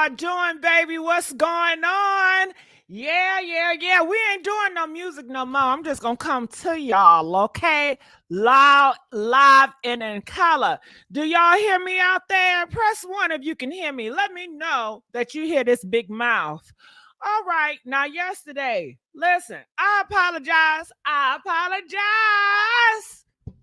y'all doing, baby? What's going on? Yeah. We ain't doing no music no more. I'm just gonna come to y'all, okay? Loud, live, and in color. Do y'all hear me out there? Press one if you can hear me. Let me know that you hear this big mouth. All right, now yesterday, listen, I apologize.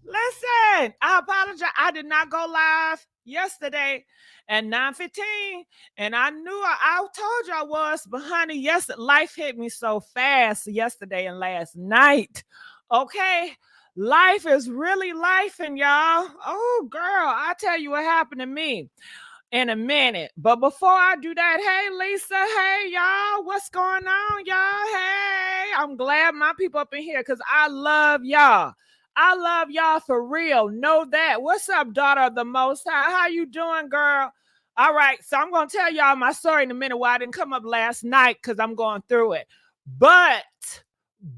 Listen, I apologize. I did not go live yesterday at 9:15, and I knew I told you I was, but honey, yes, life hit me so fast yesterday and last night. Okay, life is really life, and y'all. Oh, girl, I tell you what happened to me in a minute. But before I do that, hey, Lisa, hey, y'all, what's going on, y'all? Hey, I'm glad my people up in here because I love y'all. I love y'all for real. Know that. What's up, daughter of the Most High? How you doing, girl? All right, so I'm going to tell y'all my story in a minute why I didn't come up last night because I'm going through it. But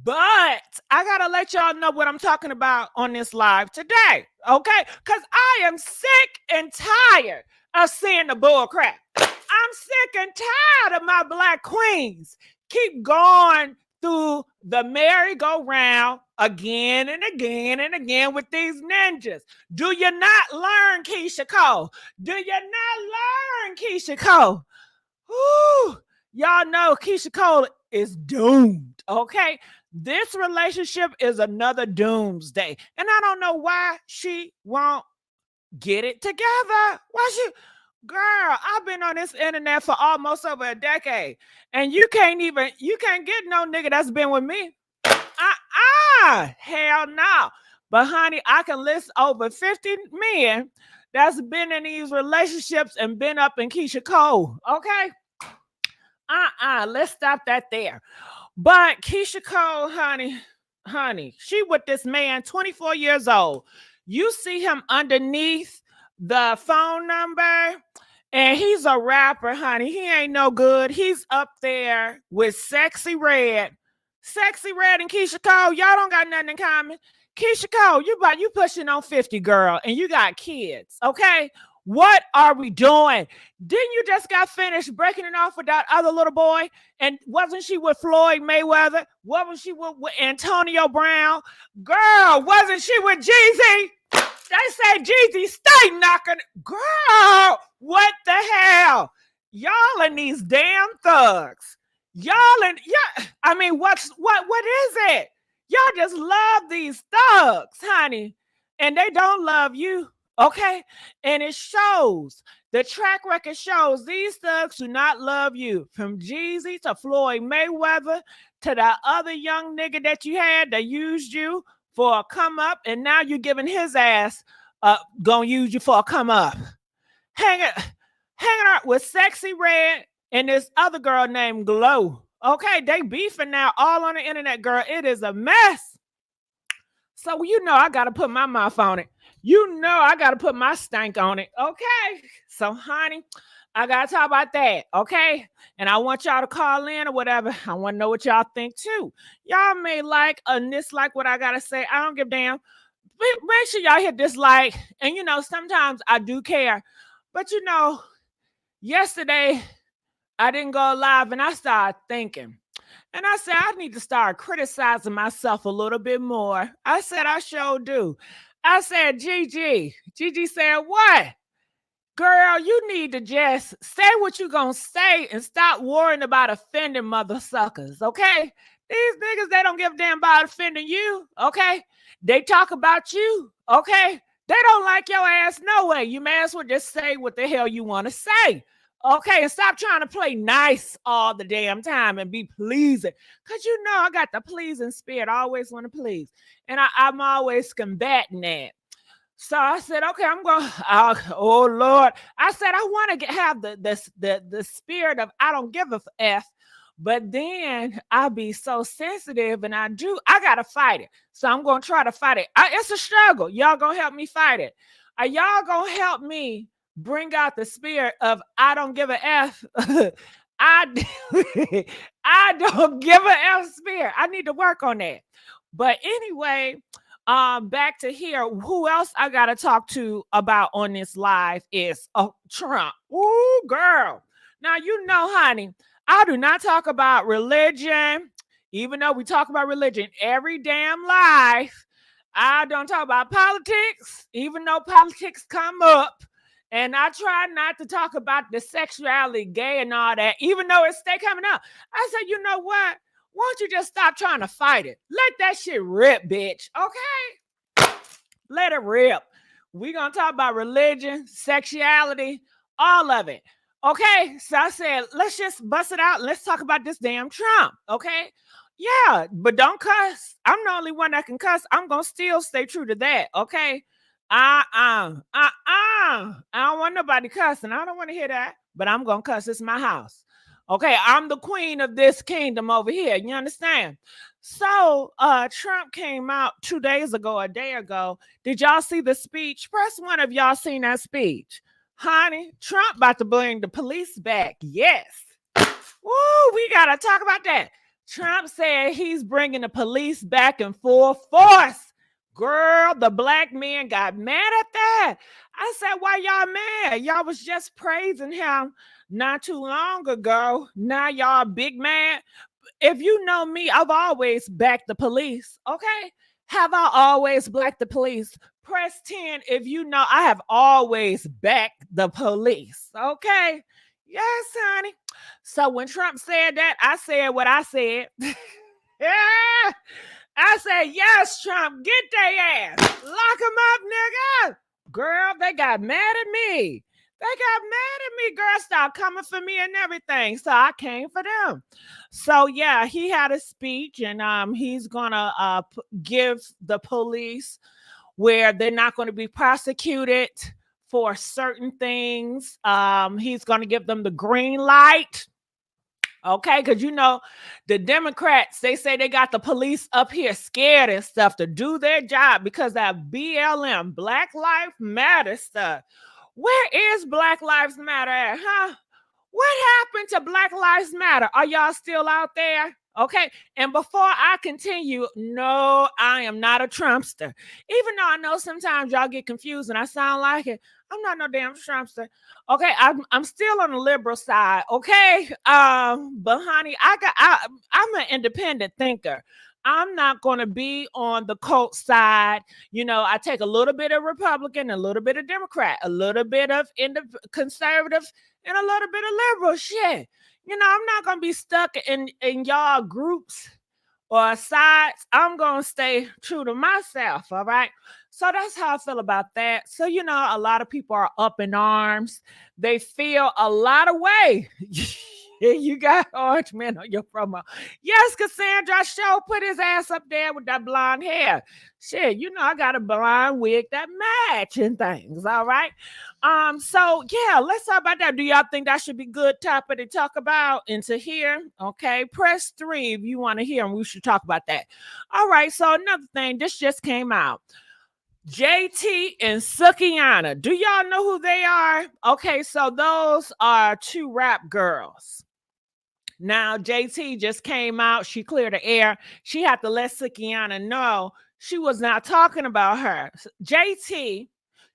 I got to let y'all know what I'm talking about on this live today, okay? Because I am sick and tired of seeing the bull crap. I'm sick and tired of my black queens keep going through the merry-go-round again and again and again with these ninjas. Do you not learn, Keyshia Cole? Do you not learn, Keyshia Cole? Ooh, y'all know Keyshia Cole is doomed, okay? This relationship is another doomsday. And I don't know why she won't get it together. Why she... Girl, I've been on this internet for almost over a decade, and you can't get no nigga that's been with me. Hell no. But honey, I can list over 50 men that's been in these relationships and been up in Keyshia Cole. Okay? Let's stop that there. But Keyshia Cole, honey, she with this man, 24 years old. You see him underneath the phone number, and he's a rapper, honey. He ain't no good. He's up there with Sexy Red. Sexy Red and Keyshia Cole, y'all don't got nothing in common. Keyshia Cole, you pushing on 50, girl, and you got kids, okay? What are we doing? Didn't you just got finished breaking it off with that other little boy? And wasn't she with Floyd Mayweather? Wasn't she with Antonio Brown? Girl, wasn't she with Jeezy? They say Jeezy stay knocking. Girl, what the hell? Y'all and these damn thugs. I mean, what is it? Y'all just love these thugs, honey. And they don't love you, okay? And it shows. The track record shows these thugs do not love you. From Jeezy to Floyd Mayweather to that other young nigga that you had that used you for a come up, and now you're giving his ass gonna use you for a come up. Hanging out with Sexy Red and this other girl named Glow. Okay, they beefing now all on the internet, girl. It is a mess. So you know I gotta put my mouth on it. You know I gotta put my stank on it. Okay. So honey, I gotta talk about that, okay? And I want y'all to call in or whatever. I want to know what y'all think too. Y'all may like or dislike what I gotta say. I don't give a damn. Make sure y'all hit dislike. And you know, sometimes I do care. But you know, yesterday I didn't go live and I started thinking. And I said, I need to start criticizing myself a little bit more. I said, I sure do. I said, Gigi said, what? Girl, you need to just say what you gonna say and stop worrying about offending mother suckers, okay? These niggas, they don't give a damn about offending you, okay? They talk about you, okay? They don't like your ass no way. You may as well just say what the hell you want to say, okay? And stop trying to play nice all the damn time and be pleasing. Because you know I got the pleasing spirit. I always want to please. And I'm always combating that. So I said, okay, I'm going, oh Lord. I said, I want to have the spirit of I don't give a F, but then I'll be so sensitive and I got to fight it. So I'm going to try to fight it. It's a struggle. Y'all going to help me fight it. Are y'all going to help me bring out the spirit of I don't give a F? I don't give a F spirit. I need to work on that. But anyway, back to here. Who else I gotta talk to about on this live is Trump. Ooh, girl. Now, you know, honey, I do not talk about religion, even though we talk about religion every damn life. I don't talk about politics, even though politics come up. And I try not to talk about the sexuality, gay, and all that, even though it stay coming up. I said, you know what? Why don't you just stop trying to fight it? Let that shit rip, bitch. Okay? Let it rip. We gonna talk about religion, sexuality, all of it. Okay, so I said, let's just bust it out. Let's talk about this damn Trump. Okay, yeah, but don't cuss. I'm the only one that can cuss. I'm gonna still stay true to that. Okay, I don't want nobody cussing. I don't want to hear that. But I'm gonna cuss. It's my house. Okay, I'm the queen of this kingdom over here. You understand? So Trump came out 2 days ago, a day ago. Did y'all see the speech? Press one if y'all seen that speech. Honey, Trump about to bring the police back. Yes. Woo, we got to talk about that. Trump said he's bringing the police back in full force. Girl, the black men got mad at that. I said, why y'all mad? Y'all was just praising him not too long ago. Now y'all big mad. If you know me, I've always backed the police. Okay. Have I always backed the police? Press 10 if you know I have always backed the police. Okay. Yes, honey. So when Trump said that, I said what I said. Yeah. I said, yes, Trump, get their ass. Lock them up, nigga. Girl, they got mad at me. They got mad at me. Girl, stop coming for me and everything. So I came for them. So yeah, he had a speech, and he's gonna give the police where they're not going to be prosecuted for certain things. He's going to give them the green light. Okay, because you know, the Democrats, they say they got the police up here scared and stuff to do their job because that BLM, Black Lives Matter stuff. Where is Black Lives Matter at, huh? What happened to Black Lives Matter? Are y'all still out there? Okay. And before I continue, no, I am not a Trumpster. Even though I know sometimes y'all get confused and I sound like it, I'm not no damn Trumpster. Okay, I'm still on the liberal side. Okay, but honey, I'm an independent thinker. I'm not going to be on the cult side. You know, I take a little bit of Republican, a little bit of Democrat, a little bit of conservative, and a little bit of liberal shit. You know, I'm not going to be stuck in y'all groups or sides. I'm going to stay true to myself, all right? So that's how I feel about that. So, you know, a lot of people are up in arms. They feel a lot of way. You got Orange Man on your promo. Yes, Cassandra Show put his ass up there with that blonde hair. Shit, you know, I got a blonde wig that match and things, all right? So yeah, let's talk about that. Do y'all think that should be good topic to talk about and to hear? Okay, press 3 if you want to hear, and we should talk about that. All right, so another thing, this just came out. H8te and Sukihana. Do y'all know who they are? Okay, so those are 2 rap girls. Now, H8te just came out. She cleared the air. She had to let Sukihana know she was not talking about her. H8te,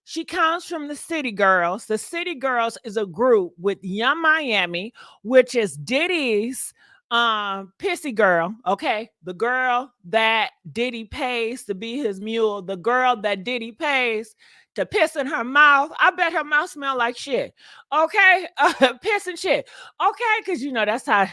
she comes from the City Girls. The City Girls is a group with Young Miami, which is Diddy's pissy girl. Okay, the girl that Diddy pays to be his mule, the girl that Diddy pays to piss in her mouth. I bet her mouth smell like shit. Okay, piss and shit. Okay, because you know that's how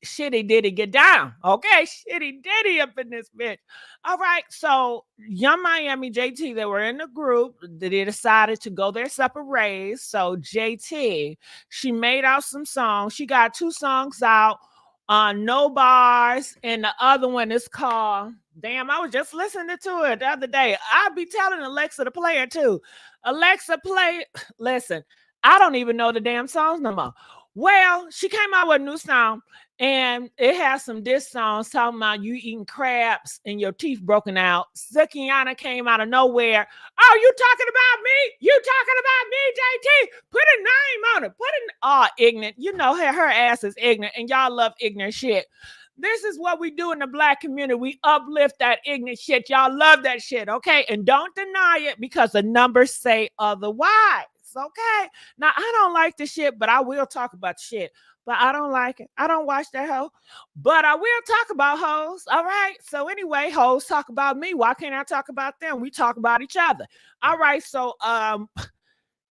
shitty Diddy get down. Okay, shitty Diddy up in this bitch. All right, so Young Miami, H8te, they were in a group. They decided to go their separate ways. So H8te, she made out some songs. She got 2 songs out. No Bars, and the other one is called, damn, I was just listening to it the other day. I'll be telling Alexa to play it too. Alexa, play. Listen, I don't even know the damn songs no more. Well, she came out with a new song, and it has some diss songs talking about you eating crabs and your teeth broken out. Sukihana came out of nowhere. Oh, you talking about me? You talking about me, H8te? Put a name on it. Ignorant. You know her ass is ignorant, and y'all love ignorant shit. This is what we do in the Black community. We uplift that ignorant shit. Y'all love that shit, okay? And don't deny it because the numbers say otherwise. Okay. Now I don't like the shit, but I will talk about the shit. But I don't like it. I don't watch that hoe. But I will talk about hoes. All right. So anyway, hoes talk about me. Why can't I talk about them? We talk about each other. All right. So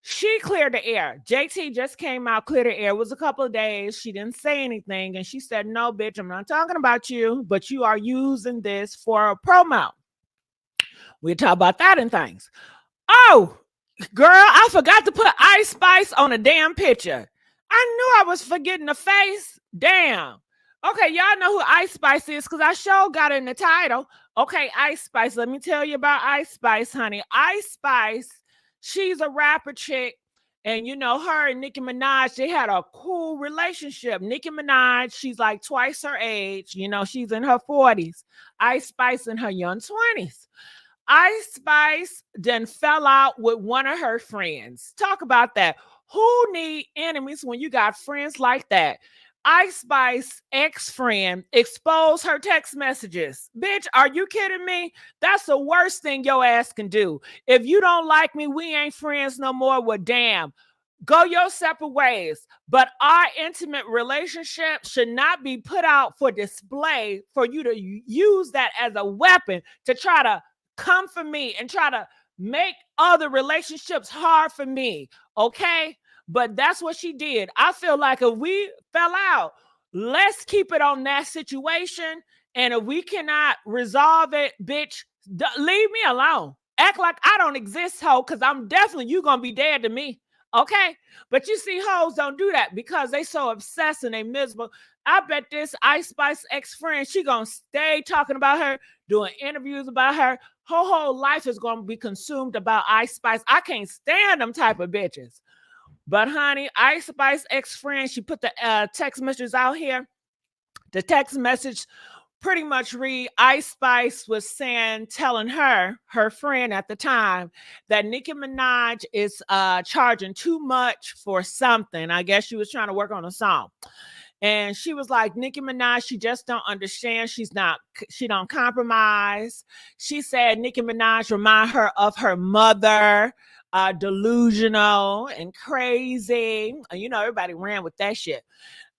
she cleared the air. JT just came out, cleared the air. It was a couple of days. She didn't say anything. And she said, no, bitch, I'm not talking about you, but you are using this for a promo. We'll talk about that and things. Oh, girl, I forgot to put Ice Spice on a damn picture. I knew I was forgetting the face. Damn. Okay, y'all know who Ice Spice is because I sure got it in the title. Okay, Ice Spice. Let me tell you about Ice Spice, honey. Ice Spice, she's a rapper chick. And you know, her and Nicki Minaj, they had a cool relationship. Nicki Minaj, she's like twice her age. You know, she's in her 40s. Ice Spice in her young 20s. Ice Spice then fell out with one of her friends. Talk about that. Who need enemies when you got friends like that? Ice Spice ex-friend exposed her text messages. Bitch, are you kidding me? That's the worst thing your ass can do. If you don't like me, we ain't friends no more. Well, damn. Go your separate ways. But our intimate relationship should not be put out for display for you to use that as a weapon to try to come for me and try to make other relationships hard for me. Okay? But that's what she did. I feel like if we fell out, let's keep it on that situation. And if we cannot resolve it, bitch, leave me alone. Act like I don't exist, hoe, because I'm definitely, you going to be dead to me. Okay? But you see, hoes don't do that because they so obsessed and they miserable. I bet this Ice Spice ex-friend, she going to stay talking about her, doing interviews about her. Her whole life is going to be consumed about Ice Spice. I can't stand them type of bitches. But honey, Ice Spice ex-friend, she put the text messages out here. The text message pretty much read, Ice Spice was telling her friend at the time, that Nicki Minaj is charging too much for something. I guess she was trying to work on a song. And she was like, Nicki Minaj, she just don't understand. She don't compromise. She said Nicki Minaj remind her of her mother, delusional and crazy. You know, everybody ran with that shit.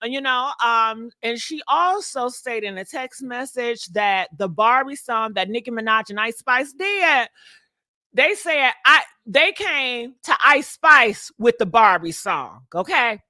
You know, and she also stated in a text message that the Barbie song that Nicki Minaj and Ice Spice did, they said they came to Ice Spice with the Barbie song, okay?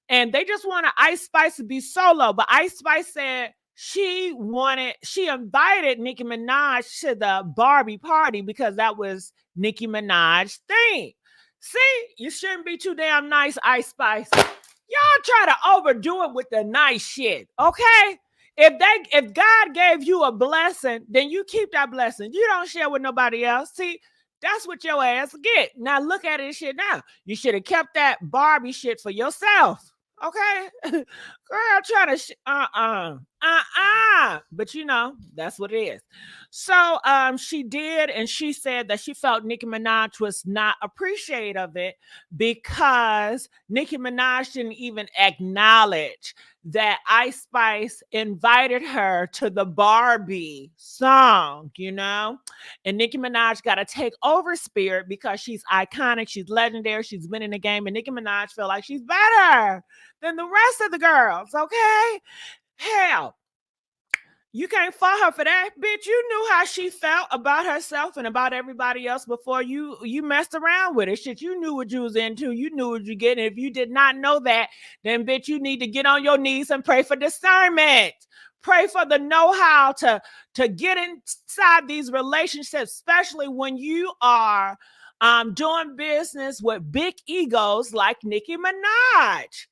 And they just wanted Ice Spice to be solo. But Ice Spice said she invited Nicki Minaj to the Barbie party because that was Nicki Minaj's thing. See, you shouldn't be too damn nice, Ice Spice. Y'all try to overdo it with the nice shit, okay? If God gave you a blessing, then you keep that blessing. You don't share with nobody else. See, that's what your ass get. Now look at it shit now. You should have kept that Barbie shit for yourself. Okay, girl, trying to but you know that's what it is. So she did, and she said that she felt Nicki Minaj was not appreciative of it because Nicki Minaj didn't even acknowledge that Ice Spice invited her to the Barbie song, you know? And Nicki Minaj got to take over spirit because she's iconic, she's legendary, she's been in the game, and Nicki Minaj feel like she's better than the rest of the girls, okay? Hell, you can't fault her for that, bitch. You knew how she felt about herself and about everybody else before you messed around with it. Shit, you knew what you was into. You knew what you getting. If you did not know that, then bitch, you need to get on your knees and pray for discernment. Pray for the know-how to get inside these relationships, especially when you are doing business with big egos like Nicki Minaj.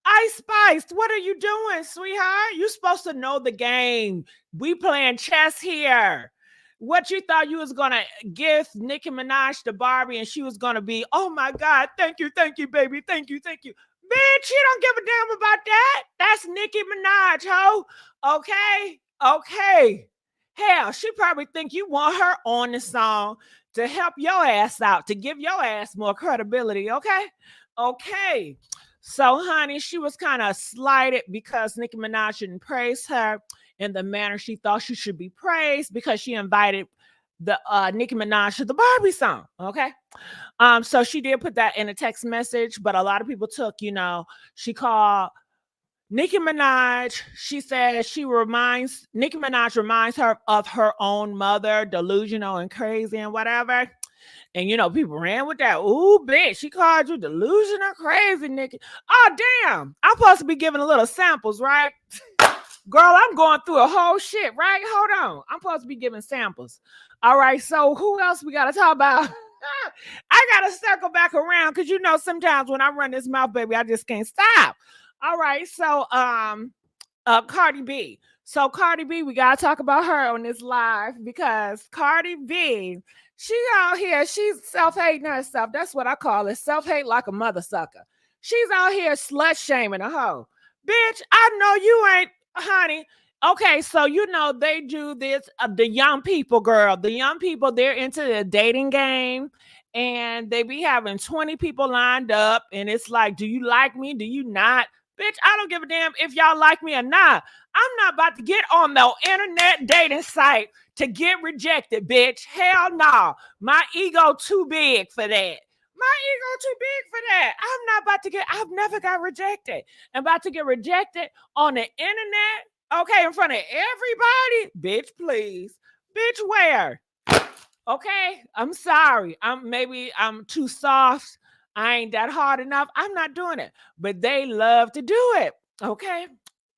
Ice Spice, what are you doing, sweetheart? You're supposed to know the game. We playing chess here. What you thought you was gonna give Nicki Minaj to Barbie and she was gonna be, oh my God, thank you, baby, thank you. Bitch, she don't give a damn about that. That's Nicki Minaj, ho. Okay. Hell, she probably think you want her on the song to help your ass out, to give your ass more credibility, okay. So, honey, she was kind of slighted because Nicki Minaj didn't praise her in the manner she thought she should be praised because she invited the Nicki Minaj to the Barbie song. Okay. So she did put that in a text message, but a lot of people took, she called Nicki Minaj. She said Nicki Minaj reminds her of her own mother, delusional and crazy and whatever. And people ran with that. Ooh, bitch, she called you delusional, crazy, Nicki. Oh, damn. I'm supposed to be giving a little samples, right? Girl, I'm going through a whole shit, right? Hold on. I'm supposed to be giving samples. All right, so who else we got to talk about? I got to circle back around because sometimes when I run this mouth, baby, I just can't stop. All right, so Cardi B. So Cardi B, we got to talk about her on this live because Cardi B, she out here, she's self-hating herself. That's what I call it, self-hate like a mother sucker. She's out here slut-shaming a hoe. Bitch, I know you ain't, honey. Okay, so they do this, the young people, girl. The young people, they're into the dating game. And they be having 20 people lined up. And it's like, do you like me? Do you not? Bitch, I don't give a damn if y'all like me or not. I'm not about to get on no internet dating site to get rejected, bitch. Hell no. My ego too big for that. My ego too big for that. I've never got rejected. I'm about to get rejected on the internet, okay, in front of everybody. Bitch, please. Bitch, where? Okay, I'm sorry. Maybe I'm too soft. I ain't that hard enough. I'm not doing it. But they love to do it. Okay.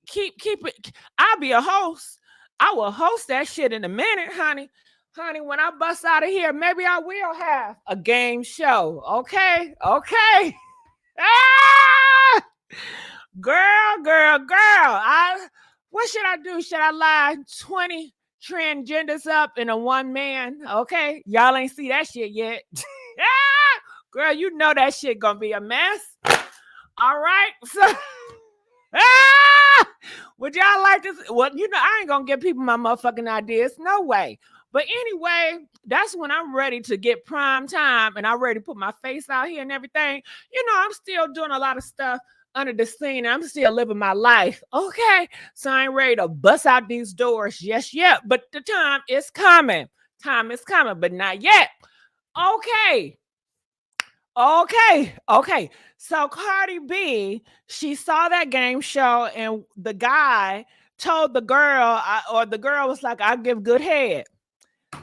Keep it. I'll be a host. I will host that shit in a minute, honey. Honey, when I bust out of here, maybe I will have a game show. Okay. Okay. Ah! Girl. What should I do? Should I lie 20 transgenders up in a one man? Okay. Y'all ain't see that shit yet. Girl, you know that shit gonna be a mess. All right. So would y'all like this? Well, I ain't gonna give people my motherfucking ideas. No way. But anyway, that's when I'm ready to get prime time and I'm ready to put my face out here and everything. I'm still doing a lot of stuff under the scene. I'm still living my life. Okay. So I ain't ready to bust out these doors just yet. But the time is coming. Time is coming, but not yet. Okay. So Cardi B, she saw that game show and the guy told the girl, or the girl was like, I give good head.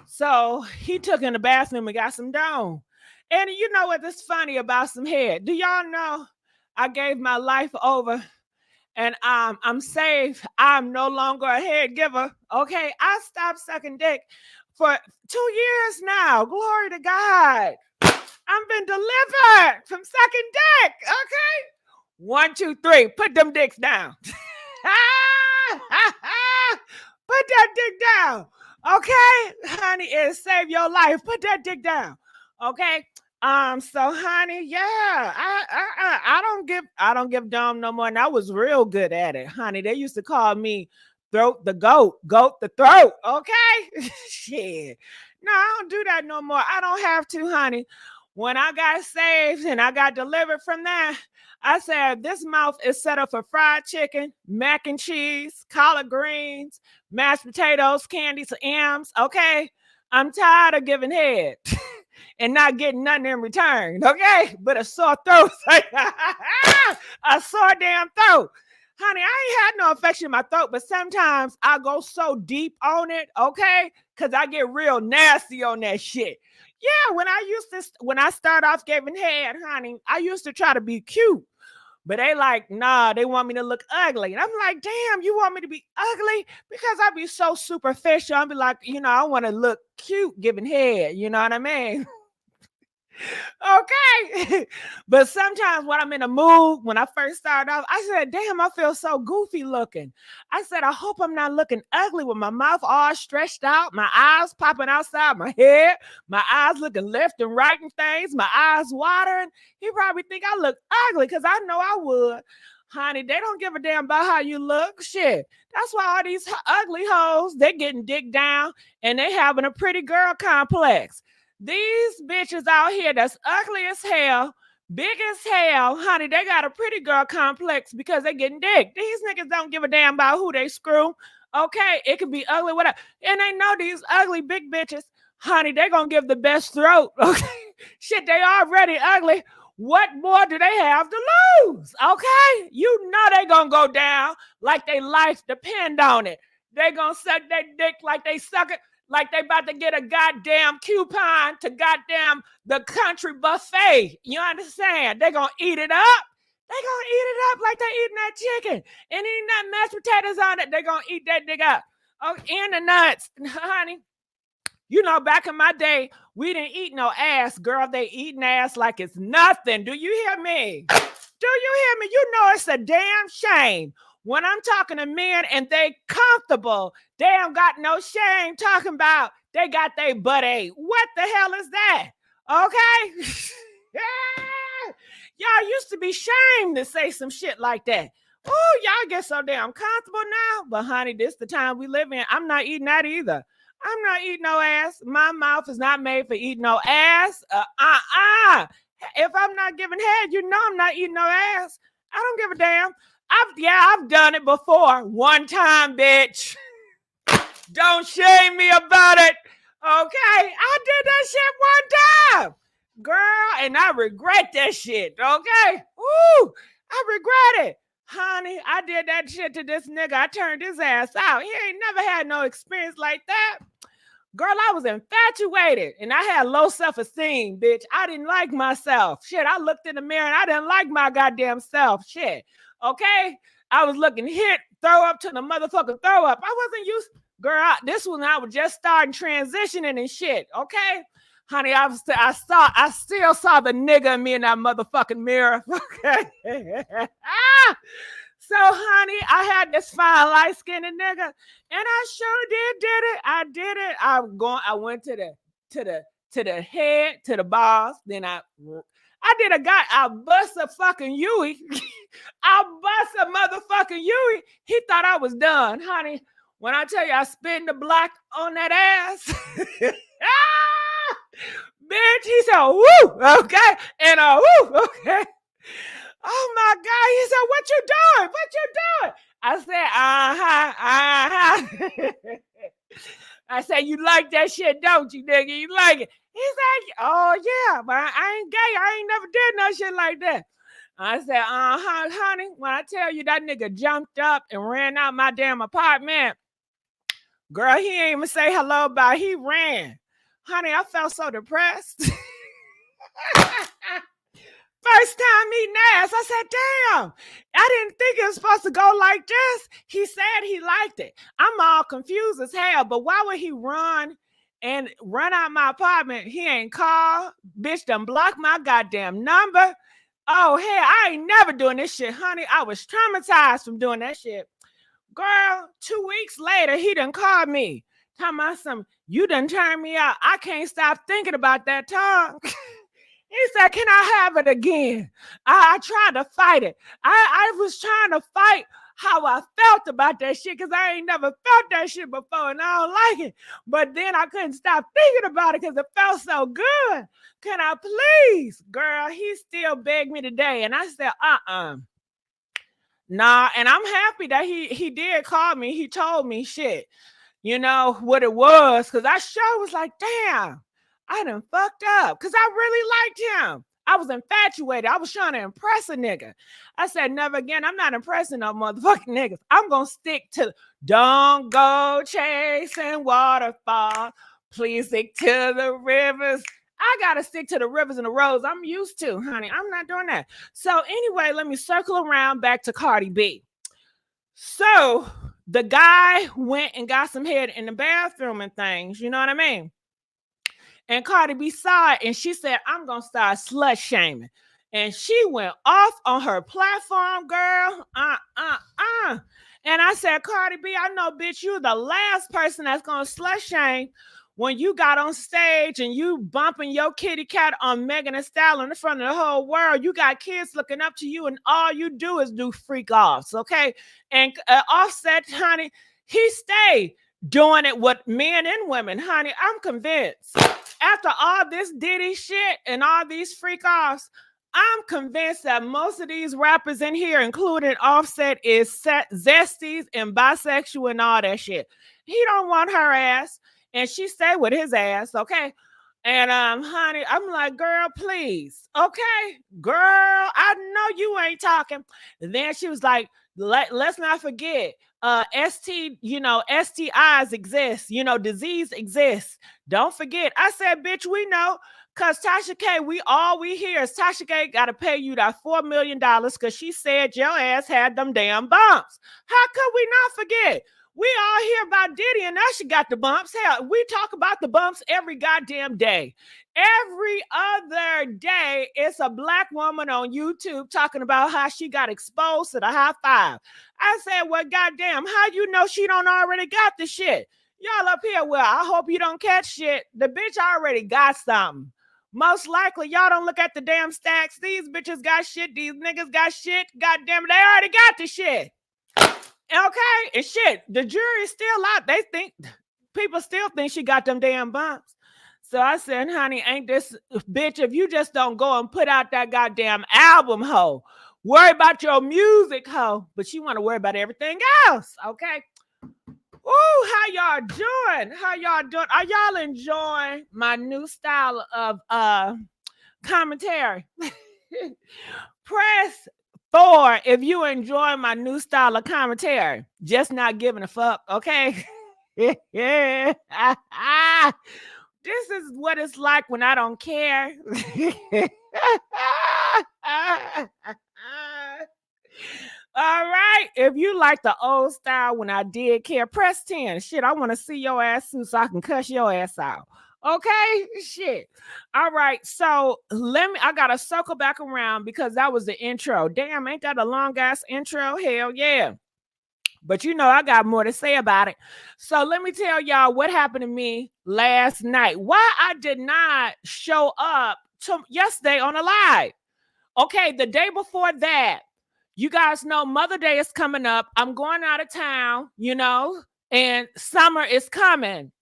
So he took in the bathroom and got some dome. And you know what is funny about some head? Do y'all know I gave my life over and I'm safe. I'm no longer a head giver. Okay, I stopped sucking dick for 2 years now. Glory to God. I've been delivered from sucking dick. Okay. 1, 2, 3. Put them dicks down. Put that dick down. Okay, honey, it save your life. Put that dick down. Okay. So honey, yeah, I don't give dumb no more. And I was real good at it, honey. They used to call me Throat the Goat the Throat. Okay. Shit. No, I don't do that no more. I don't have to, honey. When I got saved and I got delivered from that, I said, this mouth is set up for fried chicken, mac and cheese, collard greens, mashed potatoes, candies, M's. Okay. I'm tired of giving head and not getting nothing in return. Okay. But a sore throat. A sore damn throat. Honey, I ain't had no infection in my throat, but sometimes I go so deep on it. Okay. Because I get real nasty on that shit. Yeah, when I start off giving head, honey, I used to try to be cute. But they like, nah, they want me to look ugly. And I'm like, damn, you want me to be ugly? Because I be so superficial. I'll be like, I want to look cute giving head. You know what I mean? Okay. But sometimes when I'm in a mood, when I first started off, I said, damn, I feel so goofy looking. I said, I hope I'm not looking ugly with my mouth all stretched out, my eyes popping outside my head, my eyes looking left and right and things, my eyes watering. He probably think I look ugly because I know I would. Honey, they don't give a damn about how you look. Shit. That's why all these ugly hoes, they getting dick down and they having a pretty girl complex. These bitches out here that's ugly as hell, big as hell, honey, they got a pretty girl complex because they getting dick. These niggas don't give a damn about who they screw. Okay, it could be ugly, whatever. And they know these ugly big bitches honey, they gonna give the best throat. Okay, shit, they already ugly. What more do they have to lose? Okay, you know they gonna go down like their life depend on it. They gonna suck their dick like they suck it, like they about to get a goddamn coupon to goddamn the country buffet. You understand? They gonna eat it up. They gonna eat it up like they eating that chicken and eating that mashed potatoes on it. They gonna eat that dick up. Oh, and the nuts, honey. You know, back in my day, we didn't eat no ass, girl. They eating ass like it's nothing. Do you hear me? Do you hear me? You know it's a damn shame when I'm talking to men and they comfortable. They don't got no shame talking about they got their butt ate. What the hell is that? Okay? Y'all used to be shamed to say some shit like that. Oh, y'all get so damn comfortable now. But honey, this the time we live in. I'm not eating that either. I'm not eating no ass. My mouth is not made for eating no ass. If I'm not giving head, you know I'm not eating no ass. I don't give a damn. I've done it before. One time, bitch. Don't shame me about it. Okay? I did that shit one time. Girl, and I regret that shit. Okay? Ooh, I regret it. Honey, I did that shit to this nigga. I turned his ass out. He ain't never had no experience like that. Girl, I was infatuated and I had low self-esteem, bitch. I didn't like myself. Shit, I looked in the mirror and I didn't like my goddamn self. Shit, okay? I was looking hit, throw up to the motherfucking throw up. I wasn't used, girl, this was when I was just starting transitioning and shit, okay? Honey, I still saw the nigga in me in that motherfucking mirror. Okay. So, honey, I had this fine, light-skinned nigga, and I sure did it. I did it. I went to the head, to the balls. Then I bust a fucking Yui. I bust a motherfucking Yui. He thought I was done, honey. When I tell you I spin the block on that ass. Bitch, he said, woo, okay, and woo, okay. Oh my God, he said, what you doing? What you doing? I said, I said, you like that shit, don't you, nigga? You like it? He's like, oh yeah, but I ain't gay. I ain't never did no shit like that. I said, honey, when I tell you that nigga jumped up and ran out my damn apartment, girl, he ain't even say hello bye. He ran. Honey, I felt so depressed. First time eating ass, I said, damn, I didn't think it was supposed to go like this. He said he liked it. I'm all confused as hell, but why would he run out my apartment? He ain't called. Bitch done blocked my goddamn number. Oh, hell, I ain't never doing this shit, honey. I was traumatized from doing that shit. Girl, 2 weeks later, he done called me. Talking about something, you done turned me out. I can't stop thinking about that time. He said, can I have it again? I tried to fight it. I was trying to fight how I felt about that shit because I ain't never felt that shit before and I don't like it. But then I couldn't stop thinking about it because it felt so good. Can I please? Girl, he still begged me today. And I said, nah. And I'm happy that he did call me. He told me shit. You know what it was, because I sure was like, damn, I done fucked up because I really liked him. I was infatuated. I was trying to impress a nigga. I said, never again. I'm not impressing no motherfucking niggas. I'm going to stick to, don't go chasing waterfalls. Please stick to the rivers. I got to stick to the rivers and the roads I'm used to, honey. I'm not doing that. So anyway, let me circle around back to Cardi B. So the guy went and got some head in the bathroom and things. You know what I mean? And Cardi B saw it and she said, I'm going to start slut shaming. And she went off on her platform, girl. And I said, Cardi B, I know, bitch, you're the last person that's going to slut shame when you got on stage and you bumping your kitty cat on Megan Thee Stallion in front of the whole world. You got kids looking up to you and all you do is do freak offs, okay? And Offset, honey, he stayed doing it with men and women, honey. I'm convinced. After all this Diddy shit and all these freak offs, I'm convinced that most of these rappers in here, including Offset, is zesties and bisexual and all that shit. He don't want her ass. and she stayed with his ass, okay? And honey, I'm like, girl, please, okay, girl, I know you ain't talking. And then she was like, let's not forget, STIs exist, disease exists. Don't forget. I said, bitch, we know. Cause Tasha K, we hear is Tasha K gotta pay you that $4 million because she said your ass had them damn bumps. How could we not forget? We all hear about Diddy and that she got the bumps. Hell, we talk about the bumps every goddamn day. Every other day, it's a black woman on YouTube talking about how she got exposed to the high five. I said, well, goddamn, how you know she don't already got the shit? Y'all up here, well, I hope you don't catch shit. The bitch already got something. Most likely, y'all don't look at the damn stacks. These bitches got shit. These niggas got shit. Goddamn it, they already got the shit. Okay, and shit, the jury's still out. They think people still think she got them damn bumps. So I said, honey, ain't this bitch? If you just don't go and put out that goddamn album, hoe, worry about your music, hoe, but you want to worry about everything else. Okay. Ooh, how y'all doing? How y'all doing? Are y'all enjoying my new style of commentary? Press 4 if you enjoy my new style of commentary. Just not giving a fuck, okay? Yeah. This is what it's like when I don't care. All right. If you like the old style when I did care, press 10. Shit, I want to see your ass soon so I can cuss your ass out. Okay, shit. All right, so I gotta circle back around because that was the intro. Damn, ain't that a long ass intro? Hell yeah. But I got more to say about it. So let me tell y'all what happened to me last night. Why I did not show up yesterday on a live. Okay, the day before that, you guys know Mother Day is coming up. I'm going out of town, and summer is coming.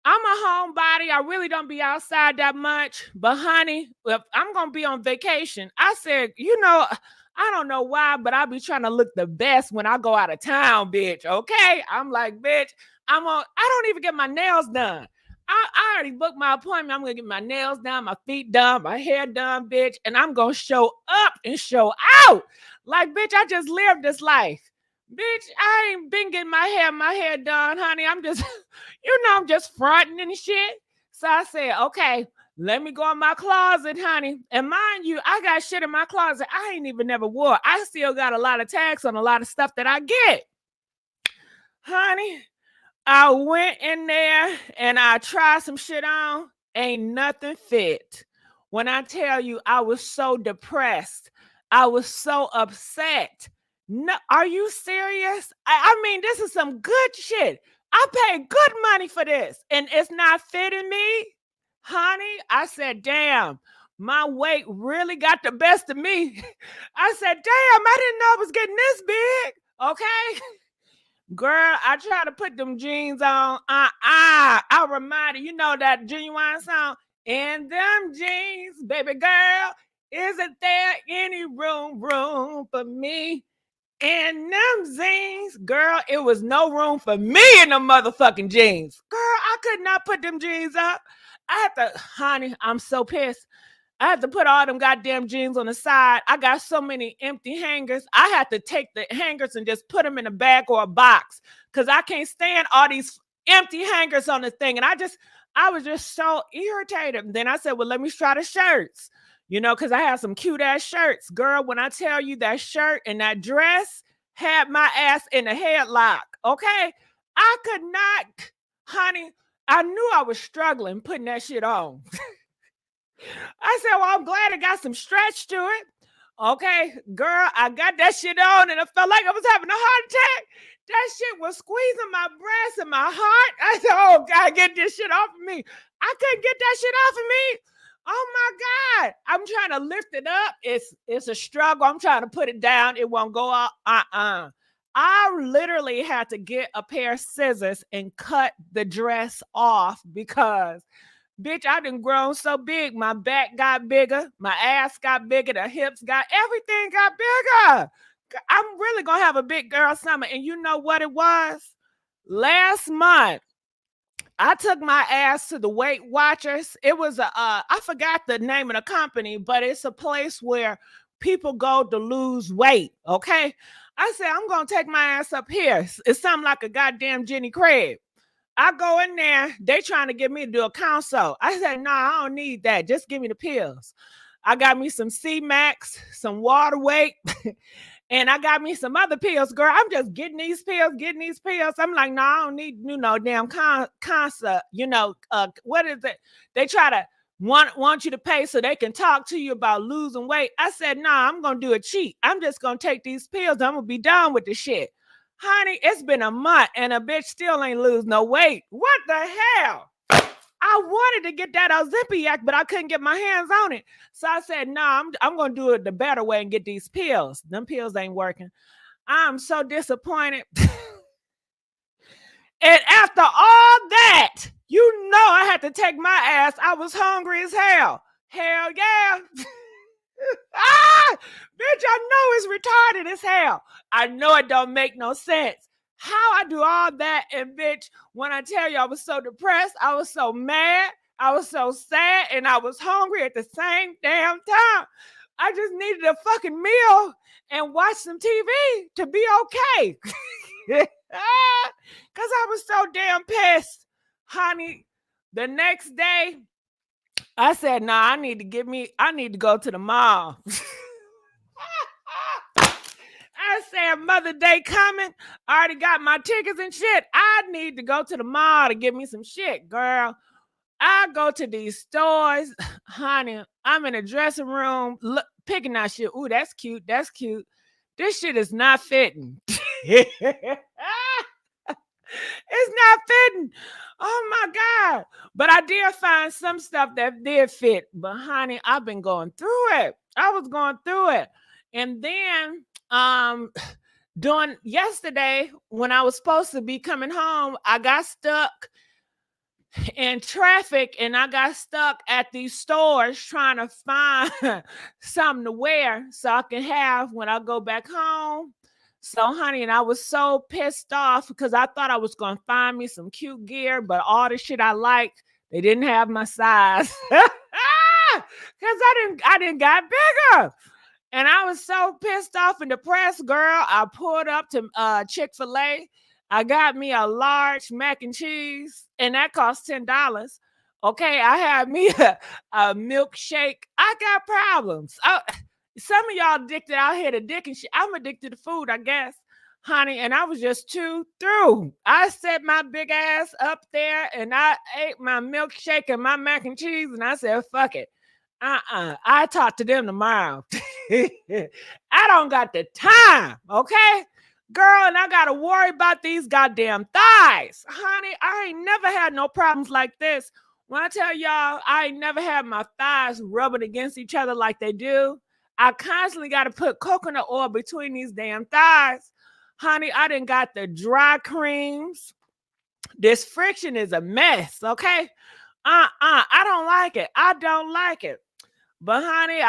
I'm a homebody. I really don't be outside that much. But honey, if I'm going to be on vacation, I said, I don't know why, but I be trying to look the best when I go out of town, bitch. Okay? I'm like, bitch, I don't even get my nails done. I already booked my appointment. I'm going to get my nails done, my feet done, my hair done, bitch. And I'm going to show up and show out. Like, bitch, I just lived this life. Bitch, I ain't been getting my hair done, honey. I'm just, I'm just fronting and shit. So I said, okay, let me go in my closet, honey. And mind you, I got shit in my closet I ain't even never wore. I still got a lot of tags on a lot of stuff that I get. Honey, I went in there and I tried some shit on. Ain't nothing fit. When I tell you I was so depressed, I was so upset. No, are you serious? I mean, this is some good shit. I paid good money for this, and it's not fitting me, honey. I said, damn, my weight really got the best of me. I said, damn, I didn't know I was getting this big. Okay. Girl, I try to put them jeans on. I reminded that Genuine song. In them jeans, baby girl, isn't there any room for me? In them jeans, girl, it was no room for me in them motherfucking jeans. Girl, I could not put them jeans up. I had to, honey, I'm so pissed. I had to put all them goddamn jeans on the side. I got so many empty hangers. I had to take the hangers and just put them in a bag or a box because I can't stand all these empty hangers on the thing. And I was just so irritated. And then I said, well, let me try the shirts. Because I have some cute ass shirts. Girl, when I tell you that shirt and that dress had my ass in a headlock, okay? I could not, honey, I knew I was struggling putting that shit on. I said, well, I'm glad it got some stretch to it. Okay, girl, I got that shit on and I felt like I was having a heart attack. That shit was squeezing my breast and my heart. I said, oh, God, get this shit off of me. I couldn't get that shit off of me. Oh my God. I'm trying to lift it up. It's a struggle. I'm trying to put it down. It won't go up. I literally had to get a pair of scissors and cut the dress off because, bitch, I done grown so big. My back got bigger. My ass got bigger. The hips everything got bigger. I'm really going to have a big girl summer. And you know what it was? Last month, I took my ass to the Weight Watchers. It was I forgot the name of the company, but it's a place where people go to lose weight. Okay. I said, I'm gonna take my ass up here. It's something like a goddamn Jenny Craig. I go in there, they trying to get me to do a consult. I said, no, I don't need that. Just give me the pills. I got me some C-Max, some water weight, and I got me some other pills, girl. I'm just getting these pills. I'm like, no, I don't need, damn consult. What is it? They try to want you to pay so they can talk to you about losing weight. I said, nah, I'm going to do a cheat. I'm just going to take these pills. I'm going to be done with the shit. Honey, it's been a month and a bitch still ain't lose no weight. What the hell? I wanted to get that Ozempic, but I couldn't get my hands on it. So I said, no, I'm going to do it the better way and get these pills. Them pills ain't working. I'm so disappointed. And after all that, I had to take my ass. I was hungry as hell. Hell yeah. Bitch, I know it's retarded as hell. I know it don't make no sense. How I do all that, and bitch, when I tell you I was so depressed, I was so mad, I was so sad, and I was hungry at the same damn time. I just needed a fucking meal and watch some TV to be okay. Because I was so damn pissed. Honey, the next day, I said, nah, I need to go to the mall. I said, Mother Day coming. I already got my tickets and shit. I need to go to the mall to get me some shit, girl. I go to these stores, honey. I'm in a dressing room picking out shit. Ooh, that's cute. That's cute. This shit is not fitting. It's not fitting. Oh my God. But I did find some stuff that did fit. But honey, I've been going through it. I was going through it. And then during yesterday, when I was supposed to be coming home, I got stuck in traffic and I got stuck at these stores trying to find something to wear so I can have when I go back home. So, honey, and I was so pissed off because I thought I was going to find me some cute gear, but all the shit I liked, they didn't have my size. Because I didn't got bigger. And I was so pissed off and depressed, girl. I pulled up to Chick-fil-A. I got me a large mac and cheese, and that cost $10. Okay, I had me a milkshake. I got problems. Some of y'all addicted out here to dick and shit. I'm addicted to food, I guess, honey. And I was just too through. I set my big ass up there, and I ate my milkshake and my mac and cheese, and I said, fuck it. I talk to them tomorrow. I don't got the time, okay? Girl, and I got to worry about these goddamn thighs. Honey, I ain't never had no problems like this. When I tell y'all, I ain't never had my thighs rubbing against each other like they do. I constantly got to put coconut oil between these damn thighs. Honey, I done got the dry creams. This friction is a mess, okay? I don't like it. I don't like it. But honey,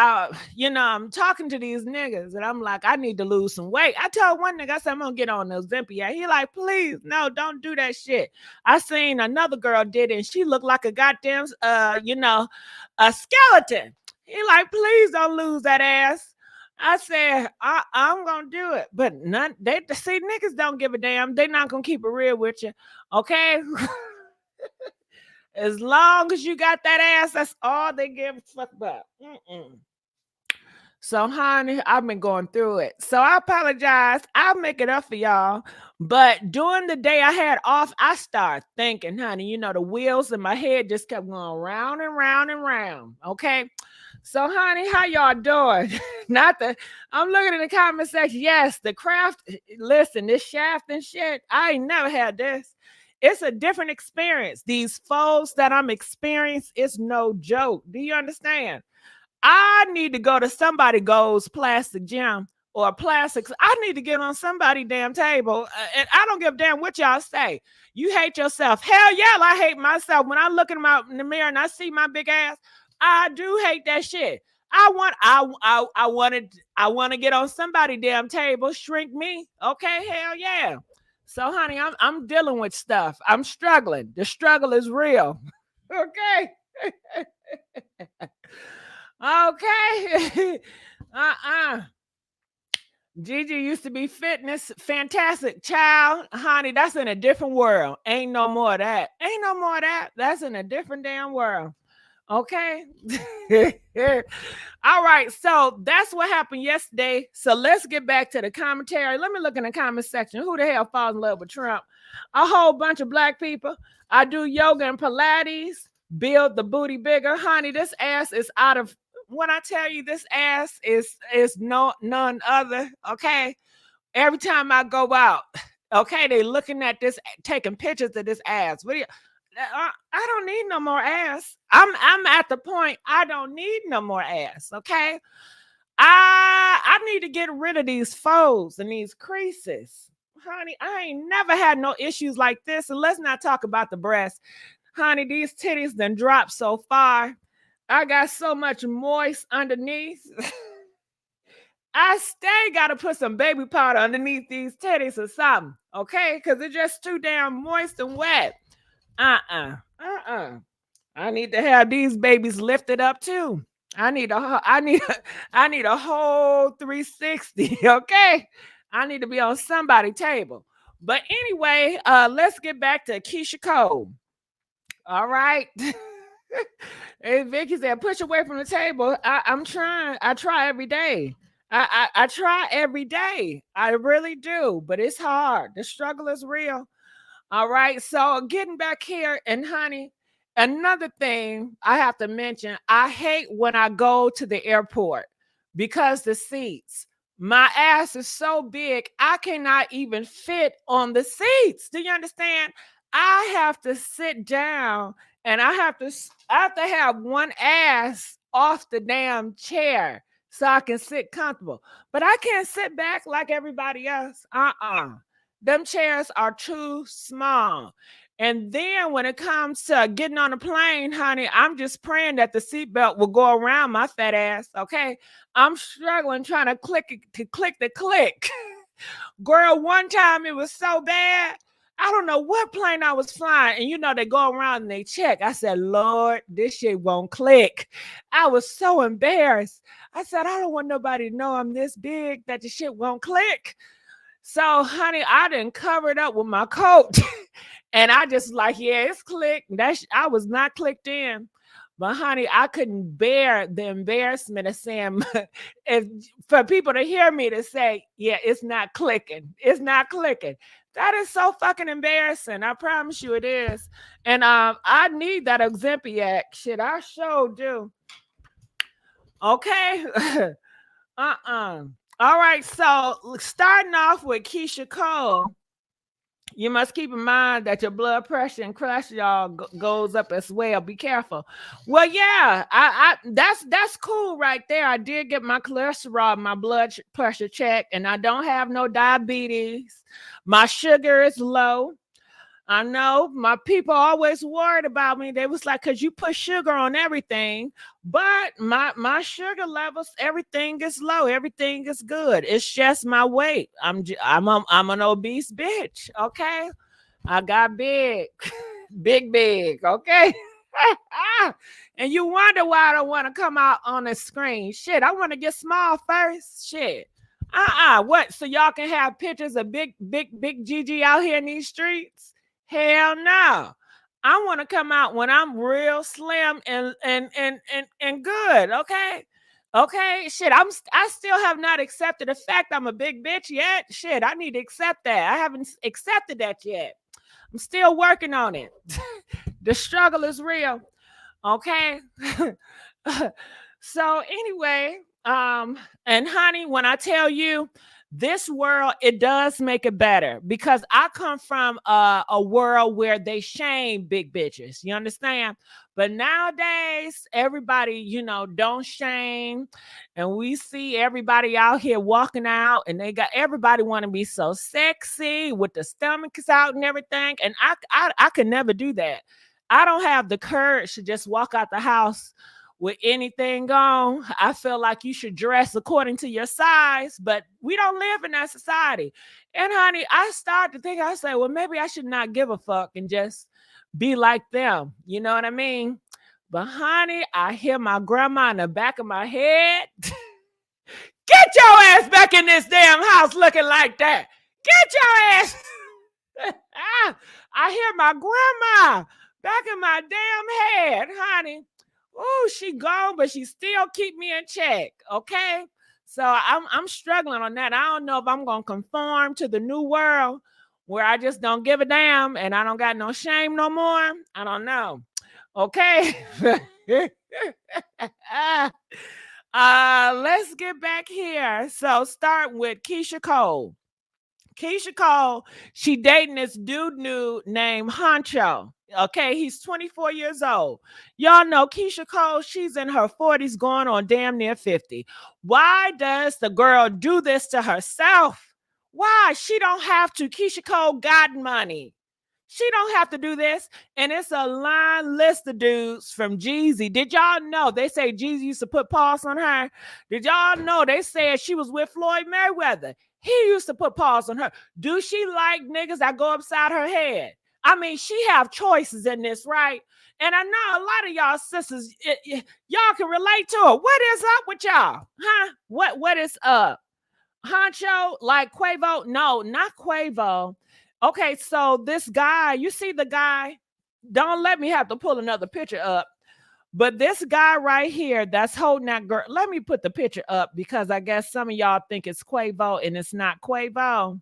I'm talking to these niggas and I'm like, I need to lose some weight. I told one nigga, I said, I'm gonna get on those Ozempic. He like, please, no, don't do that shit. I seen another girl did it and she looked like a goddamn, a skeleton. He like, please don't lose that ass. I said, I'm gonna do it. But niggas don't give a damn. They not gonna keep it real with you. Okay. As long as you got that ass, that's all they give a fuck about. So, honey, I've been going through it. So I apologize. I'll make it up for y'all. But during the day I had off, I started thinking, honey, the wheels in my head just kept going round and round and round. Okay. So, honey, how y'all doing? I'm looking in the comment section. Yes, the craft. Listen, this shaft and shit, I ain't never had this. It's a different experience. These folds that I'm experiencing, it's no joke. Do you understand? I need to go to somebody goes plastic gym or plastics. I need to get on somebody damn table. And I don't give a damn what y'all say. You hate yourself. Hell yeah, I hate myself. When I look in the mirror and I see my big ass, I do hate that shit. I want to get on somebody damn table, shrink me. Okay, hell yeah. So, honey, I'm dealing with stuff. I'm struggling. The struggle is real. Okay. Okay. uh-uh. Gigi used to be fitness, fantastic child. Honey, that's in a different world. Ain't no more of that. Ain't no more of that. That's in a different damn world. Okay. All right. So that's what happened yesterday. So let's get back to the commentary. Let me look in the comment section. Who the hell falls in love with Trump? A whole bunch of black people. I do yoga and Pilates, build the booty bigger. Honey, this ass is out of, when I tell you this ass is none other. Okay. Every time I go out, okay, they looking at this, taking pictures of this ass. What do you, I don't need no more ass. I'm at the point I don't need no more ass. Okay. I need to get rid of these folds and these creases. Honey, I ain't never had no issues like this. And let's not talk about the breasts. Honey, these titties done dropped so far. I got so much moist underneath. I stay got to put some baby powder underneath these titties or something, okay? Because it's just too damn moist and wet. I need to have these babies lifted up too. I need a whole 360, okay? I need to be on somebody's table. But anyway, let's get back to Keyshia Cole. All right. Hey, Vicky said, push away from the table. I'm trying. I try every day. I try every day. I really do, but it's hard. The struggle is real. All right. So getting back here, and honey, another thing I have to mention, I hate when I go to the airport because the seats, my ass is so big, I cannot even fit on the seats. Do you understand? I have to sit down and I have to have one ass off the damn chair so I can sit comfortable. But I can't sit back like everybody else. Them chairs are too small. And then when it comes to getting on a plane, honey, I'm just praying that the seatbelt will go around my fat ass. Okay. I'm struggling trying to click the click. Girl, one time it was so bad. I don't know what plane I was flying. And you know, they go around and they check. I said, Lord, this shit won't click. I was so embarrassed. I said, I don't want nobody to know I'm this big that the shit won't click. So, honey, I didn't cover it up with my coat. And I just like, yeah, it's clicked. I was not clicked in. But honey, I couldn't bear the embarrassment of saying, if for people to hear me to say, yeah, it's not clicking. It's not clicking. That is so fucking embarrassing. I promise you it is. And I need that Ozempic. Shit, I sure do. Okay. All right. So starting off with Keyshia Cole. You must keep in mind that your blood pressure and cholesterol goes up as well. Be careful. Well, yeah, that's cool right there. I did get my cholesterol, my blood pressure checked, and I don't have no diabetes. My sugar is low. I know my people always worried about me. They was like, cause you put sugar on everything, but my sugar levels, everything is low, everything is good. It's just my weight. I'm an obese bitch. Okay, I got big, big. Okay, and you wonder why I don't want to come out on the screen. Shit, I want to get small first. Shit. What? So y'all can have pictures of big Gigi out here in these streets? Hell no. I want to come out when I'm real slim and good. Okay. Okay. Shit. I still have not accepted the fact I'm a big bitch yet. Shit. I need to accept that. I haven't accepted that yet. I'm still working on it. The struggle is real. Okay. So anyway, and honey, when I tell you, this world, it does make it better because I come from a world where they shame big bitches. You understand? But nowadays, everybody, you know, don't shame. And we see everybody out here walking out and they got everybody want to be so sexy with the stomachs out and everything. And I could never do that. I don't have the courage to just walk out the house with anything on. I feel like you should dress according to your size, but we don't live in that society. And honey, I start to think, I say, well, maybe I should not give a fuck and just be like them. You know what I mean? But honey, I hear my grandma in the back of my head. Get your ass back in this damn house looking like that. Get your ass. I hear my grandma back in my damn head, honey. Oh, she gone, but she still keep me in check. Okay. So I'm struggling on that. I don't know if I'm gonna conform to the new world where I just don't give a damn and I don't got no shame no more. I don't know. Okay. Let's get back here. So start with Keyshia Cole. Keyshia Cole, she dating this dude named Honcho. Okay, he's 24 years old. Y'all know Keyshia Cole, she's in her 40s going on damn near 50. Why does the girl do this to herself? Why? She don't have to. Keyshia Cole got money. She don't have to do this. And it's a line list of dudes from Jeezy. Did y'all know? They say Jeezy used to put paws on her. Did y'all know they said she was with Floyd Mayweather? He used to put paws on her. Do she like niggas that go upside her head? I mean, she have choices in this, right? And I know a lot of y'all sisters, y'all can relate to it. What is up with y'all? Huh? What is up? Honcho, like Quavo? No, not Quavo. Okay, so this guy, you see the guy? Don't let me have to pull another picture up. But this guy right here that's holding that girl, let me put the picture up because I guess some of y'all think it's Quavo and it's not Quavo.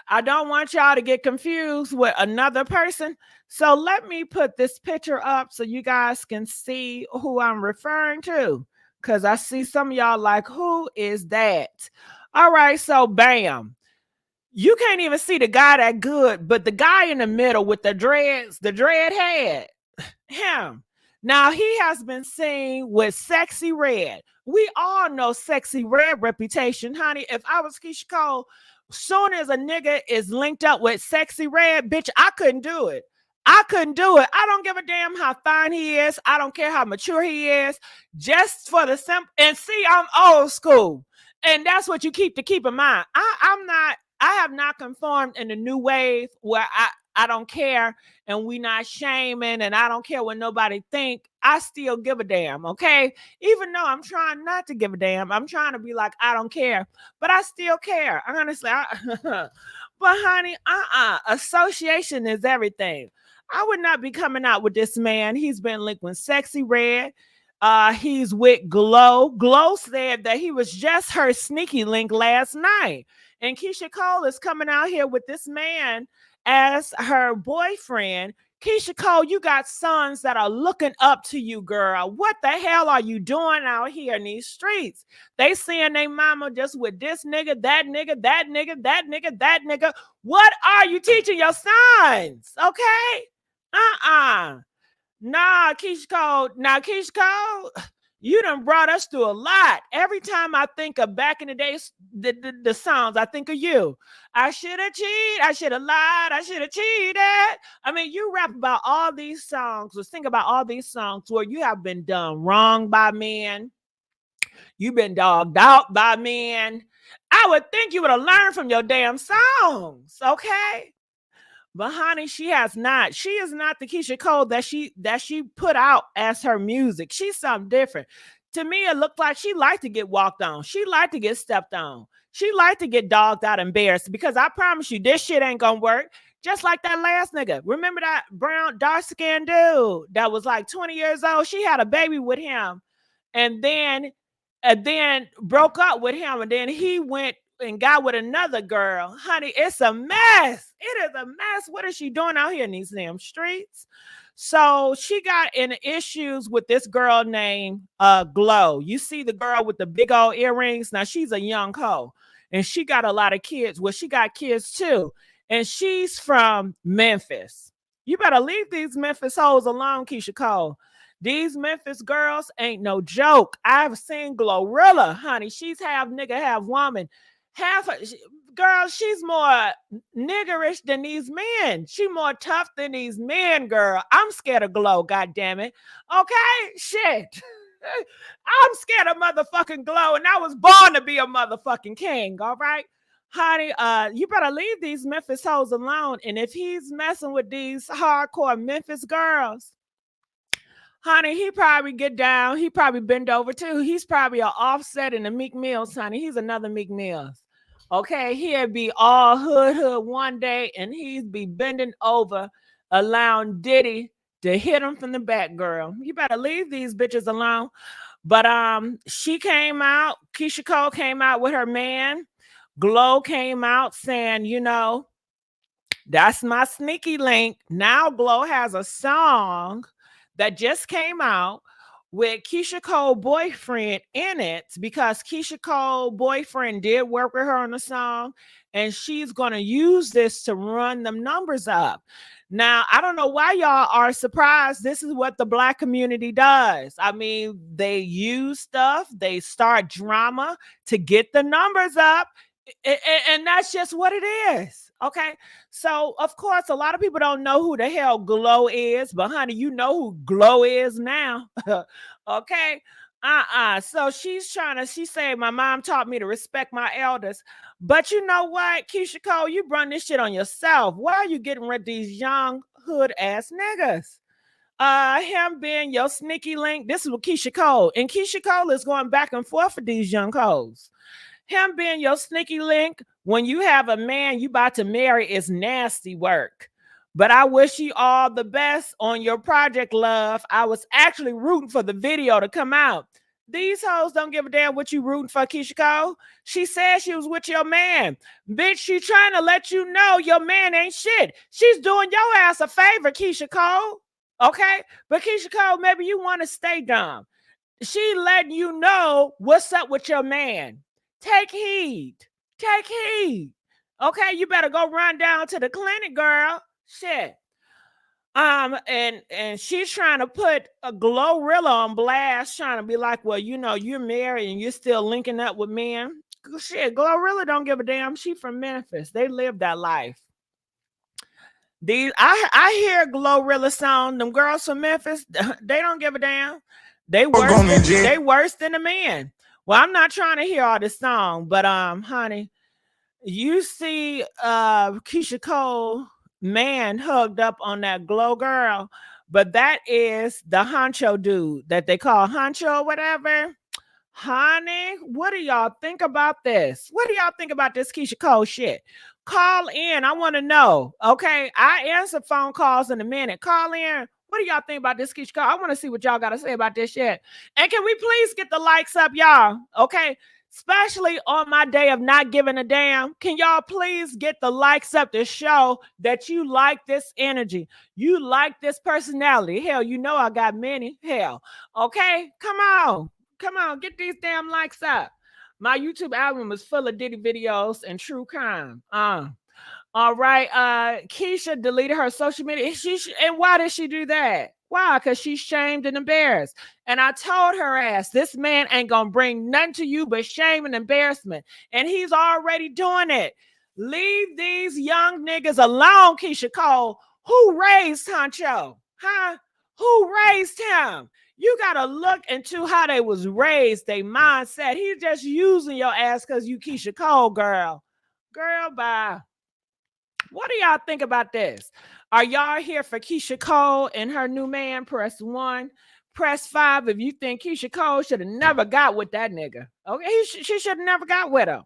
I don't want y'all to get confused with another person. So let me put this picture up so you guys can see who I'm referring to. Because I see some of y'all like, who is that? All right, so bam. You can't even see the guy that good, but the guy in the middle with the dreads, the dread head, him. Now he has been seen with Sexy Red. We all know Sexy Red reputation, honey. If I was Keyshia Cole, soon as a nigga is linked up with Sexy Red, bitch, I couldn't do it. I couldn't do it. I don't give a damn how fine he is. I don't care how mature he is. Just for the simple, and see, I'm old school. And that's what you keep in mind. I have not conformed in the new wave where I don't care and we not shaming and I don't care what nobody think. I still give a damn, okay? Even though I'm trying not to give a damn, I'm trying to be like, I don't care, but I still care. Honestly, but honey, association is everything. I would not be coming out with this man. He's been linked with Sexy Red. He's with Glow. Glow said that he was just her sneaky link last night. And Keyshia Cole is coming out here with this man as her boyfriend. Keyshia Cole, you got sons that are looking up to you, girl. What the hell are you doing out here in these streets? They seeing their mama just with this nigga, that nigga, that nigga, that nigga, that nigga. What are you teaching your sons? Okay? Nah, Keyshia Cole. Now, Keyshia Cole, you done brought us through a lot. Every time I think of back in the days, the songs, I think of you. I should have cheated. I should have lied. I should have cheated. I mean, you rap about all these songs or think about all these songs where you have been done wrong by men. You've been dogged out by men. I would think you would have learned from your damn songs, okay? But honey, she has not. She is not the Keyshia Cole that she put out as her music. She's something different. To me, it looked like she liked to get walked on. She liked to get stepped on. She liked to get dogged out, embarrassed. Because I promise you, this shit ain't gonna work. Just like that last nigga. Remember that brown, dark-skinned dude that was like 20 years old? She had a baby with him, and then broke up with him, and then he went and got with another girl. Honey, it's a mess. It is a mess. What is she doing out here in these damn streets? So she got in issues with this girl named Glow. You see the girl with the big old earrings? Now she's a young hoe and she got a lot of kids. Well, she got kids too. And she's from Memphis. You better leave these Memphis hoes alone, Keyshia Cole. These Memphis girls ain't no joke. I've seen Glorilla, honey. She's half nigga, half woman. Girl, she's more niggerish than these men. She more tough than these men, girl. I'm scared of Glow, goddammit. Okay? Shit. I'm scared of motherfucking Glow, and I was born to be a motherfucking king, all right? Honey, you better leave these Memphis hoes alone. And if he's messing with these hardcore Memphis girls, honey, he probably get down. He probably bend over too. He's probably an Offset and a Meek Mills, honey. He's another Meek Mills. Okay, he'd be all hood one day, and he'd be bending over, allowing Diddy to hit him from the back, girl. You better leave these bitches alone. But she came out. Keyshia Cole came out with her man. Glow came out saying, you know, that's my sneaky link. Now Glow has a song that just came out with Keyshia Cole boyfriend in it, because Keyshia Cole boyfriend did work with her on the song, and she's going to use this to run them numbers up. Now, I don't know why y'all are surprised. This is what the Black community does. I mean, they use stuff, they start drama to get the numbers up, and that's just what it is. Okay. So, of course, a lot of people don't know who the hell Glow is, but honey, you know who Glow is now. Okay. So she's saying, my mom taught me to respect my elders. But you know what, Keyshia Cole, you run this shit on yourself. Why are you getting rid of these young hood ass niggas? Him being your sneaky link. This is what Keyshia Cole. And Keyshia Cole is going back and forth with these young hoes. Him being your sneaky link when you have a man you about to marry is nasty work. But I wish you all the best on your project, love. I was actually rooting for the video to come out. These hoes don't give a damn what you rooting for, Keyshia Cole. She said she was with your man. Bitch, she trying to let you know your man ain't shit. She's doing your ass a favor, Keyshia Cole. Okay? But Keyshia Cole, maybe you want to stay dumb. She letting you know what's up with your man. Take heed. Take heed. Okay, you better go run down to the clinic, girl. Shit. And she's trying to put a Glorilla on blast, trying to be like, well, you know, you're married and you're still linking up with men. Shit, Glorilla don't give a damn. She from Memphis. They live that life. I hear Glorilla song. Them girls from Memphis, they don't give a damn. They worse than the men. Well, I'm not trying to hear all this song, but honey, you see Keyshia Cole man hugged up on that Glow girl, but that is the honcho dude that they call honcho or whatever. Honey, what do y'all think about this? What do y'all think about this Keyshia Cole shit? Call in. I want to know. Okay, I answer phone calls in a minute. Call in. What do y'all think about this Keyshia Cole? I want to see what y'all got to say about this shit. And can we please get the likes up, y'all? Okay, especially on my day of not giving a damn. Can y'all please get the likes up to show that you like this energy? You like this personality. Hell, you know I got many. Hell, okay, come on. Come on, get these damn likes up. My YouTube album is full of Diddy videos and true crime. All right. Keyshia deleted her social media. And why did she do that? Why? Because she's shamed and embarrassed. And I told her ass, this man ain't gonna bring nothing to you but shame and embarrassment. And he's already doing it. Leave these young niggas alone, Keyshia Cole. Who raised Honcho? Huh? Who raised him? You gotta look into how they was raised, their mindset. He's just using your ass because you Keyshia Cole, girl. Girl, bye. What do y'all think about this? Are y'all here for Keyshia Cole and her new man? Press 1. Press 5 if you think Keyshia Cole should have never got with that nigga. Okay, she should have never got with him.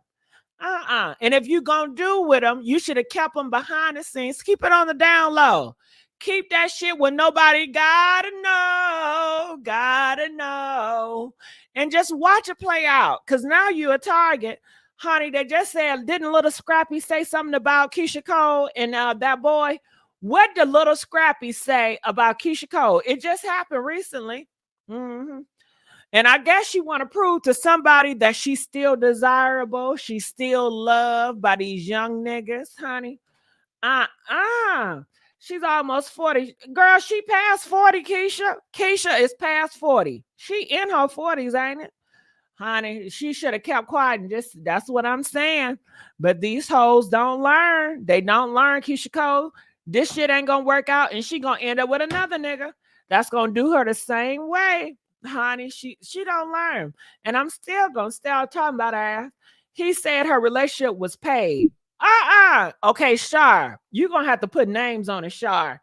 And if you gonna do with him, you should have kept him behind the scenes. Keep it on the down low. Keep that shit when nobody gotta know. And just watch it play out. Because now you a target. Honey, they just said, didn't Little Scrappy say something about Keyshia Cole and that boy? What did Little Scrappy say about Keyshia Cole? It just happened recently. Mm-hmm. And I guess she want to prove to somebody that she's still desirable. She's still loved by these young niggas, honey. She's almost 40. Girl, she past 40, Keyshia. Keyshia is past 40. She in her 40s, ain't it? Honey, she should have kept quiet and just that's what I'm saying. But these hoes don't learn. They don't learn, Keyshia Cole. This shit ain't gonna work out, and she gonna end up with another nigga that's gonna do her the same way. Honey, she don't learn. And I'm still gonna start talking about her ass. He said her relationship was paid. Okay, Shar. You're gonna have to put names on it, Shar.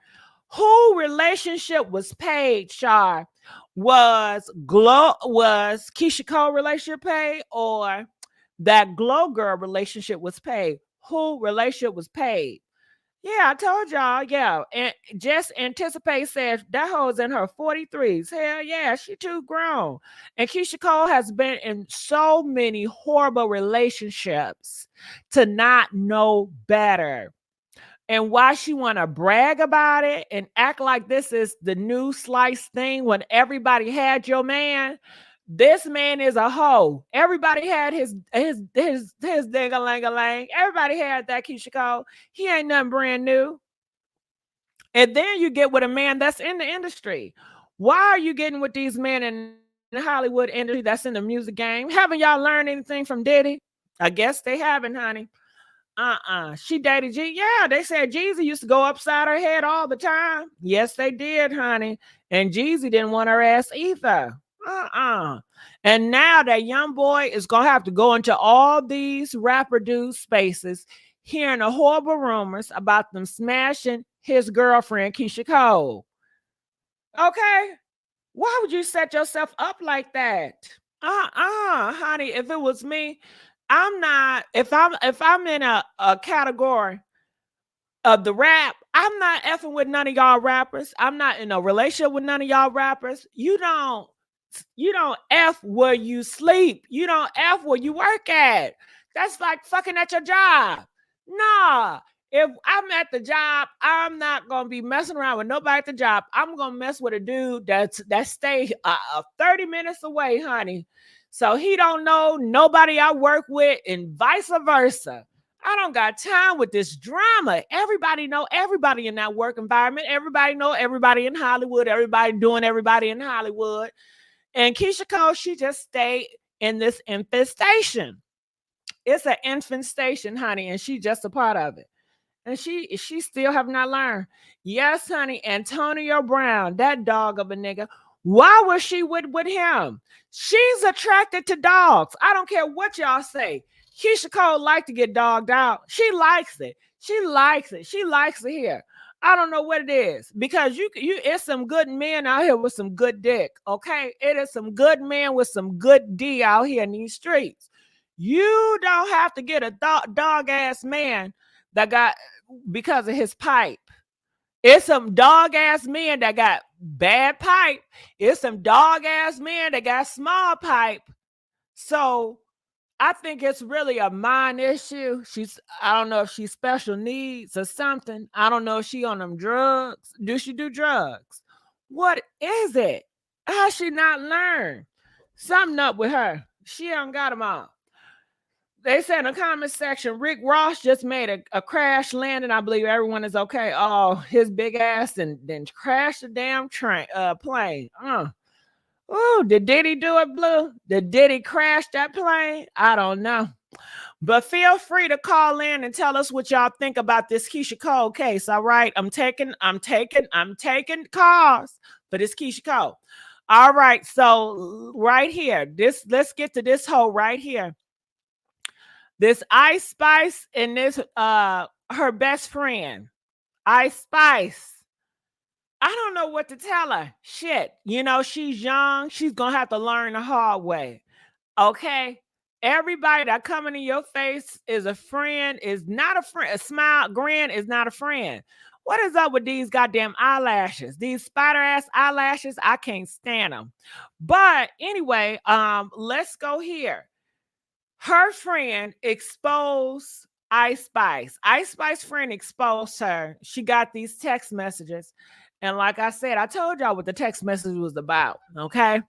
Who relationship was paid, Shar? Was Keyshia Cole relationship paid, or that Glow Girl relationship was paid? Who relationship was paid? Yeah, I told y'all. Yeah, and just anticipate said that hoe's in her 43s. Hell yeah, she too grown. And Keyshia Cole has been in so many horrible relationships to not know better. And why she want to brag about it and act like this is the new slice thing when everybody had your man. This man is a hoe. Everybody had his ding-a-lang-a-lang. Everybody had that, Keyshia Cole. He ain't nothing brand new. And then you get with a man that's in the industry. Why are you getting with these men in the Hollywood industry that's in the music game? Haven't y'all learned anything from Diddy? I guess they haven't, honey. She dated G. Yeah, they said Jeezy used to go upside her head all the time. Yes, they did, honey. And Jeezy didn't want her ass either. And now that young boy is gonna have to go into all these rapper dudes' spaces, hearing the horrible rumors about them smashing his girlfriend Keyshia Cole. Okay, why would you set yourself up like that? Honey. If it was me, I'm not. If I'm in a category of the rap, I'm not effing with none of y'all rappers. I'm not in a relationship with none of y'all rappers. You don't F where you sleep. You don't F where you work at. That's like fucking at your job. Nah. If I'm at the job, I'm not gonna be messing around with nobody at the job. I'm gonna mess with a dude that stay 30 minutes away, honey. So he don't know nobody I work with, and vice versa. I don't got time with this drama. Everybody know everybody in that work environment. Everybody know everybody in Hollywood. Everybody doing everybody in Hollywood. And Keyshia Cole, she just stayed in this infestation. It's an infestation, honey, and she just a part of it. And she still have not learned. Yes, honey, Antonio Brown, that dog of a nigga. Why was she with him? She's attracted to dogs. I don't care what y'all say. Keyshia Cole like to get dogged out. She likes it. She likes it. She likes it here. I don't know what it is, because you it's some good men out here with some good dick. Okay, it is some good men with some good D out here in these streets. You don't have to get a dog ass man that got because of his pipe. It's some dog ass men that got bad pipe. It's some dog ass men that got small pipe. So I think it's really a mind issue. I don't know if she's special needs or something. I don't know if she on them drugs. Do she do drugs? What is it? How she not learn? Something up with her. She don't got them all. They said in the comment section, Rick Ross just made a crash landing. I believe everyone is okay. Oh, his big ass and then crashed the damn plane. Oh, did Diddy do it, Blue? Did Diddy crash that plane? I don't know. But feel free to call in and tell us what y'all think about this Keyshia Cole case. All right. I'm taking calls for this Keyshia Cole. All right. So right here, let's get to this hoe right here. This Ice Spice and this her best friend. Ice Spice. I don't know what to tell her. Shit. You know, she's young. She's going to have to learn the hard way. Okay? Everybody that coming in your face is a friend, is not a friend. A smile, grin is not a friend. What is up with these goddamn eyelashes? These spider-ass eyelashes, I can't stand them. But anyway, let's go here. Her friend exposed Ice Spice. Ice Spice friend exposed her. She got these text messages. And like I said, I told y'all what the text message was about, okay?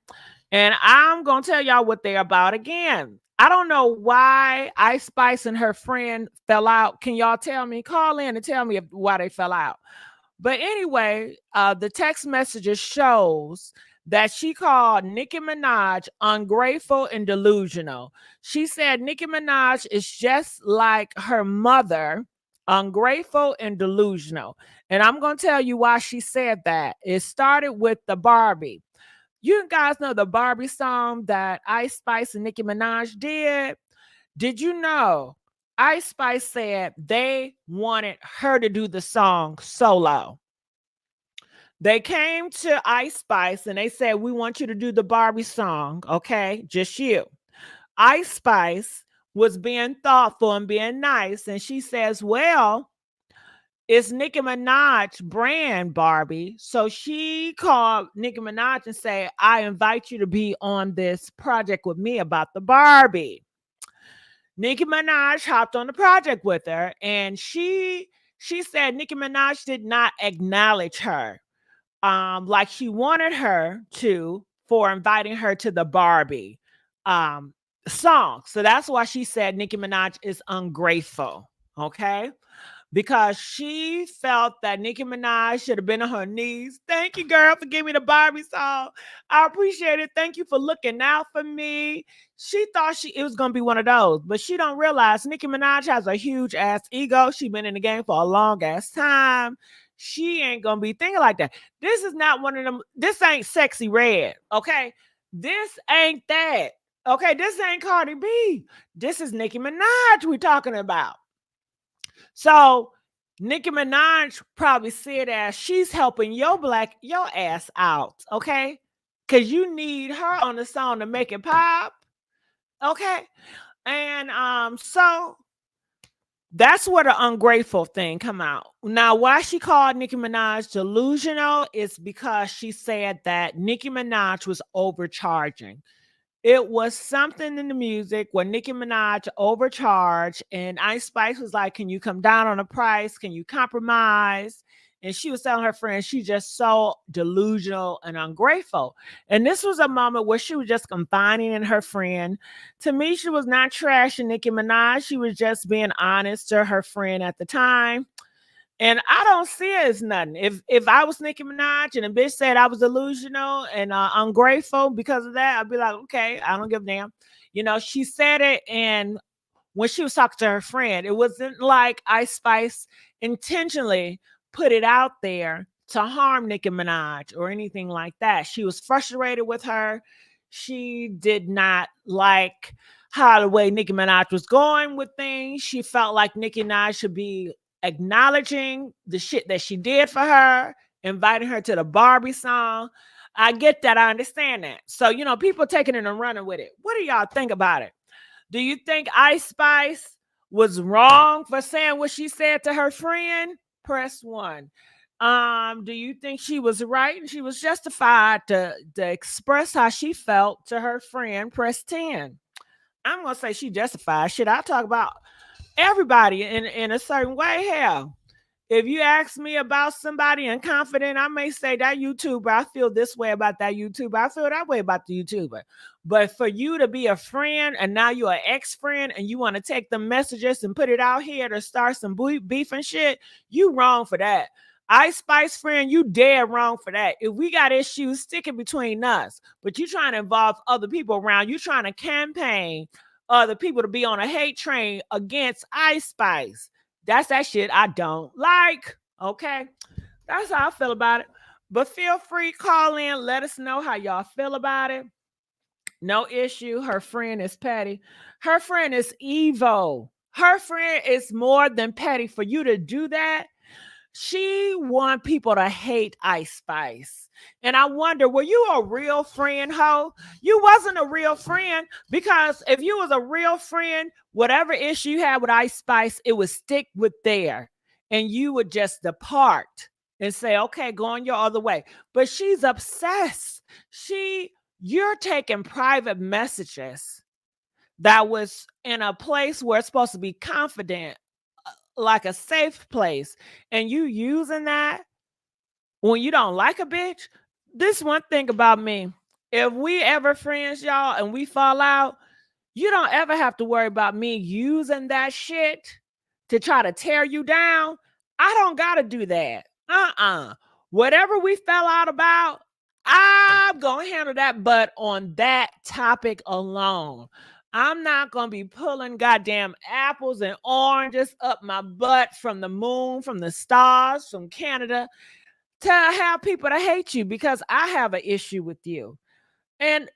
And I'm going to tell y'all what they're about again. I don't know why Ice Spice and her friend fell out. Can y'all tell me? Call in and tell me why they fell out. But anyway, the text messages shows that she called Nicki Minaj ungrateful and delusional. She said Nicki Minaj is just like her mother, ungrateful and delusional. And I'm going to tell you why she said that. It started with the Barbie. You guys know the Barbie song that Ice Spice and Nicki Minaj did? Did you know Ice Spice said they wanted her to do the song solo? They came to Ice Spice and they said, we want you to do the Barbie song, okay? Just you. Ice Spice was being thoughtful and being nice. And she says, well, it's Nicki Minaj brand Barbie. So she called Nicki Minaj and said, I invite you to be on this project with me about the Barbie. Nicki Minaj hopped on the project with her, and she said Nicki Minaj did not acknowledge her like she wanted her to for inviting her to the Barbie song. So that's why she said Nicki Minaj is ungrateful. Okay. Because she felt that Nicki Minaj should have been on her knees. Thank you, girl, for giving me the Barbie song. I appreciate it. Thank you for looking out for me. She thought it was gonna be one of those, but she don't realize Nicki Minaj has a huge ass ego. She been in the game for a long ass time. She ain't gonna be thinking like that. This is not one of them. This ain't Sexy Red, okay? This ain't that, okay? This ain't Cardi B. This is Nicki Minaj we talking about. So Nicki Minaj probably see it as she's helping your ass out, okay? Because you need her on the song to make it pop, okay? And so that's where the ungrateful thing come out. Now, why she called Nicki Minaj delusional is because she said that Nicki Minaj was overcharging. It was something in the music where Nicki Minaj overcharged, and Ice Spice was like, can you come down on the price? Can you compromise? And she was telling her friends she's just so delusional and ungrateful. And this was a moment where she was just confiding in her friend. To me, she was not trashing Nicki Minaj. She was just being honest to her friend at the time. And I don't see it as nothing. If I was Nicki Minaj and a bitch said I was delusional and ungrateful because of that, I'd be like, okay, I don't give a damn. You know, she said it, and when she was talking to her friend, it wasn't like Ice Spice intentionally put it out there to harm Nicki Minaj or anything like that. She was frustrated with her. She did not like how the way Nicki Minaj was going with things. She felt like Nicki Minaj should be acknowledging the shit that she did for her, inviting her to the Barbie song. I get that. I understand that. So, you know, people taking it and running with it. What do y'all think about it? Do you think Ice Spice was wrong for saying what she said to her friend? Press 1. Do you think she was right and she was justified to express how she felt to her friend? Press 10. I'm gonna say she justified. Shit, I talk about everybody in a certain way. Hell, if you ask me about somebody and confident, I may say that YouTuber, I feel this way about that YouTuber. I feel that way about the YouTuber. But for you to be a friend and now you're an ex-friend and you want to take the messages and put it out here to start some beef and shit, you wrong for that. Ice Spice friend, you dead wrong for that. If we got issues, stick it between us. But you trying to involve other people around. You trying to campaign other people to be on a hate train against Ice Spice. That's that shit I don't like. Okay. That's how I feel about it. But feel free, call in, let us know how y'all feel about it. No issue. Her friend is petty. Her friend is evil. Her friend is more than petty. For you to do that, she want people to hate Ice Spice. And I wonder, were you a real friend, ho? You wasn't a real friend, because if you was a real friend, whatever issue you had with Ice Spice, it would stick with there. And you would just depart and say, okay, go on your other way. But she's obsessed. You're taking private messages that was in a place where it's supposed to be confident, like a safe place, and you using that when you don't like a bitch. This one thing about me, if we ever friends, y'all, and we fall out, you don't ever have to worry about me using that shit to try to tear you down. I don't gotta do that. Whatever we fell out about, I'm going to handle that, but on that topic alone. I'm not going to be pulling goddamn apples and oranges up my butt from the moon, from the stars, from Canada to have people to hate you because I have an issue with you. And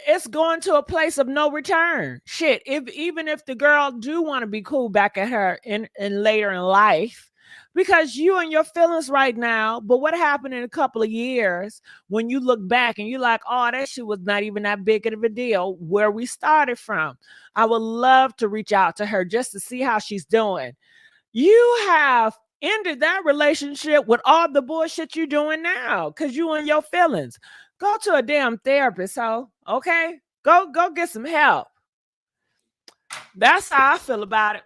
it's going to a place of no return. Shit, even if the girl do want to be cool back at her in later in life, because you and your feelings right now, but what happened in a couple of years when you look back and you're like, oh, that shit was not even that big of a deal where we started from. I would love to reach out to her just to see how she's doing. You have ended that relationship with all the bullshit you're doing now because you and your feelings. Go to a damn therapist, okay? Go get some help. That's how I feel about it.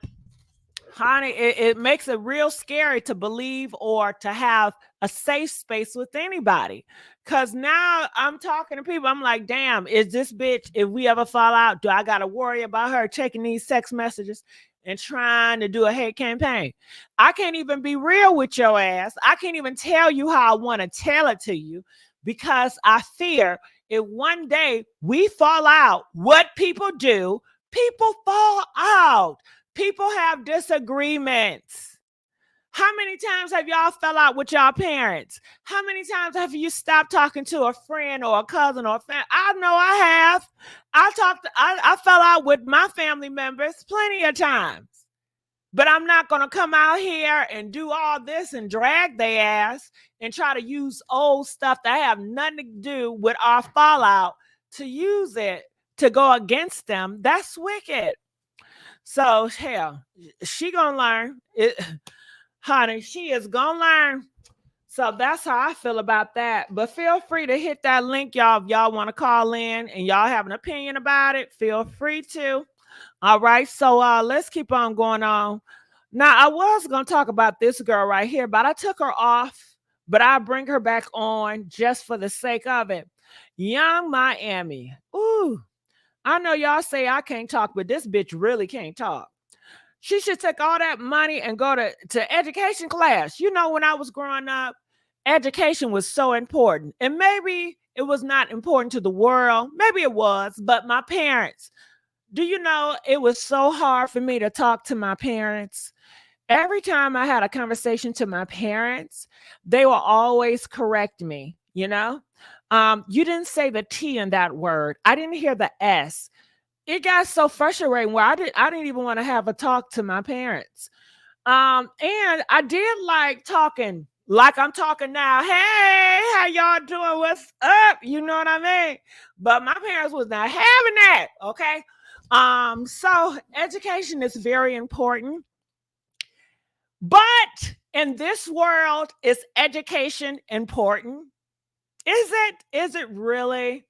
Honey, it makes it real scary to believe or to have a safe space with anybody. Cause now I'm talking to people. I'm like, damn, is this bitch, if we ever fall out, do I gotta worry about her taking these text messages and trying to do a hate campaign? I can't even be real with your ass. I can't even tell you how I want to tell it to you because I fear if one day we fall out, what people do, people fall out. People have disagreements. How many times have y'all fell out with y'all parents? How many times have you stopped talking to a friend or a cousin or a family? I know I have. I fell out with my family members plenty of times. But I'm not going to come out here and do all this and drag their ass and try to use old stuff that have nothing to do with our fallout to use it to go against them. That's wicked. So, hell, she gonna learn. Honey, she is gonna learn. So that's how I feel about that. But feel free to hit that link, y'all. If y'all want to call in and y'all have an opinion about it, feel free to. All right, so let's keep on going on. Now, I was gonna talk about this girl right here, but I took her off. But I bring her back on just for the sake of it. Young Miami. Ooh. I know y'all say I can't talk, but this bitch really can't talk. She should take all that money and go to education class. You know, when I was growing up, education was so important. And maybe it was not important to the world. Maybe it was, but my parents, do you know, it was so hard for me to talk to my parents. Every time I had a conversation to my parents, they will always correct me, you know? You didn't say the T in that word. I didn't hear the S. It got so frustrating where I didn't even want to have a talk to my parents. And I did like talking like I'm talking now. Hey, how y'all doing? What's up? You know what I mean? But my parents was not having that. Okay. So education is very important. But in this world, is education important? Is it? Is it really?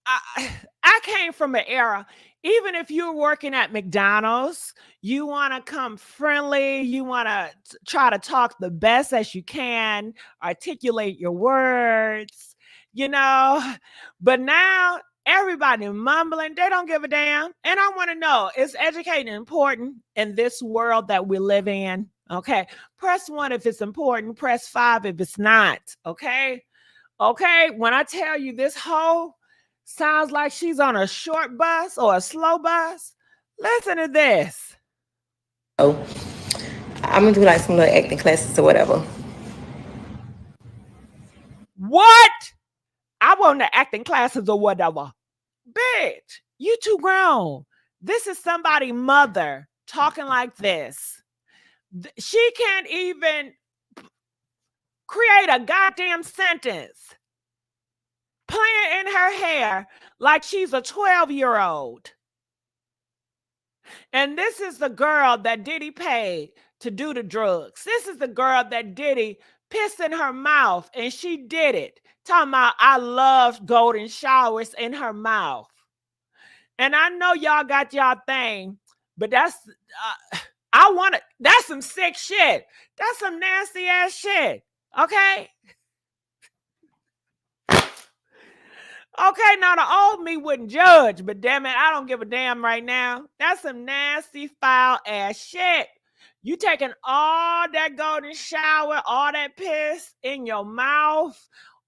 I came from an era, even if you're working at McDonald's, you want to come friendly, you want to try to talk the best as you can, articulate your words, you know. But now everybody mumbling, they don't give a damn. And I want to know, is educating important in this world that we live in? Okay. Press 1 if it's important, press 5 if it's not. Okay. Okay. When I tell you this whole sounds like she's on a short bus or a slow bus. Listen to this. Oh, I'm gonna do like some little acting classes or whatever. What? I want the acting classes or whatever. Bitch, you too grown. This is somebody's mother talking like this. She can't even create a goddamn sentence. Playing in her hair like she's a 12-year-old. And this is the girl that Diddy paid to do the drugs. This is the girl that Diddy pissed in her mouth and she did it. Talking about I love golden showers in her mouth. And I know y'all got y'all thing, but that's, I want it. That's some sick shit. That's some nasty ass shit. Okay? Okay, now the old me wouldn't judge, but damn it, I don't give a damn right now. That's some nasty, foul ass shit. You taking all that golden shower, all that piss in your mouth.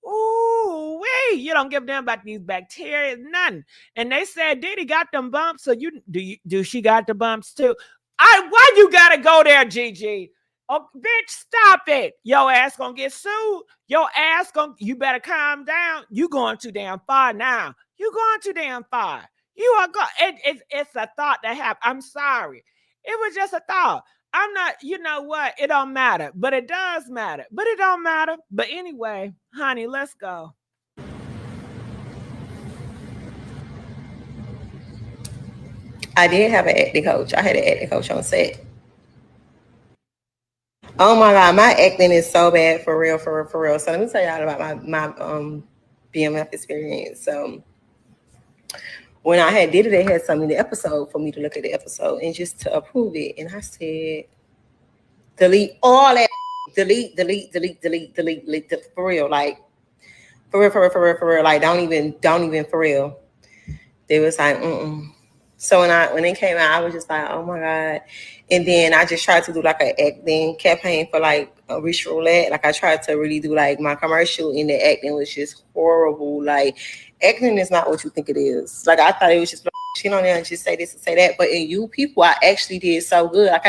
Ooh, wait, you don't give them about these bacteria, nothing. And they said Diddy got them bumps. So do she got the bumps too? Why you gotta go there, Gigi? Oh, bitch, stop it. Your ass gonna get sued. You better calm down. You going too damn far now. You going too damn far. You are going, it's a thought that happened. I'm sorry. It was just a thought. I'm not, you know what? It don't matter, but it does matter. But it don't matter. But anyway, honey, let's go. I did have an acting coach. I had an acting coach on set. Oh my god, my acting is so bad, for real, for real, for real. So let me tell y'all about my BMF experience. So when I had did it, they had sent me the episode for me to look at the episode and just to approve it. And I said, delete all that, delete, for real, like for real, for real, for real, for real. Like don't even for real. They was like, So when it came out, I was just like, oh my god. And then I just tried to do like an acting campaign for like a Rich Roulette. Like I tried to really do like my commercial, and the acting was just horrible. Like acting is not what you think it is. Like I thought it was just you know, and just say this and say that. But in You People, I actually did so good. Like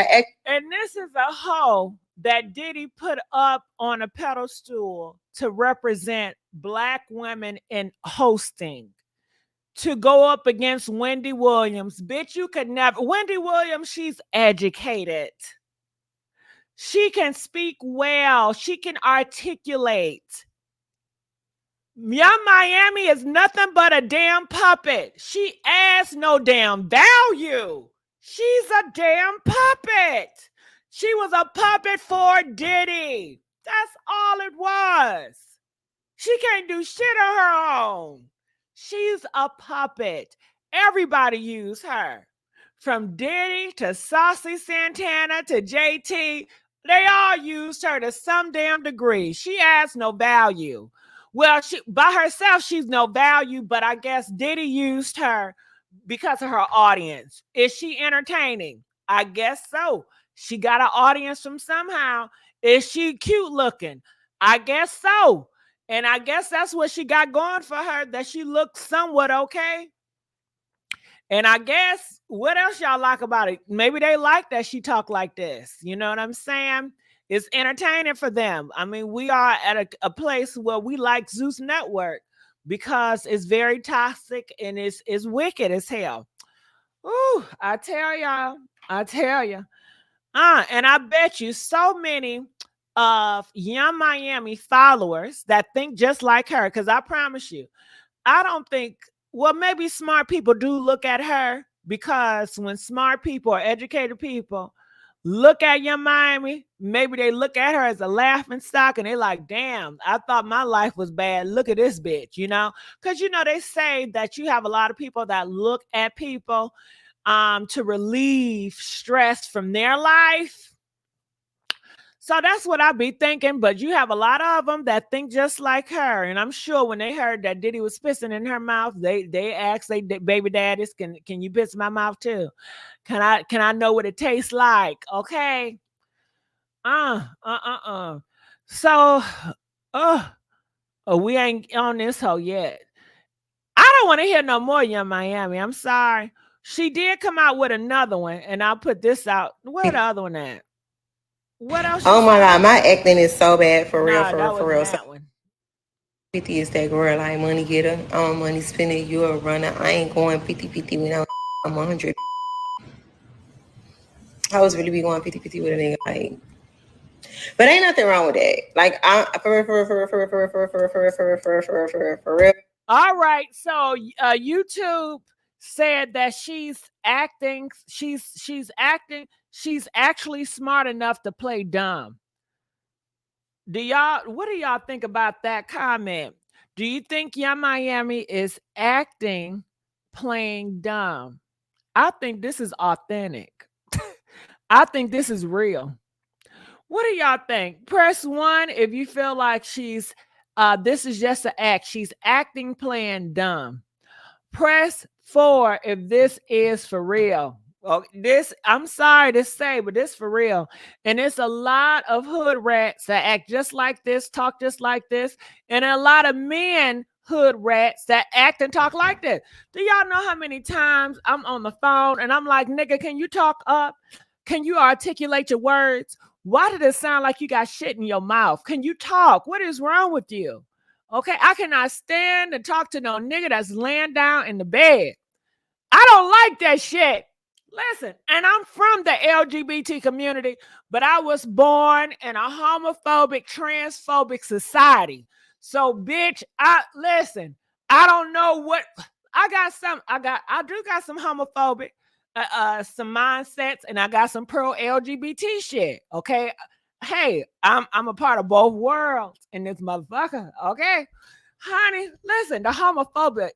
and this is a hoe that Diddy put up on a pedestal to represent Black women in hosting, to go up against Wendy Williams. Bitch, you could never. Wendy Williams, she's educated. She can speak well. She can articulate. Young Miami is nothing but a damn puppet. She adds no damn value. She's a damn puppet. She was a puppet for Diddy. That's all it was. She can't do shit on her own. She's a puppet. Everybody used her. From Diddy to Saucy Santana to H8te, they all used her to some damn degree. She adds no value. Well, she by herself, she's no value, but I guess Diddy used her because of her audience. Is she entertaining? I guess so. She got an audience from somehow. Is she cute looking? I guess so. And I guess that's what she got going for her, that she looks somewhat okay. And I guess what else y'all like about it? Maybe they like that she talk like this. You know what I'm saying? It's entertaining for them. I mean, we are at a place where we like Zeus Network because it's very toxic and it's wicked as hell. Ooh, I tell y'all. I tell you. And I bet you so many of Young Miami followers that think just like her, because I promise you, I don't think, well, maybe smart people do look at her, because when smart people or educated people look at Young Miami, maybe they look at her as a laughing stock and they like, damn, I thought my life was bad. Look at this bitch, you know? Because, you know, they say that you have a lot of people that look at people to relieve stress from their life. So that's what I be thinking, but you have a lot of them that think just like her. And I'm sure when they heard that Diddy was pissing in her mouth, they asked they baby daddies, can you piss in my mouth too? Can I know what it tastes like? Okay. So we ain't on this hoe yet. I don't want to hear no more Young Miami. I'm sorry. She did come out with another one, and I'll put this out. Where the other one at? What else? oh my god, my acting is so bad, for real, Nah, for that real, for wasn't real. that one. 50 is that girl, like money getter. I'm money spinner, you a runner. I ain't going 50-50 without I'm 100. I was really be going 50-50 with a nigga, like. But ain't nothing wrong with that. Like I for real. All right, so YouTube said that she's acting. She's acting. She's actually smart enough to play dumb. What do y'all think about that comment? Do you think Young Miami is acting, playing dumb? I think this is authentic. I think this is real. What do y'all think? Press 1 if you feel like she's this is just an act. She's acting, playing dumb. Press 4 if this is for real. Oh, this, I'm sorry to say, but this for real. And it's a lot of hood rats that act just like this, talk just like this, and a lot of men hood rats that act and talk like this. Do y'all know how many times I'm on the phone and I'm like, nigga, can you talk up? Can you articulate your words? Why did it sound like you got shit in your mouth? Can you talk? What is wrong with you? Okay, I cannot stand to talk to no nigga that's laying down in the bed. I don't like that shit. Listen, and I'm from the LGBT community, but I was born in a homophobic, transphobic society. So, bitch, I listen. I don't know what I do got some homophobic, some mindsets, and I got some pro LGBT shit. Okay, hey, I'm a part of both worlds in this motherfucker. Okay, honey, listen, the homophobia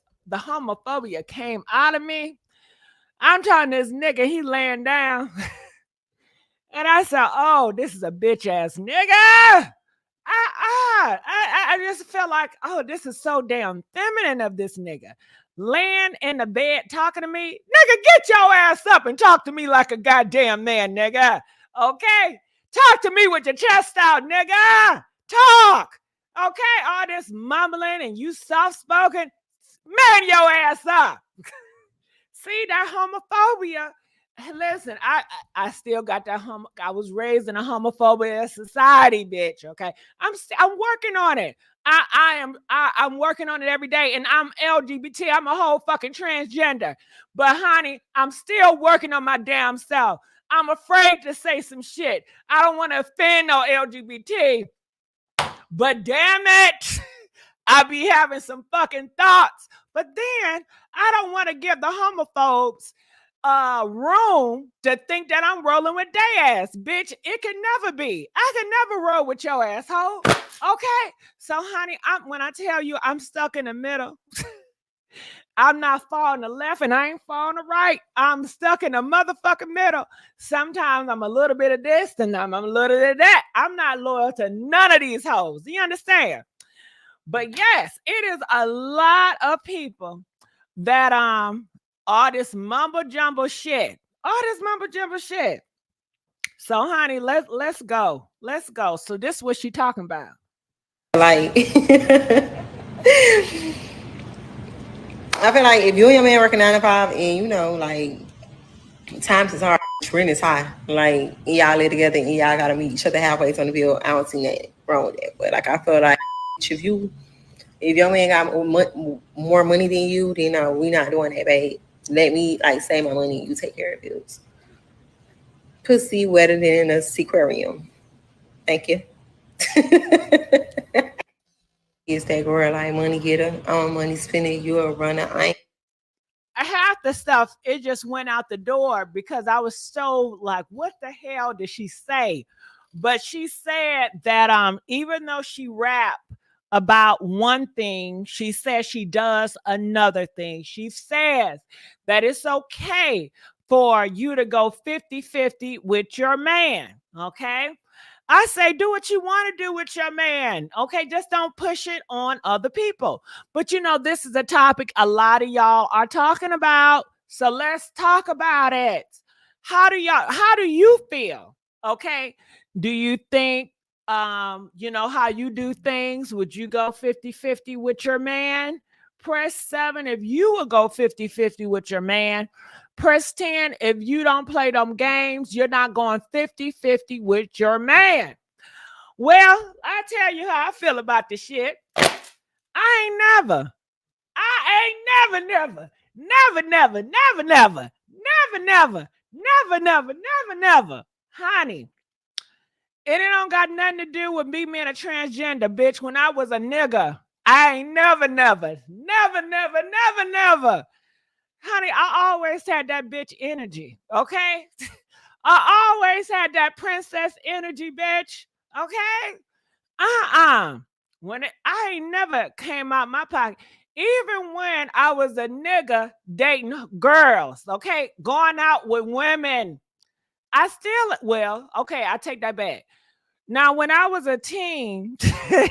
came out of me. I'm telling this nigga, he laying down. And I said, oh, this is a bitch ass nigga. I just felt like, oh, this is so damn feminine of this nigga. Laying in the bed talking to me. Nigga, get your ass up and talk to me like a goddamn man, nigga. Okay? Talk to me with your chest out, nigga. Talk. Okay? All this mumbling and you soft spoken. Man your ass up. See that homophobia? Listen, I still got that I was raised in a homophobic society, bitch. Okay, I'm working on it. I'm working on it every day, and I'm LGBT. I'm a whole fucking transgender. But honey, I'm still working on my damn self. I'm afraid to say some shit. I don't want to offend no LGBT. But damn it, I be having some fucking thoughts. But then I don't want to give the homophobes room to think that I'm rolling with their ass. Bitch, it can never be. I can never roll with your asshole. Okay? So, honey, when I tell you I'm stuck in the middle, I'm not falling to the left and I ain't falling to the right. I'm stuck in the motherfucking middle. Sometimes I'm a little bit of this and I'm a little bit of that. I'm not loyal to none of these hoes. Do you understand? But yes, it is a lot of people that all this mumbo jumbo shit. All this mumbo jumbo shit. So honey, let's go. Let's go. So this is what she talking about. Like I feel like if you and your man working 9 to 5 and you know, like times is hard, rent is high. Like y'all live together and y'all gotta meet each other halfway on the bill. I don't see that wrong with that. But like I feel like if your man got more money than you, then no, we not doing that, babe. Let me like save my money. You take care of bills. Pussy wetter than a seaquarium. Thank you. Is that girl like money getter? Money spending. You a runner. Half the stuff, it just went out the door because I was so like, what the hell did she say? But she said that even though she rap about one thing, she says she does another thing. She says that it's okay for you to go 50-50 with your man. Okay. I say, do what you want to do with your man. Okay. Just don't push it on other people. But you know, this is a topic a lot of y'all are talking about. So let's talk about it. How do you feel? Okay. Do you think, you know, how you do things? Would you go 50-50 with your man? Press 7 if you would go 50-50 with your man. Press 10 if you don't play them games. You're not going 50-50 with your man. Well, I tell you how I feel about this shit. I ain't never, honey. It don't got nothing to do with me being a transgender, bitch. When I was a nigga, I ain't never. Honey, I always had that bitch energy, okay? I always had that princess energy, bitch, okay? When I ain't never came out my pocket. Even when I was a nigga dating girls, okay? Going out with women. I take that back. Now, when I was a teen, I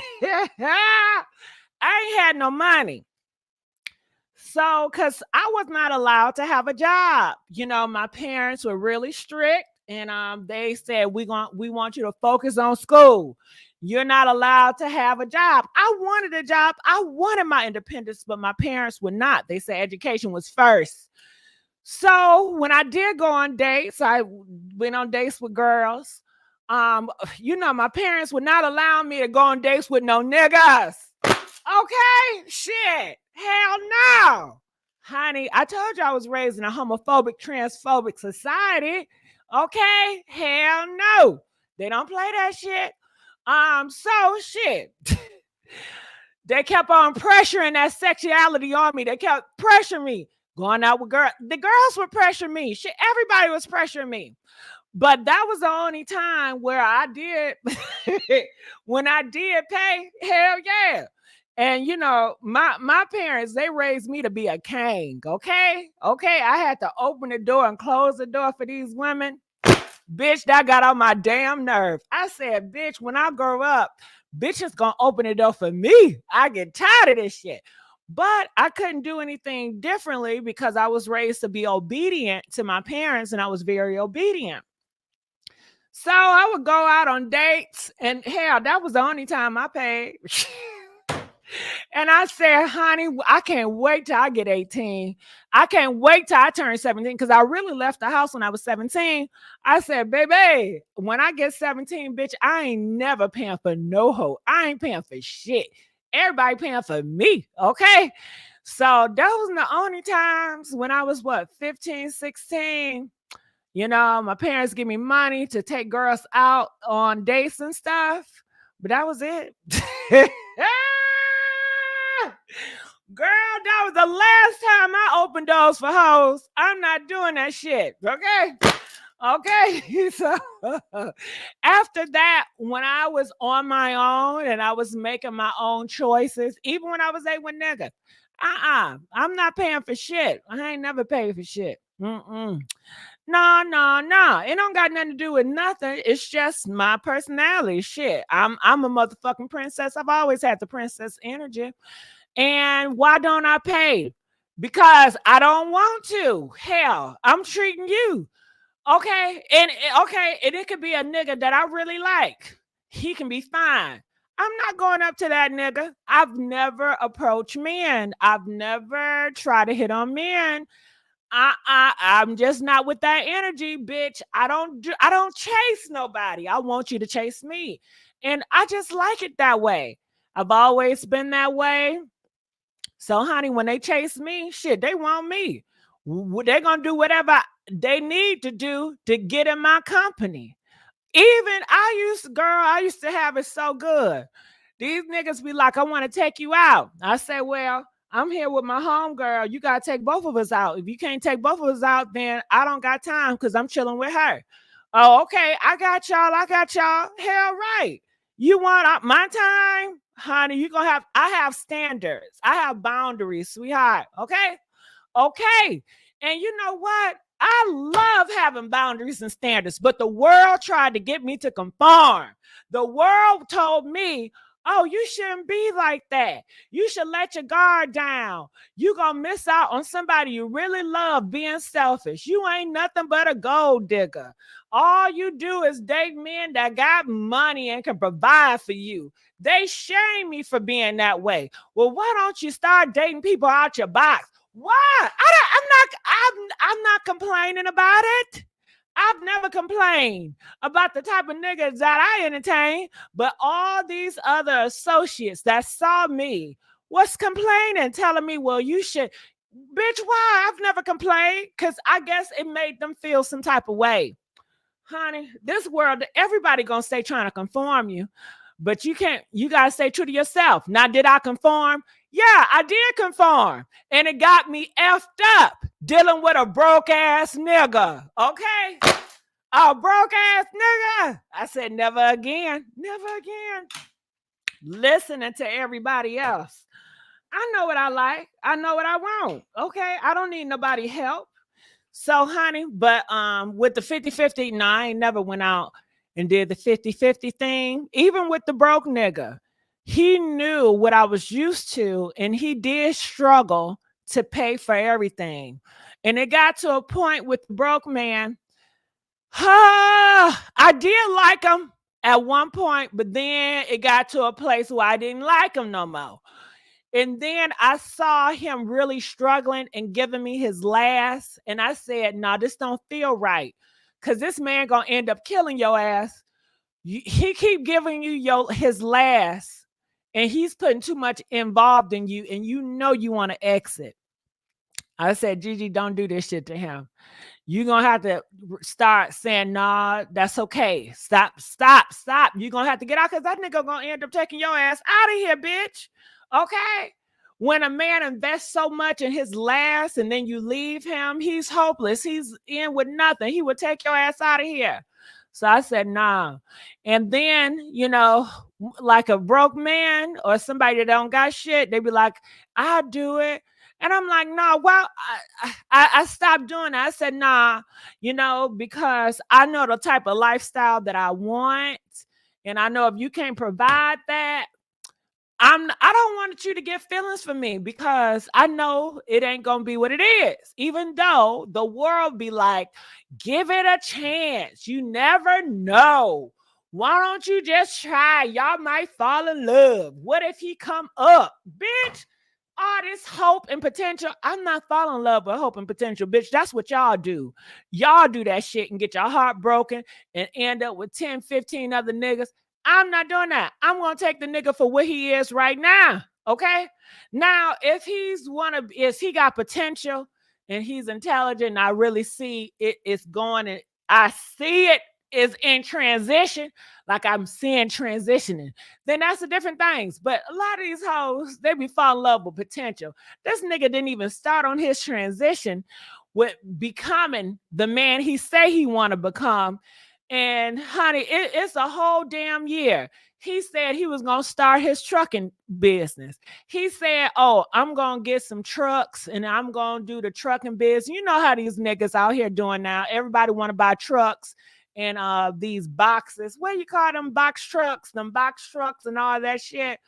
ain't had no money. So, because I was not allowed to have a job, my parents were really strict, and they said we want you to focus on school. You're not allowed to have a job. I wanted a job. I wanted my independence, but my parents would not. They said education was first. So when I did go on dates, I went on dates with girls. My parents would not allow me to go on dates with no niggas. Okay, shit, hell no, honey. I told you I was raised in a homophobic, transphobic society. Okay, hell no, they don't play that shit. So shit. They kept on pressuring that sexuality on me. They kept pressuring me. Going out with girls. The girls would pressure me. Shit, everybody was pressuring me. But that was the only time where I did, when I did pay, hell yeah. And my parents, they raised me to be a king. Okay. I had to open the door and close the door for these women. Bitch, that got on my damn nerve. I said, bitch, when I grow up, bitch is gonna open the door for me. I get tired of this shit. But I couldn't do anything differently because I was raised to be obedient to my parents, and I was very obedient. So I would go out on dates, and hell, that was the only time I paid. And I said, honey, I can't wait till I get 18. I can't wait till I turn 17, because I really left the house when I was 17. I said, baby, when I get 17, bitch, I ain't never paying for no hoe. I ain't paying for shit. Everybody paying for me, okay? So those were the only times when I was, 15, 16. My parents give me money to take girls out on dates and stuff. But that was it. Girl, that was the last time I opened doors for hoes. I'm not doing that shit. Okay. So after that, when I was on my own and I was making my own choices, even when I was with niggas, I'm not paying for shit. I ain't never paid for shit. No. It don't got nothing to do with nothing. It's just my personality. Shit. I'm a motherfucking princess. I've always had the princess energy. And why don't I pay? Because I don't want to. Hell, I'm treating you. Okay. And it could be a nigga that I really like. He can be fine. I'm not going up to that nigga. I've never approached men. I've never tried to hit on men. I'm just not with that energy, bitch. I don't chase nobody. I want you to chase me. And I just like it that way. I've always been that way. So, honey, when they chase me, shit, they want me. They're going to do whatever they need to do to get in my company. Even I used to have it so good. These niggas be like, I want to take you out. I say, well, I'm here with my homegirl. You got to take both of us out. If you can't take both of us out, then I don't got time because I'm chilling with her. Oh, okay. I got y'all. Hell right. You want my time? Honey, I have standards. I have boundaries, sweetheart. Okay. And you know what? I love having boundaries and standards, but the world tried to get me to conform. The world told me, oh, you shouldn't be like that. You should let your guard down. You're going to miss out on somebody you really love being selfish. You ain't nothing but a gold digger. All you do is date men that got money and can provide for you. They shame me for being that way. Well, why don't you start dating people out your box? What? I'm not complaining about it. I've never complained about the type of niggas that I entertain, but all these other associates that saw me was complaining, telling me, well, you should, bitch, why? I've never complained, because I guess it made them feel some type of way. Honey, this world, everybody gonna stay trying to conform you, but you gotta stay true to yourself. Now, did I conform? Yeah, I did conform, and it got me effed up dealing with a broke ass nigga. Okay, a broke ass nigga. I said never again. Listening to everybody else. I know what I like. I know what I want. Okay, I don't need nobody help. So, honey, but with the 50-50, no, I ain't never went out and did the 50-50 thing. Even with the broke nigga. He knew what I was used to, and he did struggle to pay for everything. And it got to a point with the broke man. I did like him at one point, but then it got to a place where I didn't like him no more. And then I saw him really struggling and giving me his last. And I said, no, this don't feel right. Because this man going to end up killing your ass. He keep giving you his last. And he's putting too much involved in you. And you know you want to exit. I said, Gigi, don't do this shit to him. You're going to have to start saying, nah, that's okay. Stop. You're going to have to get out because that nigga going to end up taking your ass out of here, bitch. Okay? When a man invests so much in his last and then you leave him, he's hopeless. He's in with nothing. He would take your ass out of here. So I said, nah. And then, you know, like a broke man or somebody that don't got shit, they be like, I'll do it. And I'm like, nah, well, I stopped doing that. I said, nah, you know, because I know the type of lifestyle that I want. And I know if you can't provide that, I don't want you to get feelings for me because I know it ain't going to be what it is. Even though the world be like, give it a chance. You never know. Why don't you just try? Y'all might fall in love. What if he come up? Bitch, all this hope and potential. I'm not falling in love with hope and potential, bitch. That's what y'all do. Y'all do that shit and get your heart broken and end up with 10, 15 other niggas. I'm not doing that. I'm going to take the nigga for what he is right now. Okay? Now, if he got potential and he's intelligent, and I really see it's going and I see it is in transition, like I'm seeing transitioning, then that's a different things. But a lot of these hoes, they be falling in love with potential. This nigga didn't even start on his transition with becoming the man he say he want to become. And honey, it's a whole damn year. He said he was going to start his trucking business. He said, oh, I'm going to get some trucks and I'm going to do the trucking business. You know how these niggas out here doing now. Everybody want to buy trucks and these boxes. What do you call them? Box trucks and all that shit.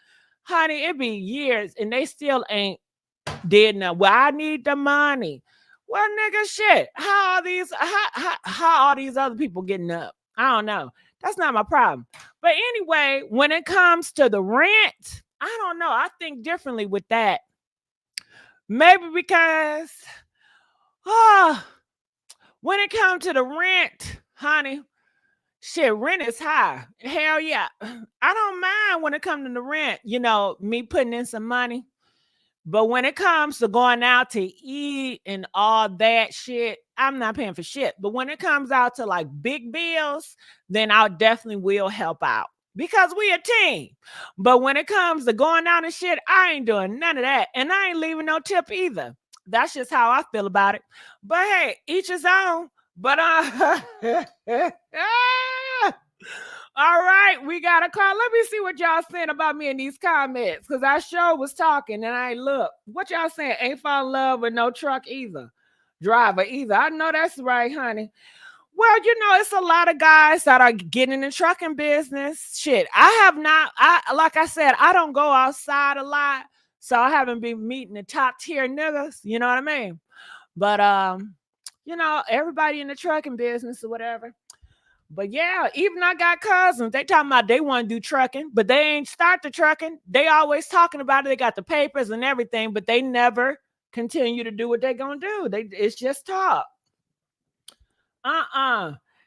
Honey, it be years and they still ain't did nothing. Well, I need the money. Well, nigga, shit. How all these other people getting up? I don't know. That's not my problem. But anyway, when it comes to the rent, I don't know. I think differently with that. Maybe because when it comes to the rent, honey, shit, rent is high. Hell yeah. I don't mind when it comes to the rent, you know, me putting in some money. But when it comes to going out to eat and all that shit, I'm not paying for shit. But when it comes out to like big bills, then I definitely will help out because we a team. But when it comes to going out and shit, I ain't doing none of that. And I ain't leaving no tip either. That's just how I feel about it. But hey, each his own. But all right, we got a call. Let me see what y'all saying about me in these comments because I sure was talking and I look. What y'all saying? Ain't fall in love with no truck either. Driver either. I know that's right, honey. Well, you know, it's a lot of guys that are getting in the trucking business. Shit, like I said, I don't go outside a lot. So I haven't been meeting the top tier niggas. You know what I mean? But, you know, everybody in the trucking business or whatever. But yeah, even I got cousins. They talking about they want to do trucking, but they ain't start the trucking. They always talking about it. They got the papers and everything, but they never continue to do what they gonna do. It's just talk.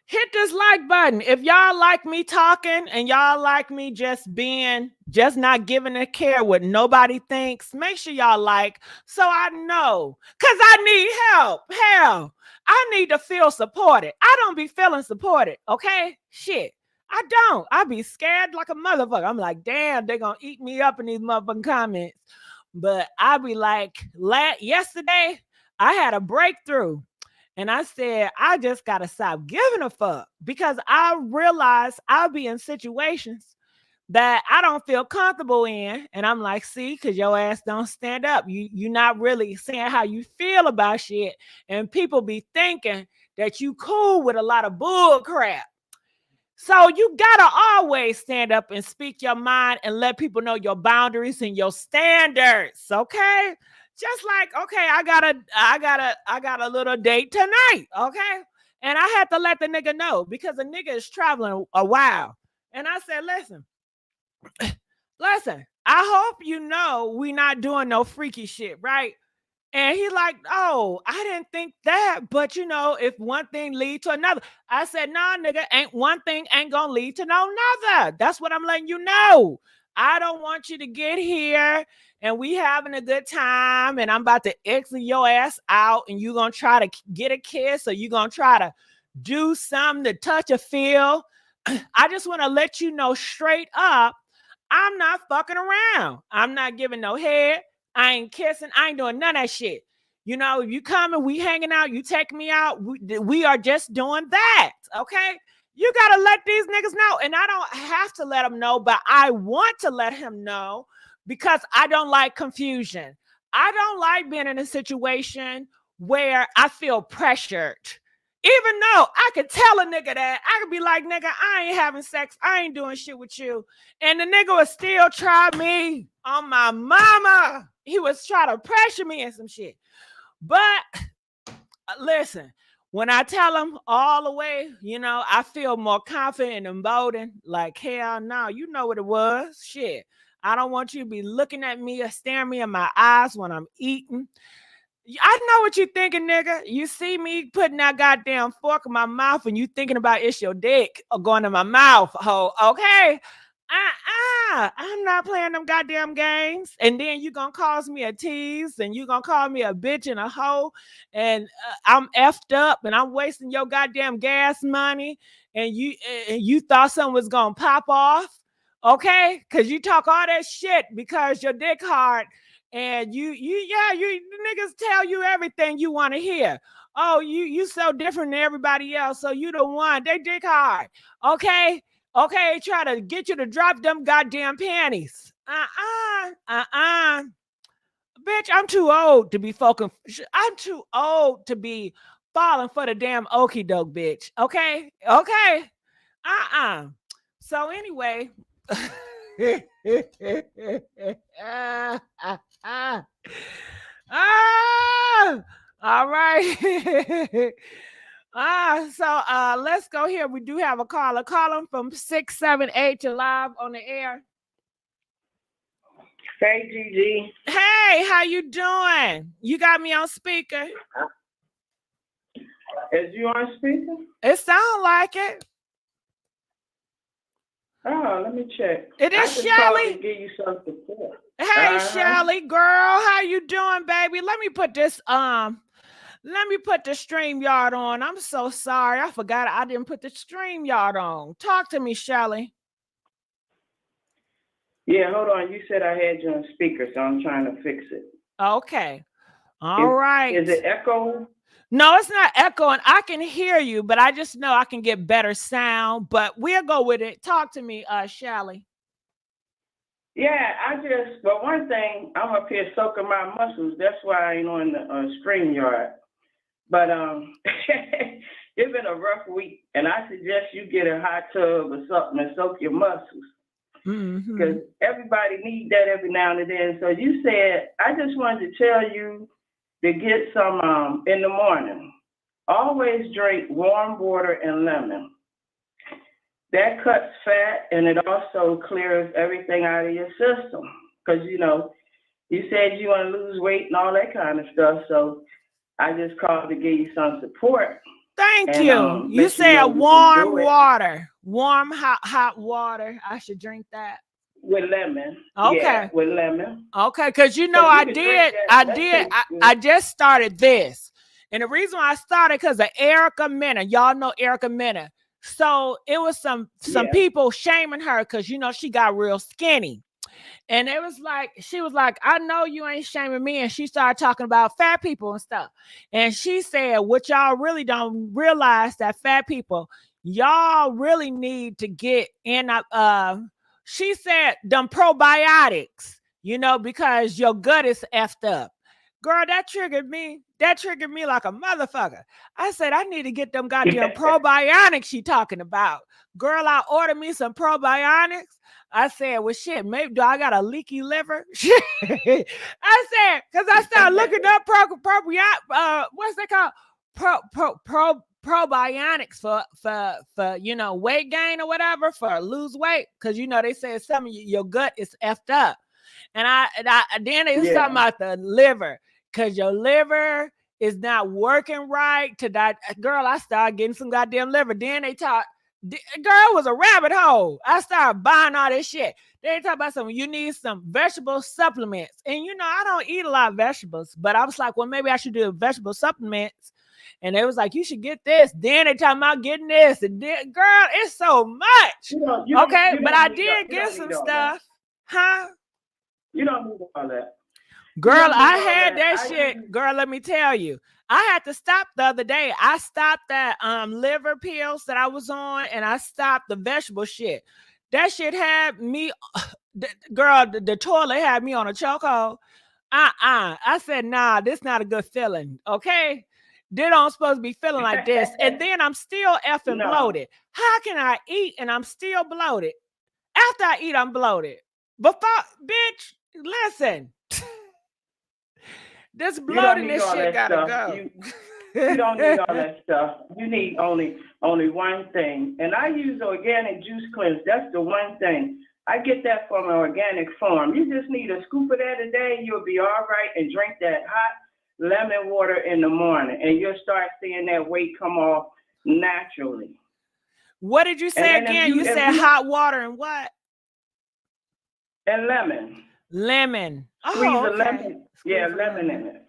Hit this like button if y'all like me talking and y'all like me just not giving a care what nobody thinks. Make sure y'all like so I know, cause I need help. Hell, I need to feel supported. I don't be feeling supported. Okay, shit, I don't. I be scared like a motherfucker. I'm like, damn, they gonna eat me up in these motherfucking comments. But I be like, yesterday I had a breakthrough. And I said, I just got to stop giving a fuck because I realize I'll be in situations that I don't feel comfortable in. And I'm like, see, because your ass don't stand up. You're not really saying how you feel about shit. And people be thinking that you cool with a lot of bull crap. So you got to always stand up and speak your mind and let people know your boundaries and your standards, okay? Just like, okay, I got a little date tonight, okay? And I had to let the nigga know because the nigga is traveling a while. And I said, listen, I hope you know we not doing no freaky shit, right? And he like, oh, I didn't think that, but you know, if one thing lead to another, I said, nah, nigga, ain't one thing ain't gonna lead to no another. That's what I'm letting you know. I don't want you to get here and we having a good time and I'm about to exit your ass out and you gonna try to get a kiss or you gonna try to do something to touch a feel. I just want to let you know straight up, I'm not fucking around. I'm not giving no head. I ain't kissing. I ain't doing none of that shit. You know, if you coming, we hanging out, you take me out. We are just doing that. Okay. You got to let these niggas know. And I don't have to let them know, but I want to let him know because I don't like confusion. I don't like being in a situation where I feel pressured. Even though I could tell a nigga that, I could be like, nigga, I ain't having sex. I ain't doing shit with you. And the nigga would still try me on my mama. He was trying to pressure me and some shit. But listen, when I tell him all the way, you know, I feel more confident and emboldened. Like, hell no, you know what it was. Shit. I don't want you to be looking at me or staring me in my eyes when I'm eating. I know what you're thinking, nigga. You see me putting that goddamn fork in my mouth and you thinking about it's your dick or going in my mouth, ho. Okay. I'm not playing them goddamn games. And then you gonna cause me a tease and you gonna call me a bitch and a hoe and I'm effed up and I'm wasting your goddamn gas money and you thought something was gonna pop off. Okay. Cause you talk all that shit because your dick hard and you niggas tell you everything you want to hear. Oh, you so different than everybody else. So you the one. They dick hard. Okay. Okay, try to get you to drop them goddamn panties. Bitch, I'm too old to be fucking. I'm too old to be falling for the damn okie doke, bitch. Okay? Okay. So anyway. All right. Let's go here. We do have a caller. Call him from 678. You're live on the air. Hey, Gigi. Hey, how you doing? You got me on speaker. Is you on speaker? It sounds like it. Oh, let me check. It is Shelly. To give you some support. Hey, Shelly, girl, how you doing, baby? Let me put the StreamYard on. I'm so sorry. I forgot I didn't put the StreamYard on. Talk to me, Shelly. Yeah, hold on. You said I had you on speaker, so I'm trying to fix it. Okay. All right. Is it echo? No, it's not echoing. I can hear you, but I just know I can get better sound. But we'll go with it. Talk to me, Shelly. Yeah, but one thing, I'm up here soaking my muscles. That's why I ain't on the StreamYard. But it's been a rough week, and I suggest you get a hot tub or something and soak your muscles. Because everybody needs that every now and then. So you said, I just wanted to tell you to get some in the morning. Always drink warm water and lemon. That cuts fat and it also clears everything out of your system. Because, you know, you said you want to lose weight and all that kind of stuff. So I just called to give you some support. Thank you. You said warm water. Warm, hot water. I should drink that. With lemon. Okay. Yeah, with lemon. Okay, because you know I just started this. And the reason why I started because of Erica Mena. Y'all know Erica Mena. So it was some people shaming her because you know she got real skinny. And it was like, she was like, I know you ain't shaming me. And she started talking about fat people and stuff. And she said, what y'all really don't realize that fat people, y'all really need to get in, she said, them probiotics, you know, because your gut is effed up. Girl, that triggered me. That triggered me like a motherfucker. I said, I need to get them goddamn probiotics she talking about. Girl, I ordered me some probiotics. I said, well, shit, maybe do I got a leaky liver? I said, because I started looking up what's they called? Probiotics for you know, weight gain or whatever, for lose weight. Because, you know, they say some of your gut is effed up. And then they was talking about the liver, because your liver is not working right to that. Girl, I started getting some goddamn liver. Then they talk, girl, it was a rabbit hole. I started buying all this shit. They talk about something, you need some vegetable supplements. And you know, I don't eat a lot of vegetables, but I was like, well, maybe I should do vegetable supplements. And they was like, you should get this. Then they talking about getting this. And then, girl, it's so much. Okay, but I did get some stuff. Huh? You don't need all that. Girl, I had that shit. Girl, let me tell you. I had to stop the other day. I stopped that liver pills that I was on, and I stopped the vegetable shit. That shit had me, girl, the toilet had me on a chokehold. I said, nah, this not a good feeling, okay? They don't supposed to be feeling like this. And then I'm still effing bloated. How can I eat and I'm still bloated? After I eat, I'm bloated. Before, bitch, listen. This bloatiness shit gotta go. You don't need all that stuff. You need only one thing. And I use organic juice cleanse. That's the one thing. I get that from an organic farm. You just need a scoop of that a day. You'll be all right. And drink that hot lemon water in the morning. And you'll start seeing that weight come off naturally. What did you say again? You said hot water and what? And lemon. Lemon. Squeeze a lemon. Yeah, lemon in it.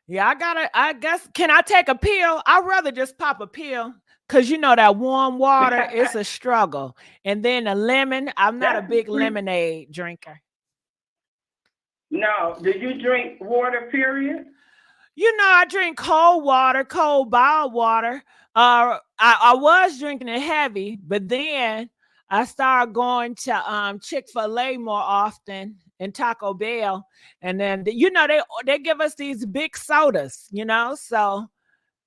Yeah, I guess, can I take a pill? I'd rather just pop a pill, because you know that warm water is a struggle. And then the lemon, I'm not a big lemonade drinker. No, do you drink water, period? You know, I drink cold water, cold bottled water. I was drinking it heavy, but then I started going to Chick-fil-A more often and Taco Bell. And then, you know, they give us these big sodas, you know, so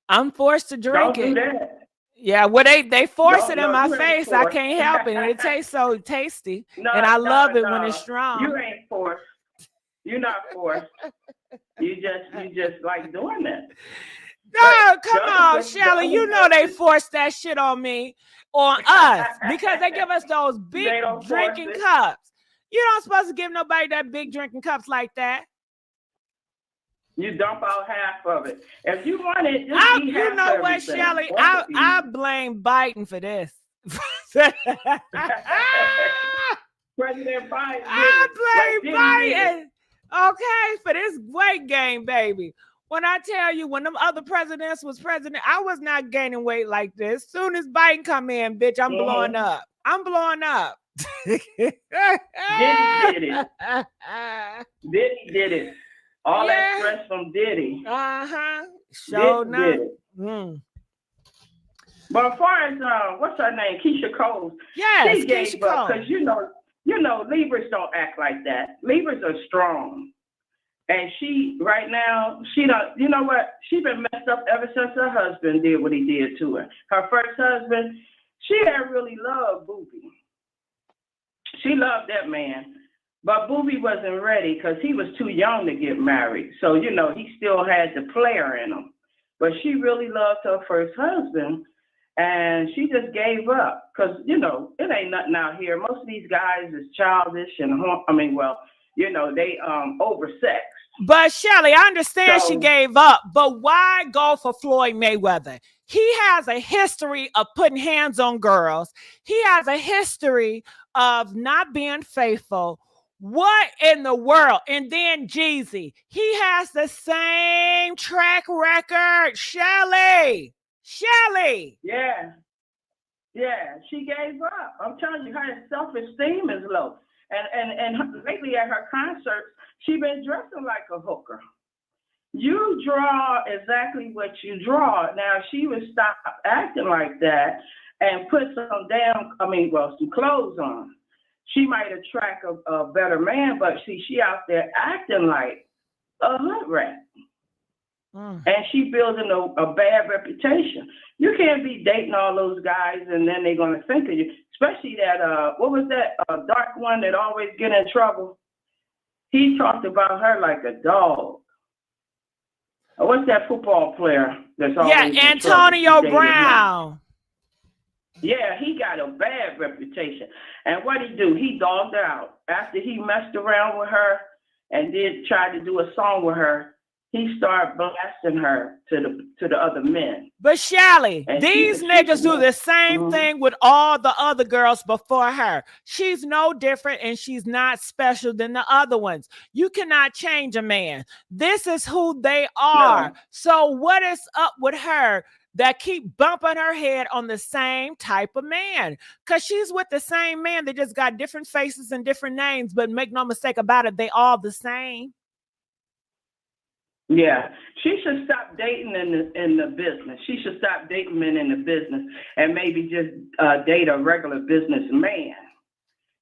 I'm forced to drink it. Don't do that. Yeah, well, they force it in my face. I can't help it. And it tastes so tasty. And I love it when it's strong. You ain't forced. You're not forced. You just like doing it. No, come on, Shelly. You know they force that shit on me, on us, because they give us those big drinking cups. You don't supposed to give nobody that big drinking cups like that. You dump out half of it. If you want it, just eat you half know of what, everything. Shelly? I blame Biden for this. President Biden. I blame Biden. Okay, for this weight gain, baby. When I tell you, when them other presidents was president, I was not gaining weight like this. Soon as Biden come in, bitch, I'm blowing up. I'm blowing up. Diddy did it. Diddy did it. All that stress from Diddy. So did it. But as far as what's her name, Keyshia Cole, she gave up because you know Libras don't act like that. Libras are strong, and she right now she don't. You know what? She been messed up ever since her husband did what he did to her. Her first husband, she had really loved Booby. She loved that man. But Booby wasn't ready because he was too young to get married. So, you know, he still had the player in him. But she really loved her first husband, and she just gave up because, you know, it ain't nothing out here. Most of these guys is childish and, you know, they oversexed. But Shelly, I understand she gave up, but why go for Floyd Mayweather? He has a history of putting hands on girls. He has a history of not being faithful. What in the world? And then Jeezy, he has the same track record. Shelly. Yeah, she gave up. I'm telling you, her self-esteem is low. And lately at her concerts, she been dressing like a hooker. You draw exactly what you draw. Now, she would stop acting like that and put some clothes on. She might attract a better man, but see, she out there acting like a hood rat. Mm. And she building a bad reputation. You can't be dating all those guys and then they're gonna think of you. Especially that what was that dark one that always get in trouble? He talked about her like a dog. What's that football player that's always in Antonio trouble? Brown. Yeah, he got a bad reputation. And what he do? He dogged her out after he messed around with her and did try to do a song with her. He started blasting her to the other men. But Shelly, these niggas do the same thing with all the other girls before her. She's no different and she's not special than the other ones. You cannot change a man. This is who they are. No. So what is up with her that keep bumping her head on the same type of man? Because she's with the same man. They just got different faces and different names, but make no mistake about it, they all the same. Yeah, she should stop dating in the business. She should stop dating men in the business and maybe just date a regular businessman.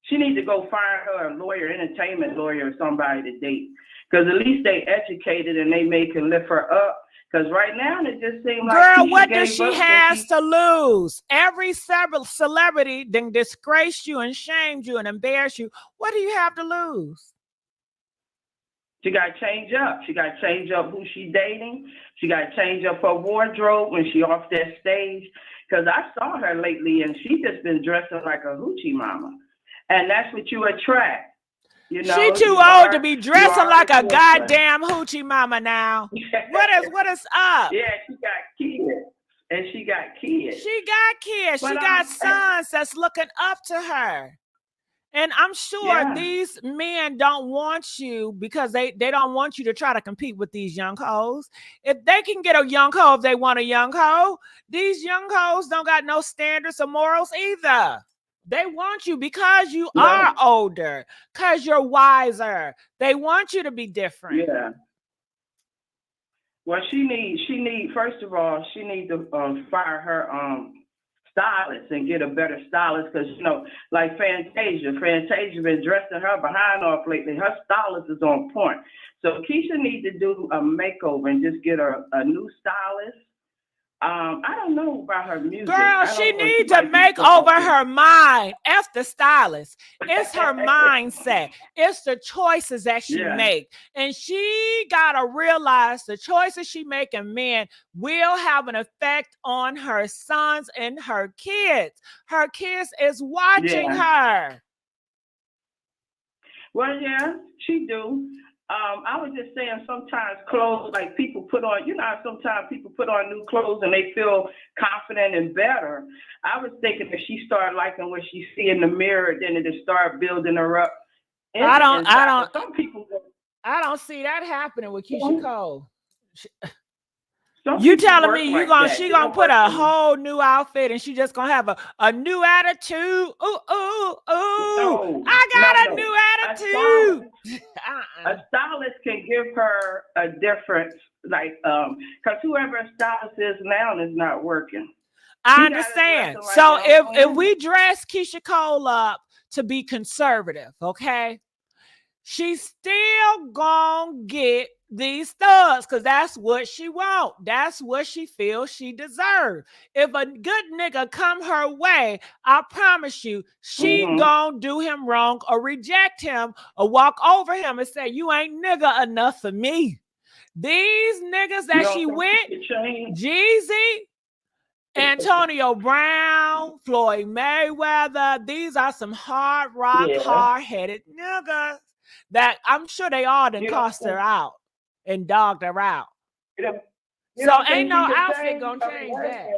She needs to go find her a lawyer, entertainment lawyer, or somebody to date. Because at least they educated and they can lift her up. Because right now it just seems like girl, what does she has to lose? Every celebrity then disgraced you and shamed you and embarrassed you. What do you have to lose? She got to change up. She got to change up who she dating. She got to change up her wardrobe when she off that stage. Because I saw her lately, and she just been dressing like a hoochie mama. And that's what you attract. You know, she too old to be dressing like a goddamn hoochie mama now. What is up? Yeah, she got kids. And she got kids. She got kids. But she got sons that's looking up to her. And I'm sure these men don't want you because they don't want you to try to compete with these young hoes. If they can get a young hoe, if they want a young hoe, these young hoes don't got no standards or morals either. They want you because you are older, because you're wiser. They want you to be different. Yeah. Well, she need first of all, she needs to fire her stylist and get a better stylist, because you know, like Fantasia been dressing her behind off lately. Her stylist is on point. So Keyshia needs to do a makeover and just get her a new stylist. I don't know about her music. Girl, she needs to make over her mind. F the stylist. It's her mindset. It's the choices that she make. And she got to realize the choices she make in men will have an effect on her sons and her kids. Her kids is watching her. Well, yeah, she do. I was just saying sometimes clothes, like people put on, you know, sometimes people put on new clothes and they feel confident and better. I was thinking if she started liking what she see in the mirror, then it'll start building her up. I don't see that happening with Keyshia Cole. You telling me she gonna put a whole new outfit and she just gonna have a new attitude? I got a new attitude. A stylist can give her a difference, like because whoever a stylist is now is not working. I understand. So if we dress Keyshia Cole up to be conservative, okay, she's still gonna get these thugs because that's what she wants. That's what she feels she deserves. If a good nigga come her way, I promise you, she gonna do him wrong or reject him or walk over him and say, you ain't nigga enough for me. These niggas that she went, Jeezy, Antonio Brown, Floyd Mayweather, these are some hard rock, hard-headed niggas that I'm sure they all done cost her out and dogged her out. So ain't no outfit gonna change that.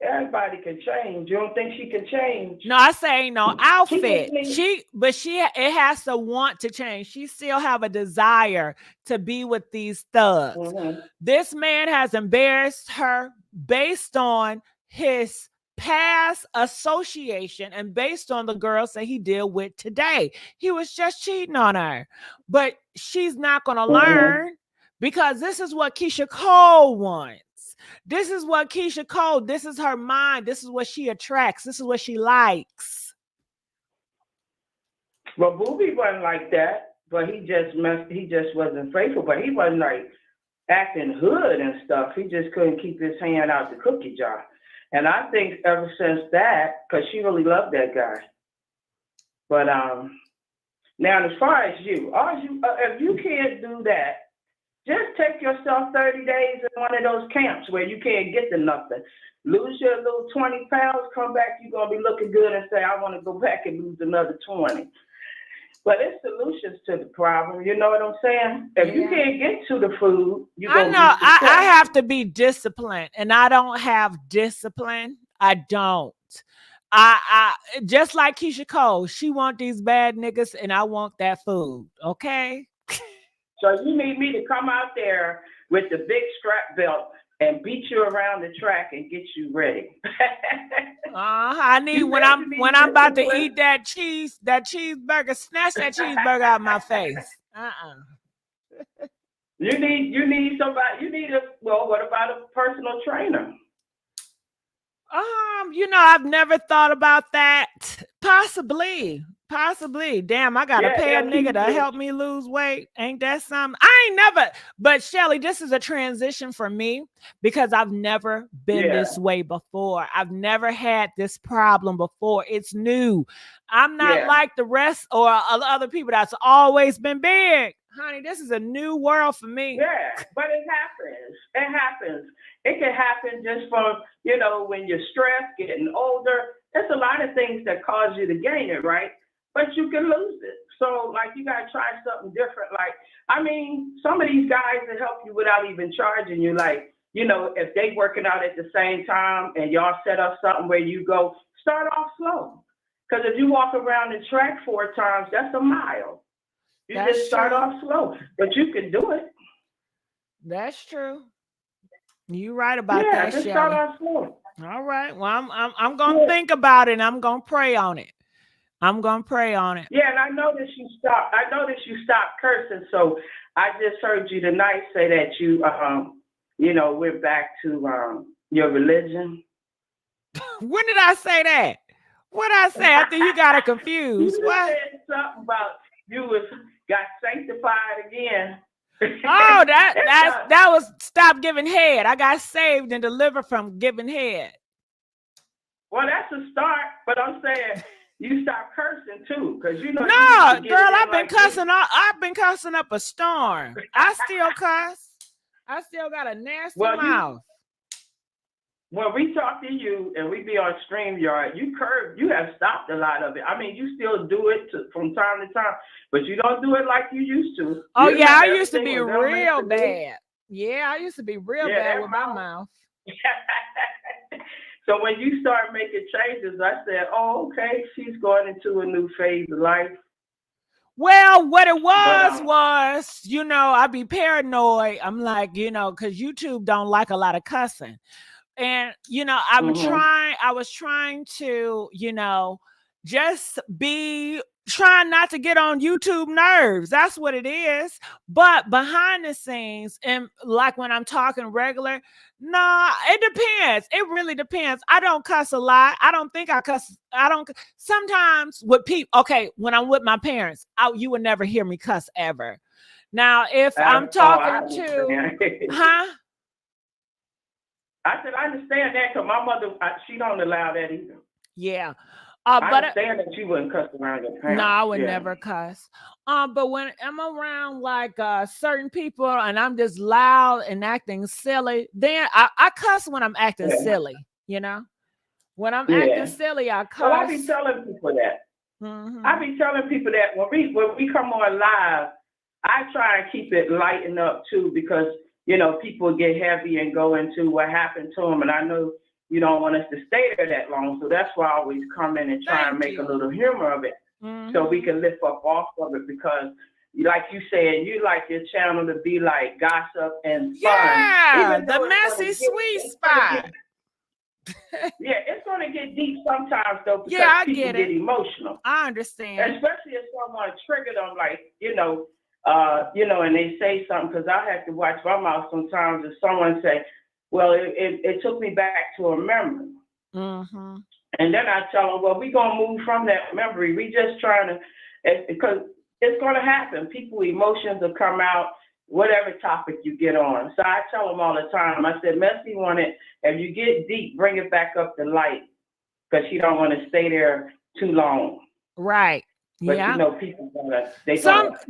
Everybody can change. You don't think she can change? No, I say ain't no outfit. It has to want to change. She still have a desire to be with these thugs. This man has embarrassed her based on his past association and based on the girls that he deal with today. He was just cheating on her, but she's not going to learn because this is what Keyshia Cole wants. This is what Keyshia Cole, this is her mind. This is what she attracts. This is what she likes. But Booby wasn't like that. but he just wasn't faithful. But he wasn't like acting hood and stuff. He just couldn't keep his hand out the cookie jar. And I think ever since that, because she really loved that guy. But now as far as you, if you can't do that, just take yourself 30 days in one of those camps where you can't get to nothing. Lose your little 20 pounds, come back, you're going to be looking good and say, I want to go back and lose another 20. But it's solutions to the problem. You know what I'm saying? If you can't get to the food, you're going to be I have to be disciplined, and I don't have discipline. I don't. I just like Keyshia Cole, she want these bad niggas, and I want that food. Okay? So you need me to come out there with the big strap belt and beat you around the track and get you ready. I need when I'm about to eat that cheeseburger, snatch that cheeseburger out of my face. You need somebody. What about a personal trainer? I've never thought about that. Possibly. Damn, I gotta pay a nigga to help me lose weight. Ain't that something? I ain't never. But Shelly, this is a transition for me because I've never been this way before. I've never had this problem before. It's new. I'm not like the rest or other people that's always been big. Honey, this is a new world for me. Yeah, but it happens. It can happen just from, when you're stressed, getting older. There's a lot of things that cause you to gain it, right? But you can lose it. So, you got to try something different. Some of these guys that help you without even charging you, if they working out at the same time and y'all set up something where you go, start off slow. Because if you walk around the track 4 times, that's a mile. You just start off slow, but you can do it. That's true. You right about that, just Shelly. start off slow. All right. Well, I'm gonna think about it and I'm gonna pray on it. Yeah, and I noticed you stopped cursing. So I just heard you tonight say that you went back to your religion. When did I say that? What did I say? I think you got it confused. You said something about you got sanctified again. Oh, that was stop giving head. I got saved and delivered from giving head. Well, that's a start, but I'm saying you stop cursing too, because No, girl, I've been cussing up a storm. I still cuss. I still got a nasty mouth. When we talk to you and we be on StreamYard, you have stopped a lot of it. You still do it from time to time, but you don't do it like you used to. Oh, yeah, I used to be real bad. Yeah, I used to be real bad with my mouth. So when you start making changes, I said, oh, okay, she's going into a new phase of life. Well, what it was, I'd be paranoid. I'm like, because YouTube don't like a lot of cussing. And, I was trying to, just trying not to get on YouTube nerves. That's what it is. But behind the scenes, and when I'm talking regular, no, it depends. It really depends. I don't cuss a lot. I don't think I cuss. Sometimes with people, okay, when I'm with my parents, you would never hear me cuss ever. Now, if I'm talking I said, I understand that because my mother, she don't allow that either. Yeah. I understand that you wouldn't cuss around your parents. No, I would never cuss. But when I'm around certain people and I'm just loud and acting silly, then I cuss when I'm acting silly, When I'm acting silly, I cuss. Well, I be telling people that. Mm-hmm. I be telling people that when we come on live, I try and keep it lightened up too, because people get heavy and go into what happened to them, and I know you don't want us to stay there that long, so that's why I always come in and try and make a little humor of it, so we can lift up off of it, because like you said, you like your channel to be like gossip and fun. Yeah, the messy sweet spot. Yeah, it's going to get deep sometimes though, because people get emotional. I understand. Especially if someone triggered them, and they say something, because I have to watch my mouth sometimes if someone say, well, it took me back to a memory. Mm-hmm. And then I tell them, well, we're going to move from that memory. We just trying to, because it's going to happen. People emotions will come out, whatever topic you get on. So I tell them all the time. I said, Messy wanted, if you get deep, bring it back up to light, because she don't want to stay there too long. Right. But yeah. you know, people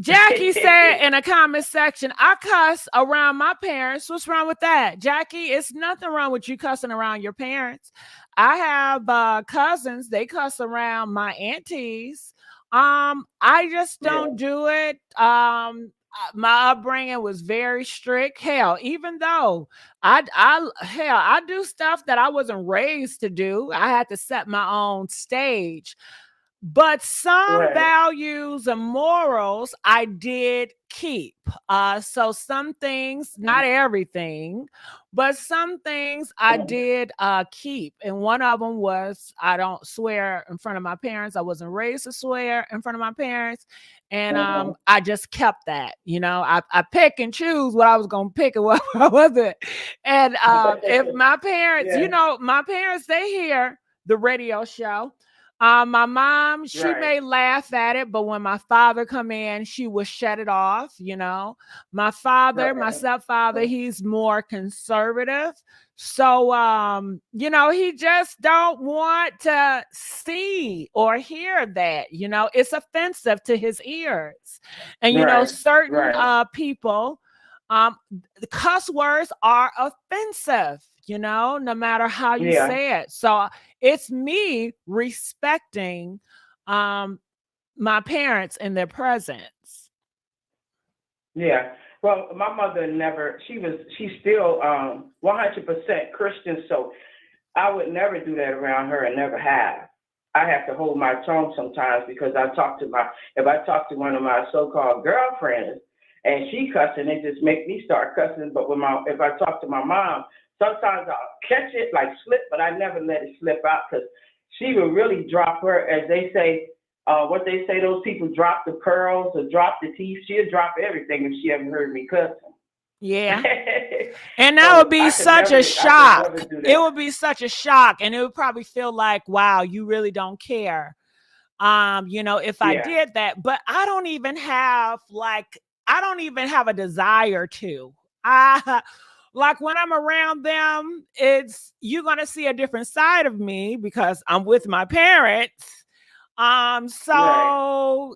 Jackie said in a comment section, I cuss around my parents. What's wrong with that? Jackie, it's nothing wrong with you cussing around your parents. I have cousins, they cuss around my aunties. I just don't do it. My upbringing was very strict. Hell, even though I do stuff that I wasn't raised to do, I had to set my own stage. But some values and morals I did keep. So some things, not everything, but some things I did keep. And one of them was I don't swear in front of my parents. I wasn't raised to swear in front of my parents. And I just kept that. You know, I pick and choose what I was going to pick and what I wasn't. And if my parents, you know, my parents, they hear the radio show. My mom, she may laugh at it, but when my father come in, she will shut it off. You know, my father, my stepfather, he's more conservative. So, you know, he just don't want to see or hear that, you know, it's offensive to his ears. And, you know, certain people, the cuss words are offensive, you know, no matter how you say it. So it's me respecting my parents in their presence. Yeah. Well, my mother never, she's still 100% Christian, so I would never do that around her and never have. I have to hold my tongue sometimes because if I talk to one of my so-called girlfriends and she cussing, it just make me start cussing. But if I talk to my mom, sometimes I'll catch it like slip, but I never let it slip out because she will really drop her, as they say, what they say, those people drop the pearls or drop the teeth. She'll drop everything if she ever heard me cussing. Yeah. And that would be such a shock. It would be such a shock. And it would probably feel like, wow, you really don't care. You know, if I did that, but I don't even have a desire to. Like when I'm around them, you're going to see a different side of me because I'm with my parents.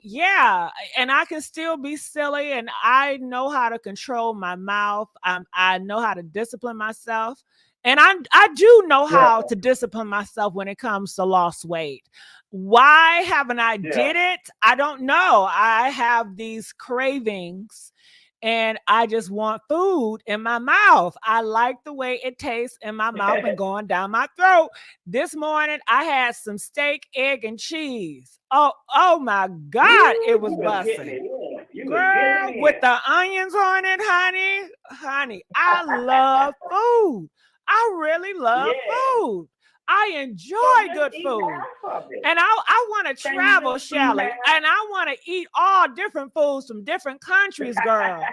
Yeah, and I can still be silly and I know how to control my mouth. I know how to discipline myself. And I do know how to discipline myself when it comes to lost weight. Why haven't I did it? I don't know. I have these cravings and I just want food in my mouth. I like the way it tastes in my mouth and going down my throat. This morning, I had some steak, egg, and cheese. Oh my God, it was busting. Girl, with the onions on it, honey, I love food. I really love food. I enjoy good food. And I want to travel, Shelly, and I want to eat all different foods from different countries, girl.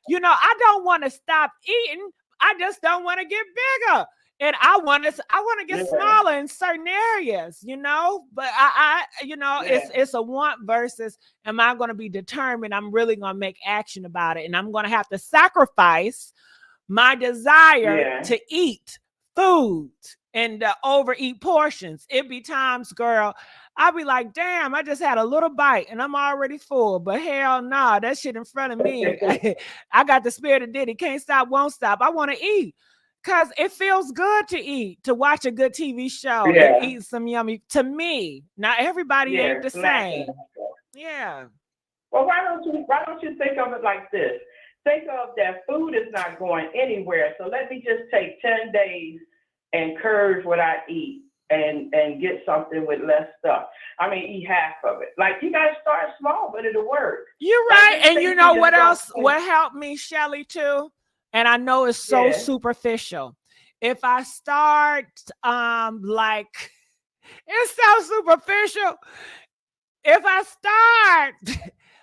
You know, I don't want to stop eating. I just don't want to get bigger. And I want to get smaller in certain areas, you know, but it's a want versus am I going to be determined? I'm really going to make action about it. And I'm going to have to sacrifice my desire to eat food and overeat portions. It be times, girl, I'll be like, damn, I just had a little bite and I'm already full. But hell nah, that shit in front of me. I got the spirit of Diddy. Can't stop, won't stop. I want to eat because it feels good to eat, to watch a good TV show and eat some yummy. To me, now everybody ain't the same. Yeah. Well, why don't you think of it like this? Think of that food is not going anywhere. So let me just take 10 days and curve what I eat and get something with less stuff. I mean, eat half of it. Like, you got to start small, but it'll work. You're right. And you know what else? What helped me, Shelly, too? And I know it's so superficial. If I start, it's so superficial. If I start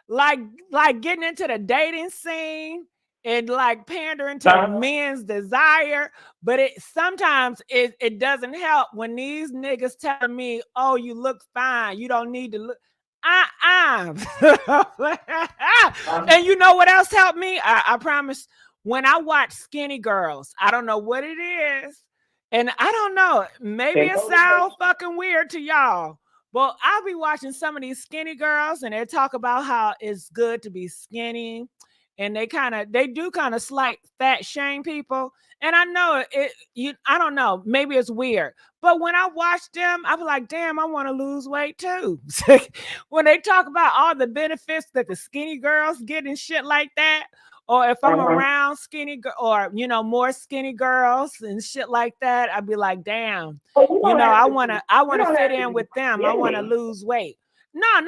like getting into the dating scene and like pandering to men's desire, but sometimes it doesn't help when these niggas telling me, oh, you look fine, you don't need to look. And you know what else helped me? I promise. When I watch skinny girls, I don't know what it is. And I don't know, maybe it sounds fucking weird to y'all. But I'll be watching some of these skinny girls and they talk about how it's good to be skinny. And they do kind of slight fat shame people. And I know I don't know, maybe it's weird. But when I watch them, I be like, damn, I want to lose weight too. When they talk about all the benefits that the skinny girls get and shit like that, or if I'm around skinny or more skinny girls and shit like that, I'd be like, damn, I wanna fit in with them. I want to lose weight. No,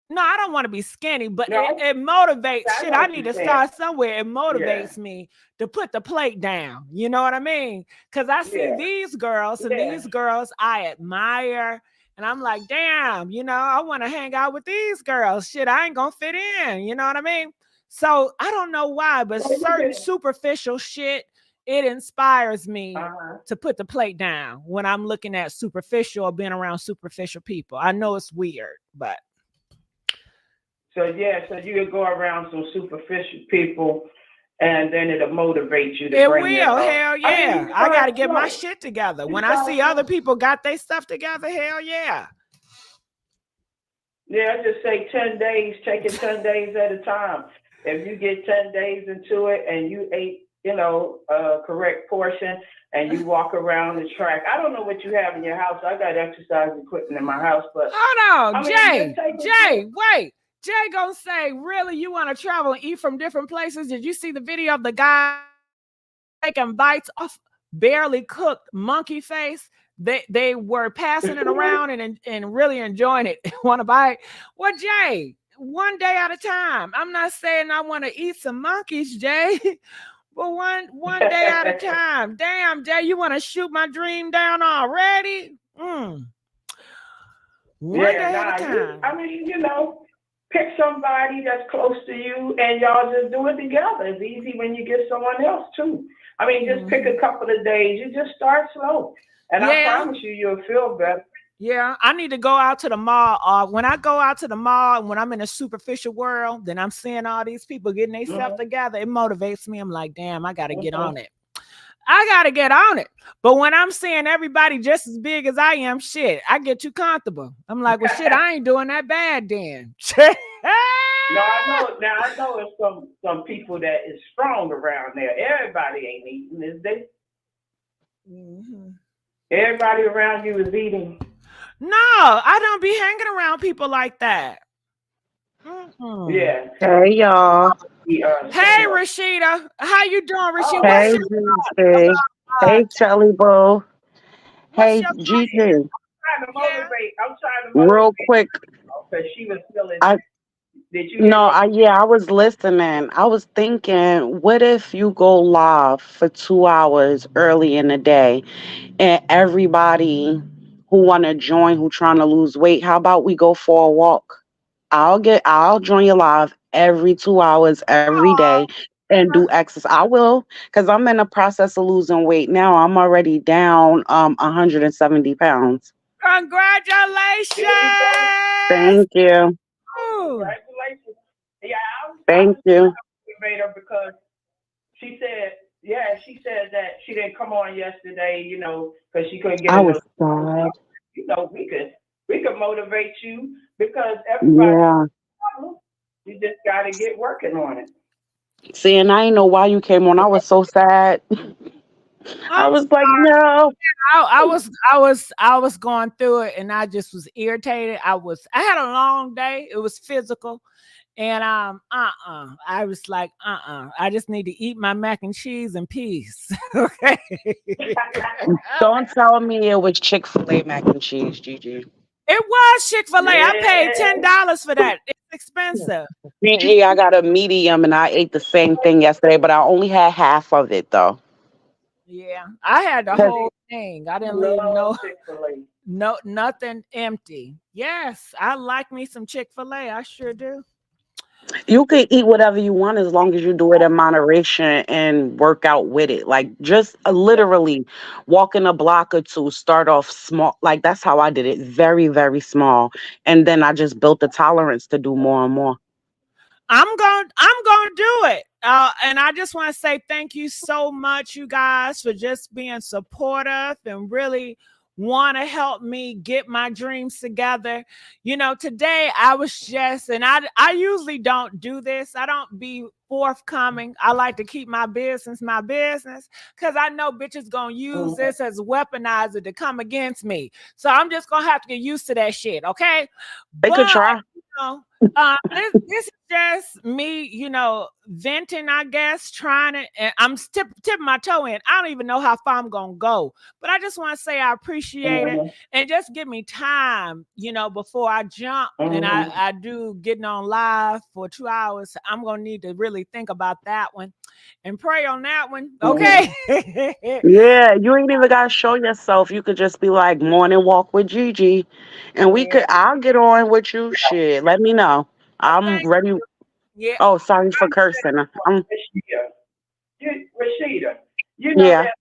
no, I don't want to be skinny, but it motivates shit. I need to start somewhere. It motivates me to put the plate down. You know what I mean? Because I see these girls and these girls I admire. And I'm like, damn, I want to hang out with these girls. Shit, I ain't going to fit in. You know what I mean? So I don't know why, but certain superficial shit, it inspires me to put the plate down when I'm looking at superficial or being around superficial people. I know it's weird, but. So you could go around some superficial people, and then it'll motivate you to it bring will. it Hell yeah! I got to get my shit together. When I see other people got their stuff together, hell yeah. Yeah, I just say 10 days. Take it 10 days at a time. If you get 10 days into it and you ate, a correct portion, and you walk around the track. I don't know what you have in your house. I got exercise equipment in my house, but hold on, Jay, wait. Jay gonna say, really, you want to travel and eat from different places? Did you see the video of the guy taking bites off barely cooked monkey face? They were passing it around and really enjoying it. Want to bite? Well, Jay, one day at a time. I'm not saying I want to eat some monkeys, Jay, but one day at a time. Damn, Jay, you want to shoot my dream down already? One day at a time. Pick somebody that's close to you and y'all just do it together. It's easy when you get someone else too. Just pick a couple of days. You just start slow. And I promise you'll feel better. Yeah, I need to go out to the mall. When I go out to the mall, when I'm in a superficial world, then I'm seeing all these people getting themselves together. It motivates me. I'm like, damn, I got to get on it. I got to get on it. But when I'm seeing everybody just as big as I am, shit, I get too comfortable. I'm like, well, shit, I ain't doing that bad then. I know it's some people that is strong around there. Everybody ain't eating, is they? Everybody around you is eating. No, I don't be hanging around people like that. Yeah. Hey, y'all. Hey, Rashida. How you doing, Rashida? Hey, Gigi. Hey, Shelly Boo. Hey, Gigi. I'm trying to motivate. Real quick. Because she was feeling. I was listening. I was thinking, what if you go live for 2 hours early in the day and everybody who want to join, who trying to lose weight, how about we go for a walk? I'll join you live every 2 hours every day and do exercise. I will, because I'm in the process of losing weight now. I'm already down 170 pounds. Congratulations. Thank you. Congratulations. Yeah, Thank you. Because she said that she didn't come on yesterday, because she couldn't get. I was sad. We could motivate you because everybody. You just got to get working on it. See, and I didn't know why you came on. I was so sad. I was like, no. I was going through it and I just was irritated. I had a long day. It was physical. And I was like, I just need to eat my mac and cheese in peace. Okay. Don't tell me it was Chick-fil-A mac and cheese, Gigi. It was Chick-fil-A. Yeah. I paid $10 for that. It's expensive. Gigi, I got a medium and I ate the same thing yesterday, but I only had half of it though. Yeah, I had the whole thing. I didn't leave nothing empty. Yes, I like me some Chick-fil-A. I sure do. You can eat whatever you want as long as you do it in moderation and work out with it. Like just literally walking a block or two, start off small. Like that's how I did it, very, very small. And then I just built the tolerance to do more and more. I'm going to do it. And I just want to say thank you so much, you guys, for just being supportive and really want to help me get my dreams together. Today I was just, and I usually don't do this. I don't be forthcoming. I like to keep my business, because I know bitches gonna use this as a weaponizer to come against me. So I'm just gonna have to get used to that shit, okay? They could But try. this is just me, venting, I guess, trying to, and I'm tipping my toe in. I don't even know how far I'm going to go, but I just want to say I appreciate it and just give me time, before I jump and I do getting on live for 2 hours. I'm going to need to really think about that one and pray on that one. Okay. Yeah, you ain't even gotta show yourself. You could just be like morning walk with Gigi, and I'll get on with you. Shit, let me know. Well, I'm thank ready. you. Oh, sorry for cursing. Rashida, you know Yeah. that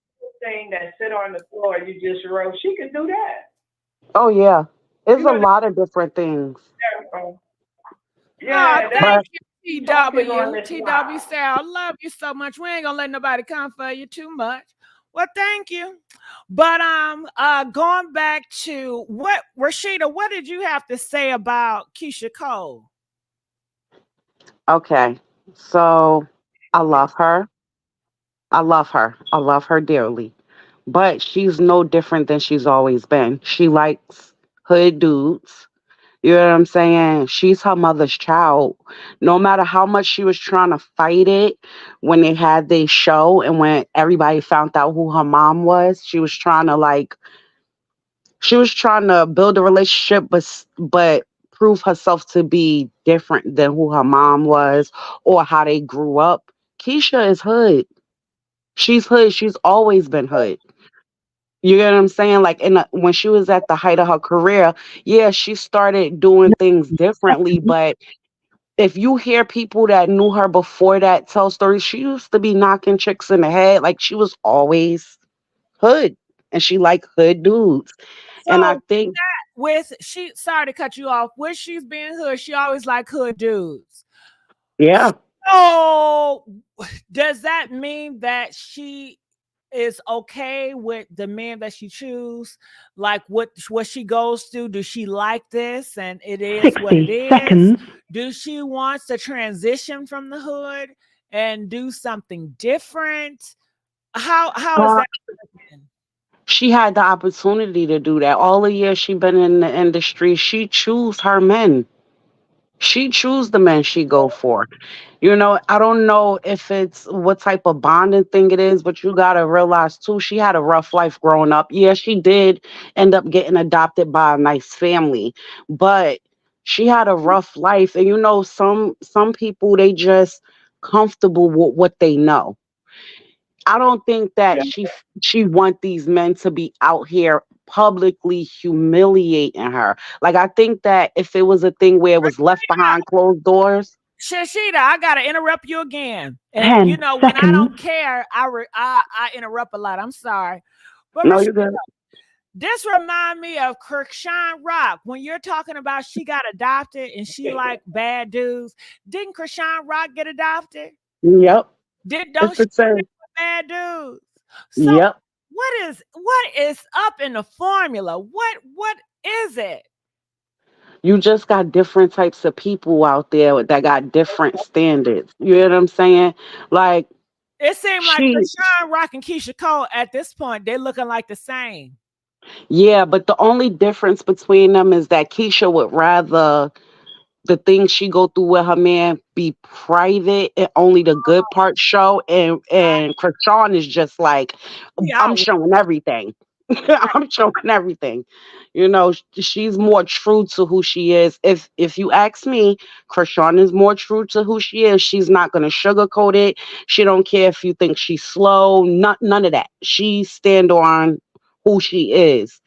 thing that sit on the floor you just wrote, she could do that. Oh yeah. You It's a know lot of different things, that, Oh, yeah, that's thank but you, talking on TW. this TW line. say I love you so much. We ain't gonna let nobody come for you too much. Well, thank you. But going back to what Rashida, what did you have to say about Keyshia Cole? okay. So I love her. I love her. I love her dearly. But she's no different than she's always been. She likes hood dudes. You know what I'm saying? She's her mother's child. No matter how much she was trying to fight it when they had their show and when everybody found out who her mom was, she was trying to build a relationship but prove herself to be different than who her mom was or how they grew up. Keisha is hood. She's hood. She's always been hood. You get what I'm saying? Like when she was at the height of her career, yeah, she started doing things differently. But if you hear people that knew her before that tell stories, she used to be knocking chicks in the head. Like she was always hood, and she liked hood dudes. And I So think, with she sorry to cut you off, with she's being hood, she always like hood dudes. yeah, So does that mean that she is okay with the men that she choose? Like what she goes through? Does she like this and it is what it 60 is? seconds. Do she wants to transition from the hood and do something different? How is Uh, that working? she had the opportunity to do that. All the years she been in the industry, she choose her men. She choose the men she go for. I don't know if it's what type of bonding thing it is, but you gotta realize too, she had a rough life growing up. Yeah, she did end up getting adopted by a nice family, but she had a rough life. And some people they just comfortable with what they know. I don't think that she want these men to be out here publicly humiliating her. Like I think that if it was a thing where it was left behind closed doors, Shashida, I gotta interrupt you again. And 10 when I seconds. don't care, I interrupt a lot. I'm sorry. But No, you're good. this remind me of Krishan Rock when you're talking about she got adopted and she like bad dudes. Didn't Krishan Rock get adopted? Yep. Don't It's she the same. bad dudes? So Yep. what is up in the formula? What is it? You just got different types of people out there that got different standards. You know what I'm saying? Like It seemed like she, Krishan Rock and Keisha Cole at this point they're looking like the same. yeah, but the only difference between them is that Keisha would rather the things she go through with her man be private and only the good parts show. And Krishan is just like, I'm Yeah, showing everything. I'm showing everything. She's more true to who she is. If you ask me, Krishan is more true to who she is. She's not gonna sugarcoat it. She don't care if you think she's slow. None of that. She stand on who she is.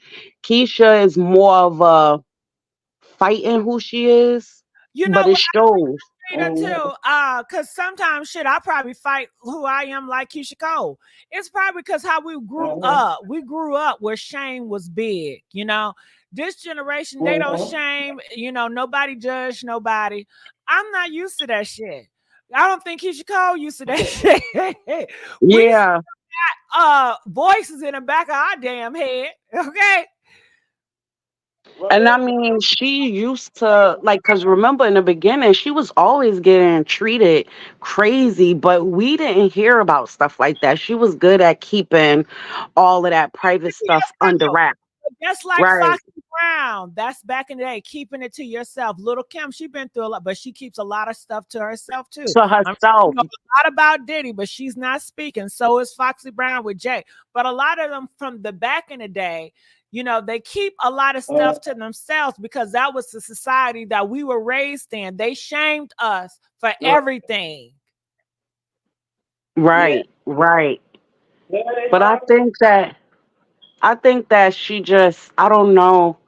Keisha is more of a fighting who she is, you but know it what? shows. Nina too, because sometimes shit, I probably fight who I am like Keyshia Cole. It's probably because how we grew up. We grew up where shame was big, you know. This generation, they don't shame, you know, nobody judge nobody. I'm not used to that shit. I don't think Keyshia Cole used to that shit. We Yeah. voices in the back of our damn head, okay? And I mean, she used to like, because remember in the beginning, she was always getting treated crazy, but we didn't hear about stuff like that. She was good at keeping all of that private stuff under wraps. Just like Right. Foxy Brown, that's back in the day, keeping it to yourself. Little Kim, she been through a lot, but she keeps a lot of stuff to herself too. To herself. You know a lot about Diddy, but she's not speaking. So is Foxy Brown with Jay. But a lot of them from the back in the day, you know, they keep a lot of stuff to themselves because that was the society that we were raised in. They shamed us for everything. Right, right. But I think that she just, I don't know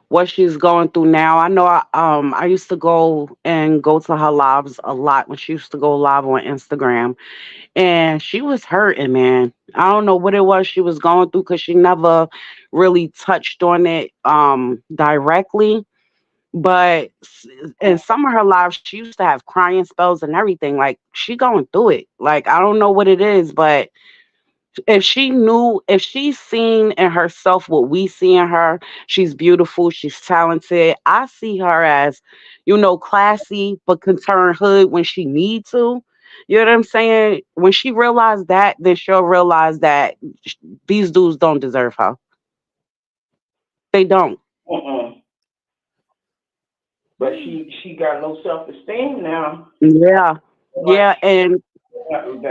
what she's going through now. I know I used to go to her lives a lot when she used to go live on Instagram, and she was hurting, man. I don't know what it was she was going through because she never really touched on it directly. But in some of her lives, she used to have crying spells and everything. Like she going through it. Like I don't know what it is, but if she's seen in herself what we see in her, she's beautiful, she's talented. I see her as, you know, classy, but can turn hood when she need to. You know what I'm saying? When she realized that, then she'll realize that these dudes don't deserve her. They don't. But she got low self-esteem now. Yeah. Yeah. And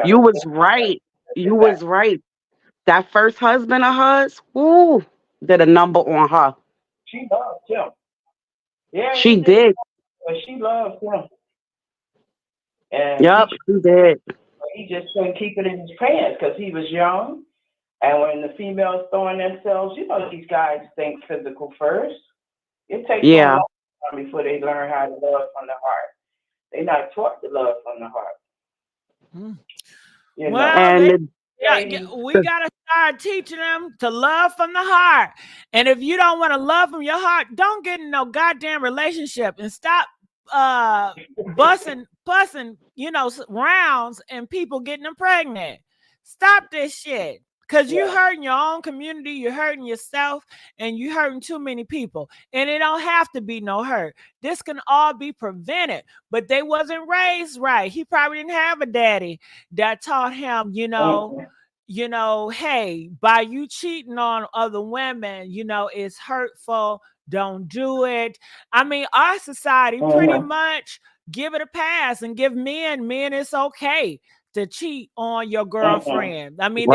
you was right. You was right. That first husband of hers, ooh, did a number on her. She loved him. Yeah, She did. But she loved him. And yep, she did. he just couldn't keep it in his pants because he was young. And when the females throwing themselves, you know, these guys think physical first. It takes them a long time before they learn how to love from the heart. They're not taught to love from the heart. You know? And we gotta start teaching them to love from the heart. And if you don't want to love from your heart, don't get in no goddamn relationship and stop bussing, you know, rounds and people getting them pregnant. Stop this shit. Because you're hurting your own community, you're hurting yourself, and you're hurting too many people. And it don't have to be no hurt. This can all be prevented. But they wasn't raised right. He probably didn't have a daddy that taught him, you know, hey, by you cheating on other women, you know, it's hurtful. Don't do it. I mean, our society pretty much give it a pass and give men it's okay to cheat on your girlfriend. I mean,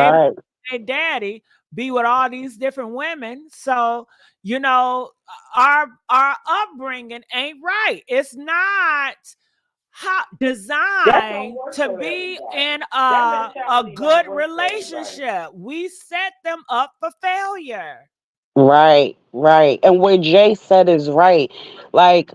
their daddy be with all these different women. So, you know, our upbringing ain't right. It's not designed to be in a good relationship. We set them up for failure. Right. And what Jay said is right. Like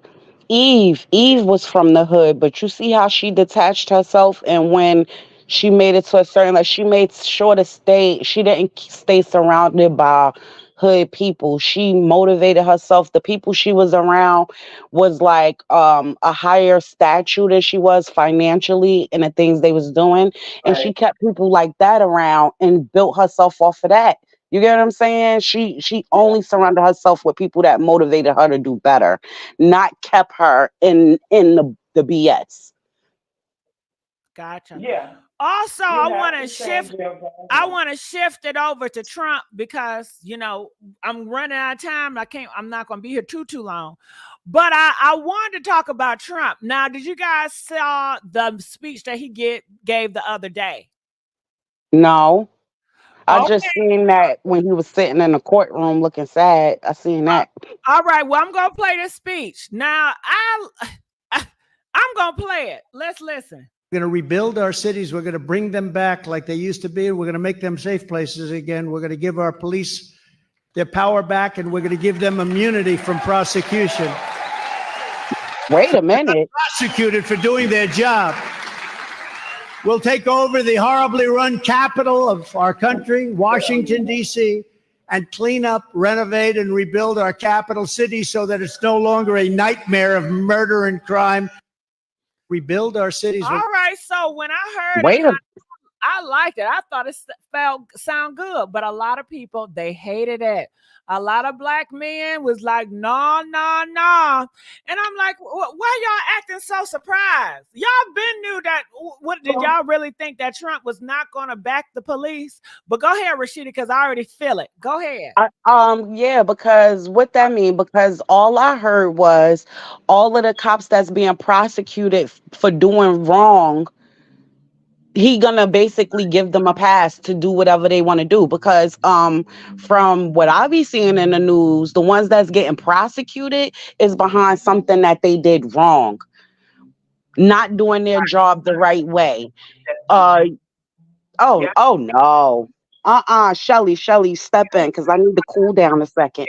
Eve was from the hood, but you see how she detached herself, and when she made it to a certain, like she made sure she didn't stay surrounded by hood people. She motivated herself. The people she was around was like a higher stature than she was financially in the things they was doing. And she kept people like that around and built herself off of that. You get what I'm saying? She only surrounded herself with people that motivated her to do better, not kept her in the BS. Gotcha. Yeah. Also, I want to shift it over to Trump because, you know, I'm running out of time. I'm not going to be here too long. But I wanted to talk about Trump. Now, did you guys saw the speech that he gave the other day? No. I just seen that when he was sitting in the courtroom looking sad. I seen that. All right. Well, I'm going to play this speech. Now, I'm going to play it. Let's listen. We're going to rebuild our cities. We're going to bring them back like they used to be. We're going to make them safe places again. We're going to give our police their power back, and we're going to give them immunity from prosecution. Wait a minute. Prosecuted for doing their job. We'll take over the horribly run capital of our country, Washington, D.C., and clean up, renovate, and rebuild our capital city so that it's no longer a nightmare of murder and crime. Rebuild our cities. All right. So when I heard Wait it, a I liked it. I thought it sound good, but a lot of people, they hated it. A lot of black men was like, no, no, no. And I'm like, why y'all acting so surprised? Y'all been knew that. What did y'all really think that Trump was not going to back the police? But go ahead, Rashida, because I already feel it. Go ahead. Yeah, because what that mean? Because all I heard was all of the cops that's being prosecuted for doing wrong, he gonna basically give them a pass to do whatever they want to do. Because from what I be seeing in the news, the ones that's getting prosecuted is behind something that they did wrong, not doing their job the right way. Oh no. Shelly, step in because I need to cool down a second.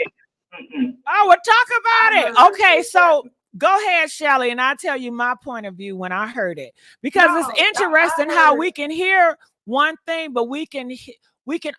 Oh, we'll talk about it. Okay, so go ahead, Shelly, and I'll tell you my point of view when I heard it. Because it's interesting how we can hear one thing, but we can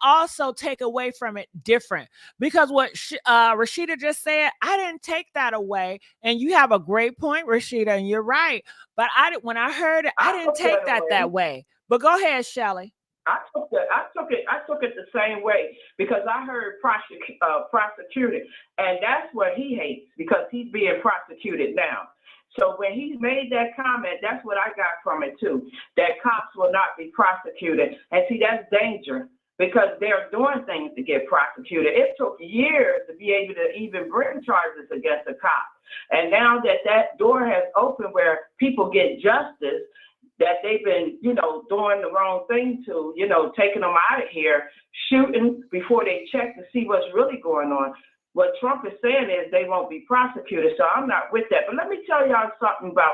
also take away from it different. Because what Rashida just said, I didn't take that away. And you have a great point, Rashida, and you're right. But when I heard it, I didn't take that way. But go ahead, Shelly. I took it the same way because I heard prosecuted, and that's what he hates because he's being prosecuted now. So when he made that comment, that's what I got from it too, that cops will not be prosecuted. And see, that's danger because they're doing things to get prosecuted. It took years to be able to even bring charges against a cop. And now that door has opened where people get justice, that they've been, doing the wrong thing to, taking them out of here, shooting before they check to see what's really going on. What Trump is saying is they won't be prosecuted, so I'm not with that. But let me tell y'all something about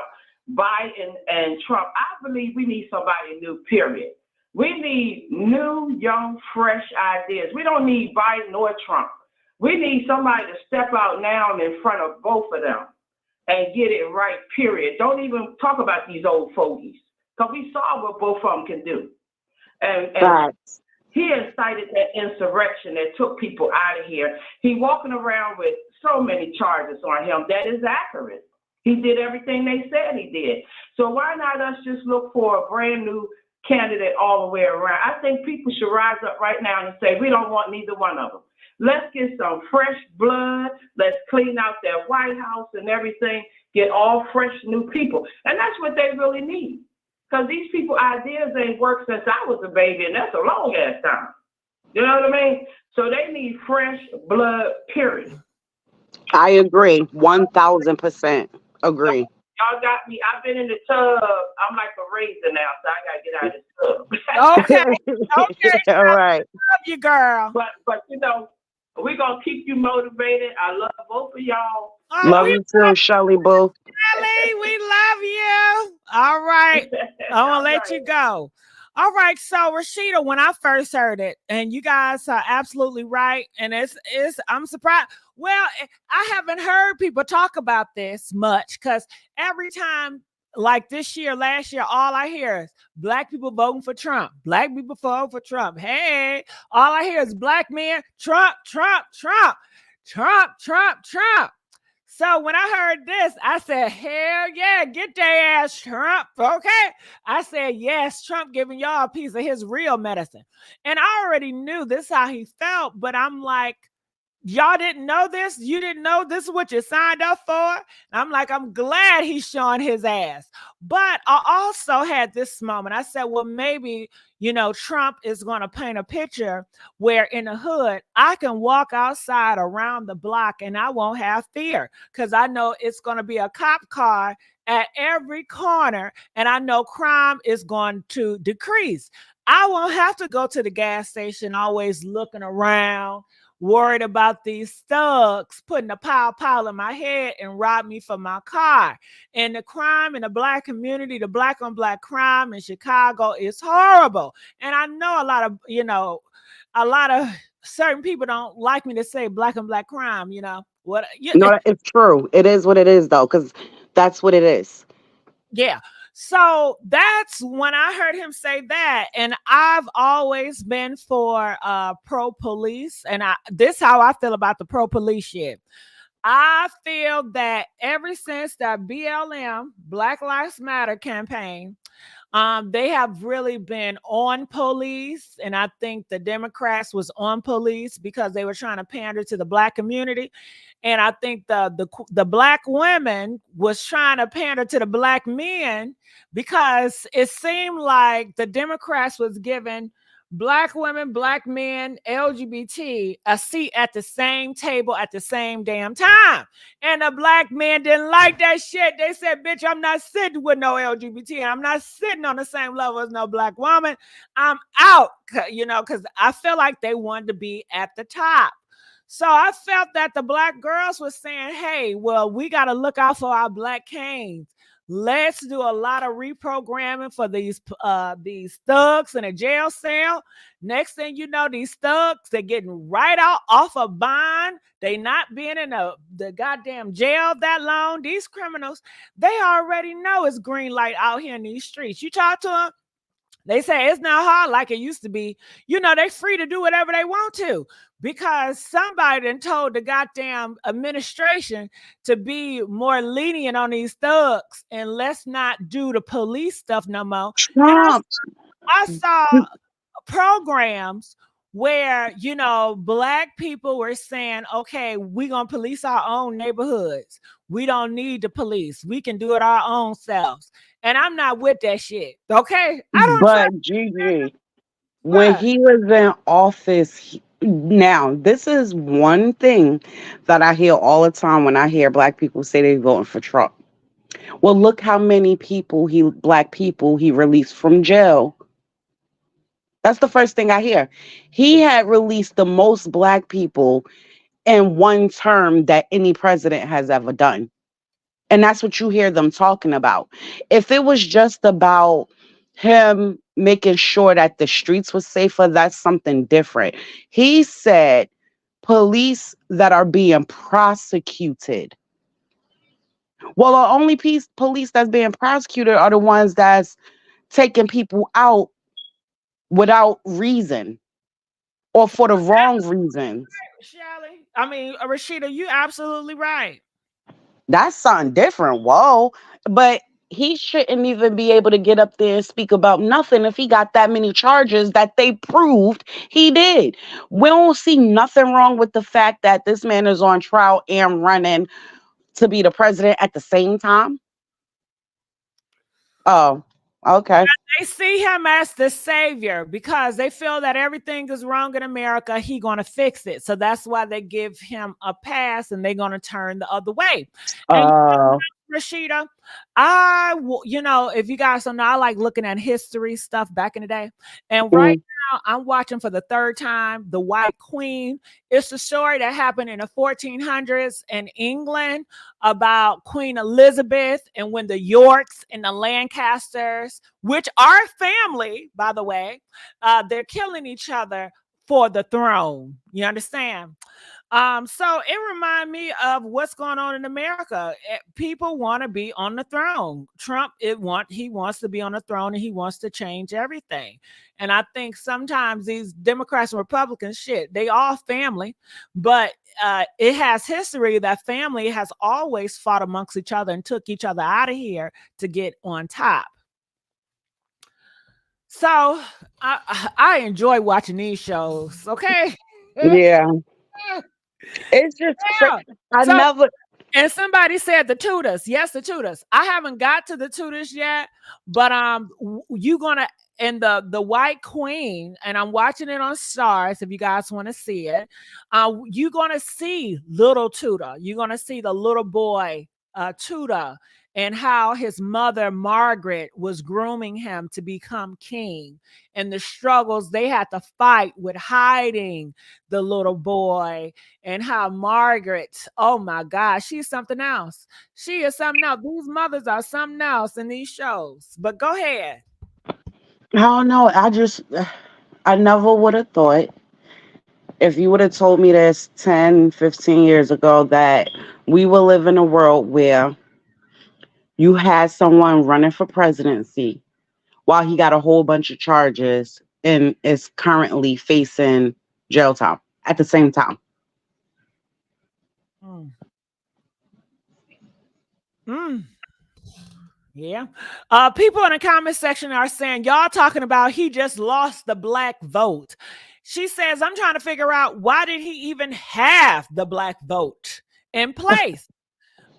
Biden and Trump. I believe we need somebody new, period. We need new, young, fresh ideas. We don't need Biden or Trump. We need somebody to step out now in front of both of them and get it right, period. Don't even talk about these old fogies. Because we saw what both of them can do. And Right. he incited that insurrection that took people out of here. He walking around with so many charges on him. That is accurate. He did everything they said he did. So why not us just look for a brand new candidate all the way around? I think people should rise up right now and say, we don't want neither one of them. Let's get some fresh blood. Let's clean out that White House and everything. Get all fresh new people. And that's what they really need. Because these people ideas ain't worked since I was a baby, and that's a long ass time. You know what I mean? So they need fresh blood, period. I agree. 1,000% agree. Y'all got me. I've been in the tub. I'm like a raisin now, so I gotta get out of the tub. Okay. All right. Love you, girl. But we're gonna keep you motivated. I love both of y'all. Love you too, Shelly Boo. Shelly, we love you. All right. I'm going to let you go. All right. So, Rashida, when I first heard it, and you guys are absolutely right, and I'm surprised. Well, I haven't heard people talk about this much because every time, like this year, last year, all I hear is black people voting for Trump. Black people voting for Trump. Hey, all I hear is black men, Trump, Trump, Trump, Trump, Trump, Trump. So when I heard this, I said, hell yeah, get their ass, Trump, okay? I said, yes, Trump giving y'all a piece of his real medicine. And I already knew this how he felt, but I'm like, y'all didn't know this? You didn't know this is what you signed up for? And I'm like, I'm glad he's showing his ass. But I also had this moment. I said, well, maybe, Trump is going to paint a picture where in the hood, I can walk outside around the block and I won't have fear because I know it's going to be a cop car at every corner and I know crime is going to decrease. I won't have to go to the gas station always looking around, worried about these thugs putting a pile in my head and rob me for my car. And the crime in the black community, the black on black crime in Chicago is horrible. And I know a lot of certain people don't like me to say black on black crime, No, it's true. It is what it is though. Because That's what it is. Yeah. So that's when I heard him say that. And I've always been for pro police. And this how I feel about the pro police shit. I feel that ever since that BLM, Black Lives Matter campaign, they have really been on police, and I think the Democrats was on police because they were trying to pander to the black community, and I think the black women was trying to pander to the black men because it seemed like the Democrats was giving black women, black men, LGBT a seat at the same table at the same damn time. And the black men didn't like that shit. They said, bitch, I'm not sitting with no LGBT. I'm not sitting on the same level as no black woman. I'm out, because I feel like they wanted to be at the top. So I felt that the black girls were saying, hey, well, we got to look out for our black kings. Let's do a lot of reprogramming for these thugs in a jail cell. Next thing you know, these thugs, they're getting right out off a bond. They not being in the goddamn jail that long. These criminals, they already know it's green light out here in these streets. You talk to them, they say it's not hard like it used to be. They're free to do whatever they want to because somebody done told the goddamn administration to be more lenient on these thugs and let's not do the police stuff no more. Trump. I saw programs where, black people were saying, okay, we're going to police our own neighborhoods. We don't need the police. We can do it our own selves. And I'm not with that shit. Okay. I don't But Gigi, when he was in office, now this is one thing that I hear all the time when I hear black people say they're voting for Trump. Well, look how many black people he released from jail. That's the first thing I hear. He had released the most black people in one term that any president has ever done. And that's what you hear them talking about. If it was just about him making sure that the streets was safer, that's something different. He said police that are being prosecuted. Well, the only police that's being prosecuted are the ones that's taking people out without reason or for the wrong reasons. Shelly. I mean, Rashida, you absolutely right. That's something different. Whoa. But he shouldn't even be able to get up there and speak about nothing if he got that many charges that they proved he did. We don't see nothing wrong with the fact that this man is on trial and running to be the president at the same time. Oh, okay. They see him as the savior because they feel that everything is wrong in America. He's going to fix it. So that's why they give him a pass and they're going to turn the other way. And Rashida, if you guys don't know, I like looking at history stuff back in the day. And right now, I'm watching for the third time The White Queen. It's a story that happened in the 1400s in England about Queen Elizabeth and when the Yorks and the Lancasters, which are family, by the way, they're killing each other for the throne. You understand? So it reminds me of what's going on in America. People want to be on the throne. Trump, he wants to be on the throne and he wants to change everything. And I think sometimes these Democrats and Republicans, shit, they all family, but it has history that family has always fought amongst each other and took each other out of here to get on top. So I enjoy watching these shows. Okay. Yeah. It's just And somebody said the Tudors. Yes, the Tudors. I haven't got to the Tudors yet, but you gonna and the White Queen, and I'm watching it on Stars if you guys want to see it. You're gonna see little Tudor. You're gonna see the little boy Tudor and how his mother Margaret was grooming him to become king and the struggles they had to fight with hiding the little boy and how Margaret, oh my gosh, she's something else. She is something else. These mothers are something else in these shows. But go ahead. I don't know. I never would have thought if you would have told me this 10, 15 years ago that we will live in a world where You had someone running for presidency while he got a whole bunch of charges and is currently facing jail time at the same time. Mm. Mm. Yeah. People in the comment section are saying, y'all talking about he just lost the black vote. She says, I'm trying to figure out why did he even have the black vote in place?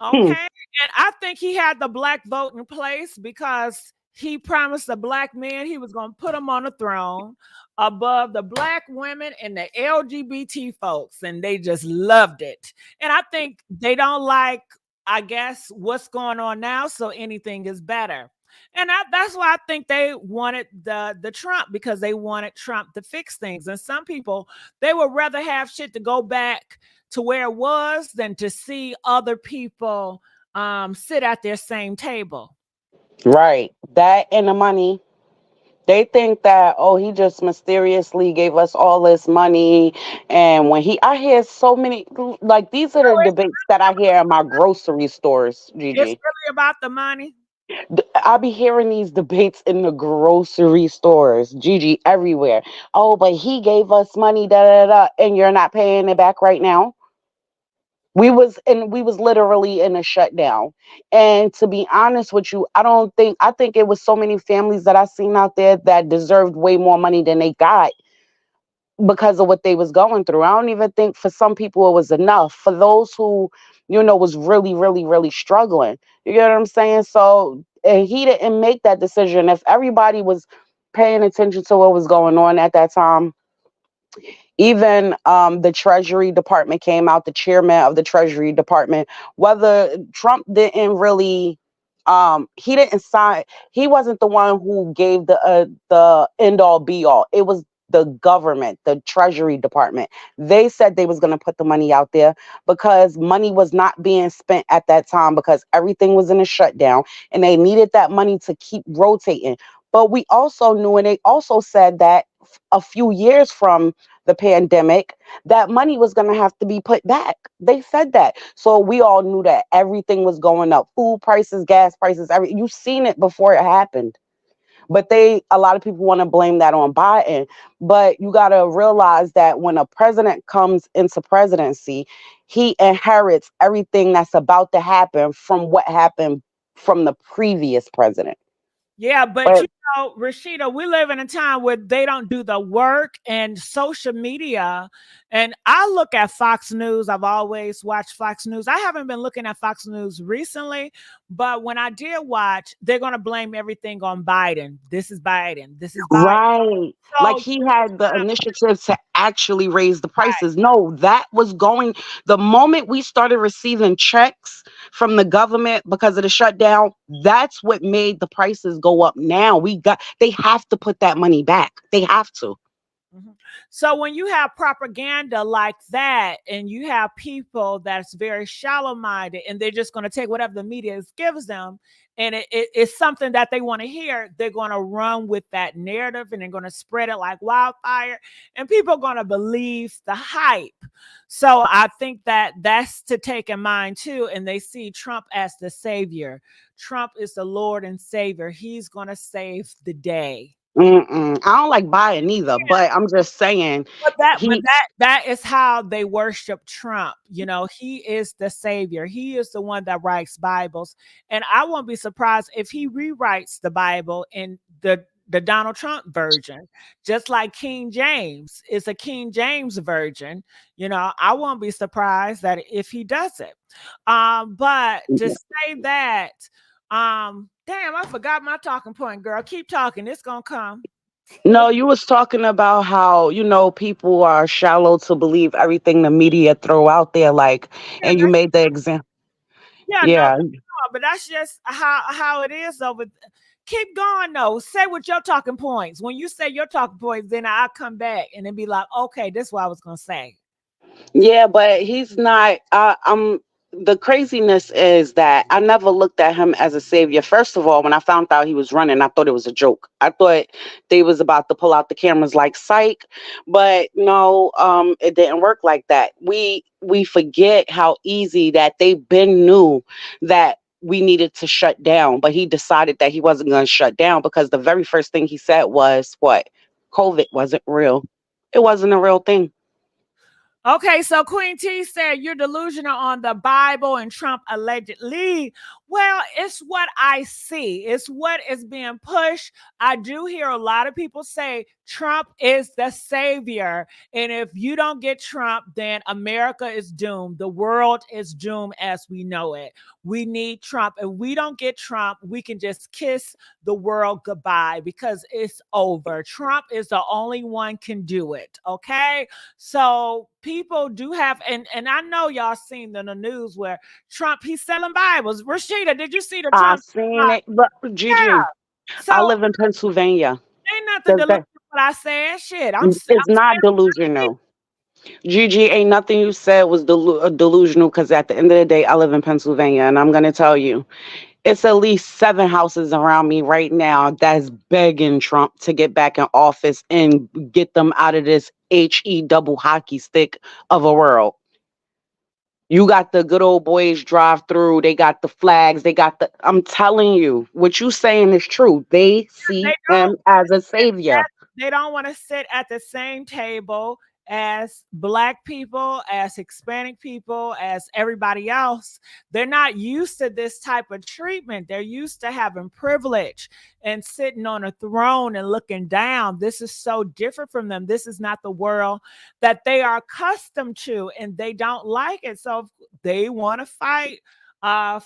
Okay. And I think he had the black vote in place because he promised the black men he was going to put him on the throne above the black women and the LGBT folks. And they just loved it. And I think they don't like, I guess, what's going on now. So anything is better. And that's why I think they wanted the Trump, because they wanted Trump to fix things. And some people, they would rather have shit to go back to where it was than to see other people sit at their same table. Right. That and the money. They think that, oh, he just mysteriously gave us all this money. And when I hear so many, like, these are So the debates that I hear in my grocery stores, it's Gigi. really about the money. I be hearing these debates in the grocery stores, Gigi, everywhere. Oh, but he gave us money, da da da, and you're not paying it back right now. We was literally in a shutdown. And to be honest with you, I think it was so many families that I seen out there that deserved way more money than they got because of what they was going through. I don't even think for some people it was enough. For those who, was really, really, really struggling. You get what I'm saying? So, and he didn't make that decision. If everybody was paying attention to what was going on at that time, even the Treasury Department came out, the chairman of the Treasury Department, whether Trump didn't really, he didn't sign, he wasn't the one who gave the end all be all. It was the government, the Treasury Department. They said they was going to put the money out there because money was not being spent at that time because everything was in a shutdown and they needed that money to keep rotating. But we also knew, and they also said that a few years from the pandemic, that money was going to have to be put back. They said that. So we all knew that everything was going up. Food prices, gas prices, everything. You've seen it before it happened. But a lot of people want to blame that on Biden. But you got to realize that when a president comes into presidency, he inherits everything that's about to happen from what happened from the previous president. Yeah, but But Rashida, we live in a time where they don't do the work and social media. And I look at Fox News. I've always watched Fox News. I haven't been looking at Fox News recently, but when I did watch, they're going to blame everything on Biden. This is Biden. This is Biden. right. Like So, he had the initiative to actually raise the prices. No, that was going the moment we started receiving checks from the government because of the shutdown, that's what made the prices go up now. They have to put that money back. They have to. mhm. So when you have propaganda like that, and you have people that's very shallow minded, and they're just going to take whatever the media gives them, and it's something that they want to hear, they're going to run with that narrative, and they're going to spread it like wildfire, and people are going to believe the hype. So I think that that's to take in mind too. And they see Trump as the savior. Trump is the Lord and Savior. He's going to save the day. Mm-mm. I don't like buying either, but I'm just saying he But that is how they worship Trump. He is the savior. He is the one that writes Bibles. And I won't be surprised if he rewrites the Bible in the Donald Trump version, just like King James is a King James version. I won't be surprised that if he does it. But to say that, damn, I forgot my talking point, girl. Keep talking. It's gonna come. No, you was talking about how, people are shallow to believe everything the media throw out there, like, Yeah, and you made the example. yeah, no, Yeah. but that's just how it is over. Keep going though. Say what your talking points. When you say your talking points, then I'll come back and then be like, okay, this is what I was gonna say. Yeah, but he's not. The craziness is that I never looked at him as a savior. First of all, when I found out he was running, I thought it was a joke. I thought they was about to pull out the cameras like psych, but no, it didn't work like that. We forget how easy that they been knew that we needed to shut down, but he decided that he wasn't going to shut down because the very first thing he said was what? COVID wasn't real. It wasn't a real thing. Okay, so Queen T said you're delusional on the Bible and Trump allegedly. Well, it's what I see. It's what is being pushed. I do hear a lot of people say Trump is the savior. And if you don't get Trump, then America is doomed. The world is doomed as we know it. We need Trump. If we don't get Trump, we can just kiss the world goodbye because it's over. Trump is the only one can do it. Okay. So people do have, and I know y'all seen in the news where Trump, he's selling Bibles. Rashida, did you see the I Trump? seen it. But Gigi, So I live in Pennsylvania. ain't nothing to look at what I said. Shit, I'm It's not delusional. Gigi, ain't nothing you said was delusional because at the end of the day, I live in Pennsylvania, and I'm going to tell you, it's at least 7 houses around me right now that's begging Trump to get back in office and get them out of this HE double hockey stick of a world. You got the good old boys drive through. They got the flags. They got the. I'm telling you, what you saying is true. They see him as a savior. They don't want to sit at the same table as Black people, as Hispanic people, as everybody else. They're not used to this type of treatment. They're used to having privilege and sitting on a throne and looking down. This is so different from them. This is not the world that they are accustomed to, and they don't like it. So they want to fight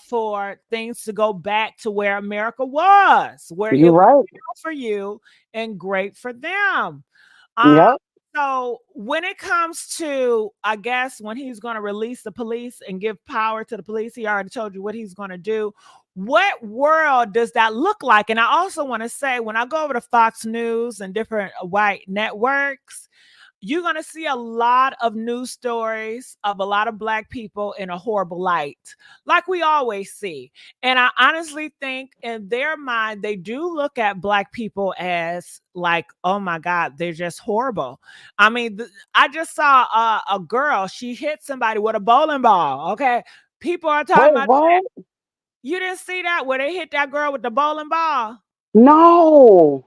for things to go back to where America was, where You're it was right. for you and great for them. Yep. So when it comes to, I guess, when he's going to release the police and give power to the police, he already told you what he's going to do. What world does that look like? And I also want to say, when I go over to Fox News and different white networks, you're going to see a lot of news stories of a lot of Black people in a horrible light, like we always see. And I honestly think in their mind, they do look at Black people as like, oh my God, they're just horrible. I mean, I just saw a girl, she hit somebody with a bowling ball. Okay. People are talking about what? that. You didn't see that where they hit that girl with the bowling ball? No.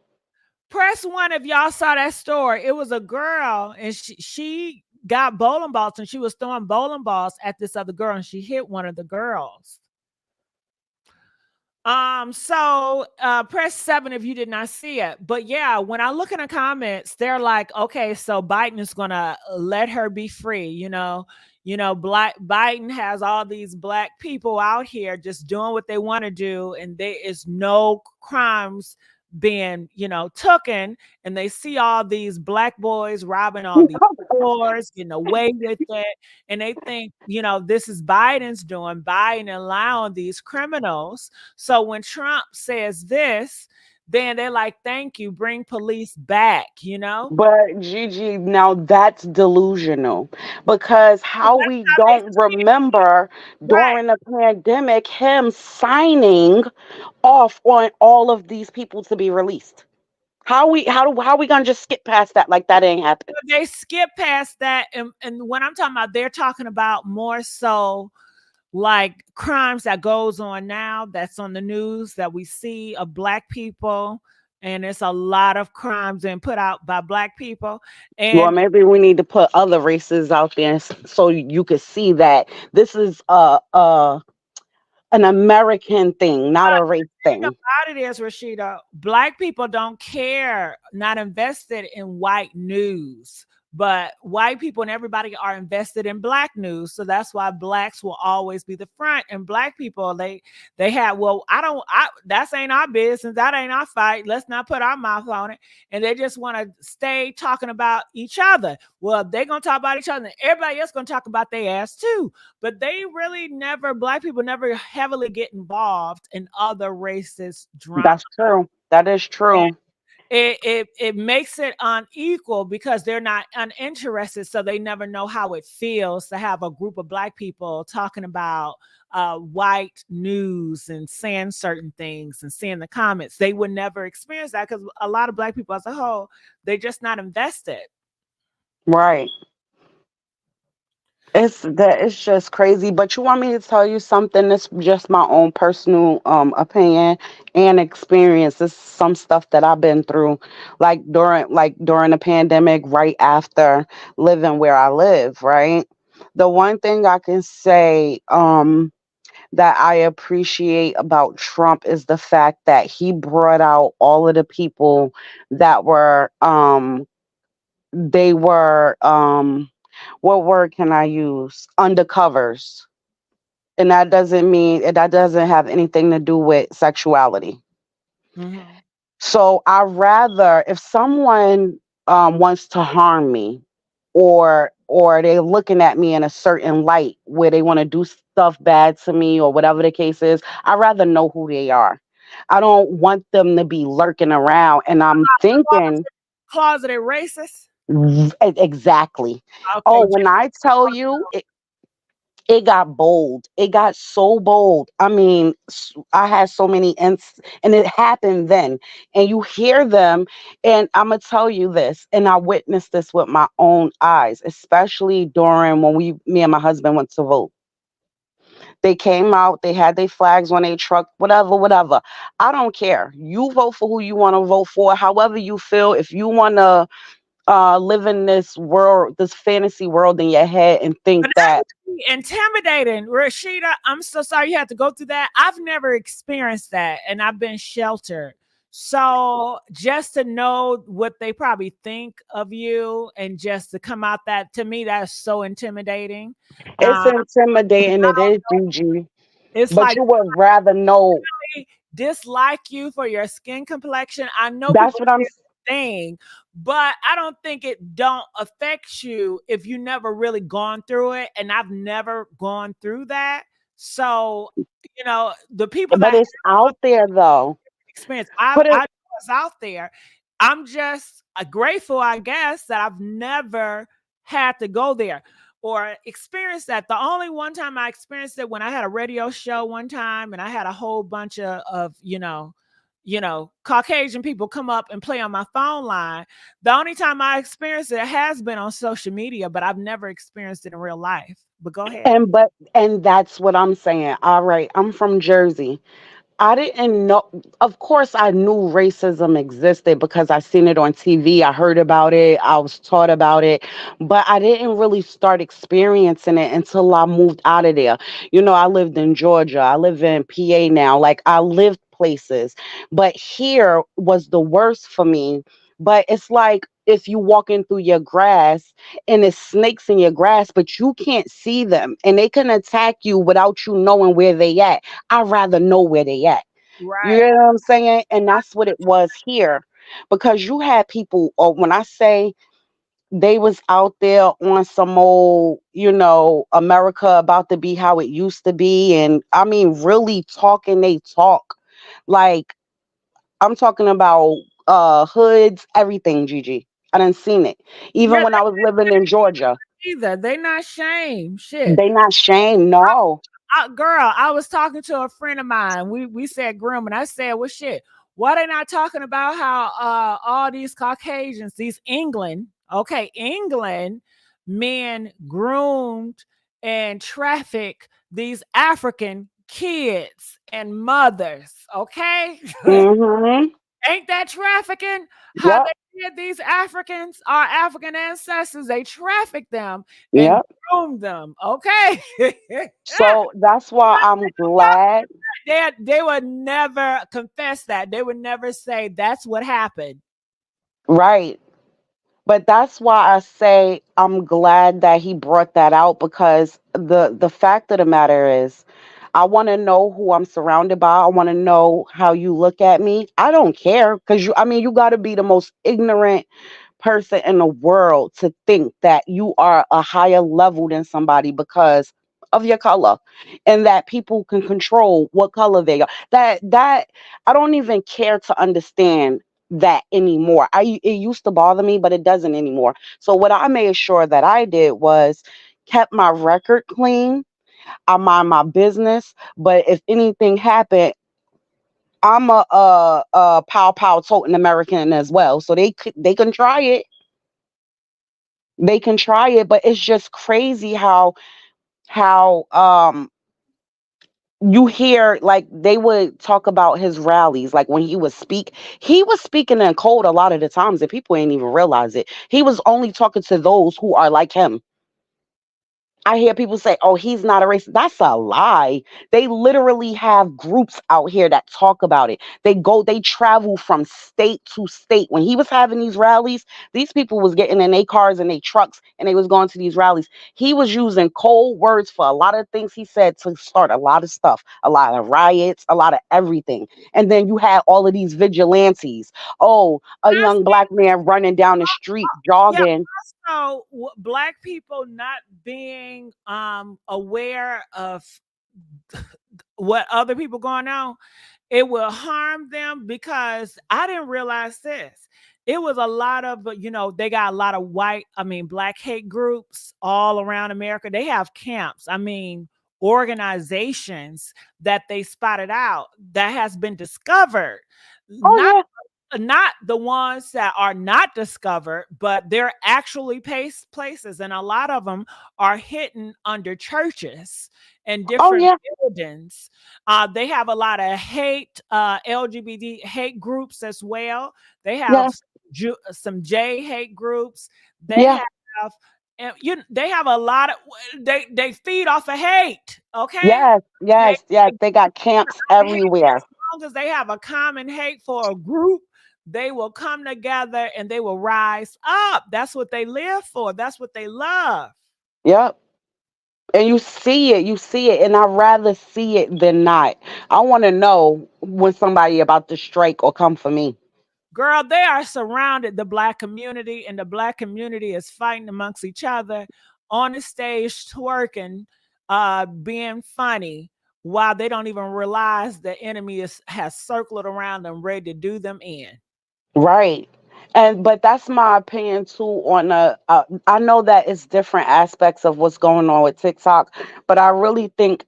Press 1 if y'all saw that story. It was a girl and she got bowling balls and she was throwing bowling balls at this other girl and she hit one of the girls. So press 7 if you did not see it. But yeah, when I look in the comments, they're like, okay, so Biden is gonna let her be free, Biden has all these Black people out here just doing what they want to do, and there is no crimes being, taken, and they see all these Black boys robbing all these stores, getting away with it, and they think, this is Biden's doing, Biden allowing these criminals. So when Trump says this, then they're like, thank you, bring police back, But Gigi, now that's delusional because how we don't remember during the pandemic him signing off on all of these people to be released. How we gonna just skip past that like that ain't happened? They skip past that, and when I'm talking about, they're talking about more so like crimes that goes on now, that's on the news that we see of Black people, and it's a lot of crimes being put out by Black people. Well, And maybe we need to put other races out there so you could see that this is an American thing, not a race thing. about it is, Rashida, Black people don't care, not invested in white news, but white people and everybody are invested in Black news. So that's why Blacks will always be the front, and Black people, they have, well, that ain't our business, that ain't our fight, let's not put our mouth on it. And they just want to stay talking about each other. Well, they're gonna talk about each other and everybody else gonna talk about their ass too, but they really never, Black people never heavily get involved in other races drama. That's true. That is true. And it makes it unequal because they're not uninterested, so they never know how it feels to have a group of Black people talking about white news and saying certain things and seeing the comments. They would never experience that because a lot of Black people as a whole, they're just not invested. Right. It's just crazy. But you want me to tell you something? That's just my own personal opinion and experience. It's some stuff that I've been through, like during the pandemic, right after living where I live. Right. The one thing I can say that I appreciate about Trump is the fact that he brought out all of the people that were they were what word can I use? Undercovers. And that doesn't have anything to do with sexuality. Hmm. So I rather if someone wants to harm me or they're looking at me in a certain light where they want to do stuff bad to me or whatever the case is, I rather know who they are. I don't want them to be lurking around and I'm thinking Closeted racist. exactly. Okay, Oh, when I tell you it got bold. It got so bold. I mean, I had so many and it happened then. And you hear them, and I'm gonna tell you this, and I witnessed this with my own eyes, especially during when me and my husband went to vote. They came out, they had their flags on their truck, whatever, whatever. I don't care. You vote for who you want to vote for, however you feel. If you want to live in this world, this fantasy world in your head, and think but that that would be intimidating, Rashida. I'm so sorry you had to go through that. I've never experienced that, and I've been sheltered. So just to know what they probably think of you, and just to come out that to me, that's so intimidating. it's Uh, intimidating. It is, Gigi. it's But like you would rather know. they dislike you for your skin complexion. I know That's people what I'm. say the thing, but I don't think it don't affect you if you never really gone through it. And I've never gone through that. So, the people that But have it's out there though. experience, I Put it. I know it's out there. I'm just grateful, I guess, that I've never had to go there or experience that. The only one time I experienced it when I had a radio show one time, and I had a whole bunch of Caucasian people come up and play on my phone line. The only time I experienced it has been on social media, but I've never experienced it in real life. But go ahead. And that's what I'm saying. All right, I'm from Jersey. I didn't know. Of course, I knew racism existed because I seen it on TV. I heard about it. I was taught about it, but I didn't really start experiencing it until I moved out of there. I lived in Georgia. I live in PA now. Like I lived places, but here was the worst for me. But it's like if you walking through your grass and there's snakes in your grass, but you can't see them, and they can attack you without you knowing where they at. I'd rather know where they at. You Right. know what I'm saying? And that's what it was here. Because you had people, or when I say they was out there on some old, America about to be how it used to be. And I mean, really talking they talk. Like, I'm talking about hoods, everything, Gigi. I done seen it. Even Yeah, when I was living in Georgia. either. They not shame. Shit. They not shame, no. Girl, I was talking to a friend of mine. We said groom, and I said, "Well, shit, why they not talking about how all these Caucasians, these England, okay, England men groomed and traffic these African kids and mothers, okay? Mm-hmm. Ain't that trafficking? How Yep. they did these Africans, our African ancestors, they trafficked them and Yep. groomed them, okay? So that's why I'm glad. They would never confess that. They would never say that's what happened. Right. But that's why I say I'm glad that he brought that out because the fact of the matter is I want to know who I'm surrounded by. I want to know how you look at me. I don't care cuz you got to be the most ignorant person in the world to think that you are a higher level than somebody because of your color and that people can control what color they are. That I don't even care to understand that anymore. It used to bother me, but it doesn't anymore. So what I made sure that I did was kept my record clean. I mind my business, but if anything happened, I'm a pow pow toting American as well. So they can try it. They can try it, but it's just crazy how you hear, like, they would talk about his rallies, like when he was speaking in code a lot of the times and people ain't even realize it. He was only talking to those who are like him. I hear people say, "Oh, he's not a racist." That's a lie. They literally have groups out here that talk about it. They travel from state to state. When he was having these rallies, these people was getting in their cars and their trucks and they was going to these rallies. He was using cold words for a lot of things he said to start a lot of stuff, a lot of riots, a lot of everything. And then you had all of these vigilantes. Oh, a young black man running down the street Yeah, jogging. also black people not being aware of what other people going on, it will harm them, because I didn't realize this. It was a lot of, they got a lot of black hate groups all around America. They have camps. Organizations that they spotted out that has been discovered. Oh Not yeah, not the ones that are not discovered, but they're actually places, and a lot of them are hidden under churches and oh different yeah, buildings. They have a lot of LGBT hate groups as well. They have yeah, some J hate groups. They yeah. have, and they have a lot of, they feed off of hate. Okay, Yes, they, yes, yes. they They got camps hate, everywhere. as long as they have a common hate for a group, they will come together and they will rise up. That's what they live for. That's what they love. Yep. And you see it, and I'd rather see it than not. I want to know when somebody about to strike or come for me. Girl, they are surrounded, the black community, and the black community is fighting amongst each other on the stage, twerking, being funny, while they don't even realize the enemy has circled around them, ready to do them in. Right. And but that's my opinion too on I know that it's different aspects of what's going on with TikTok, but I really think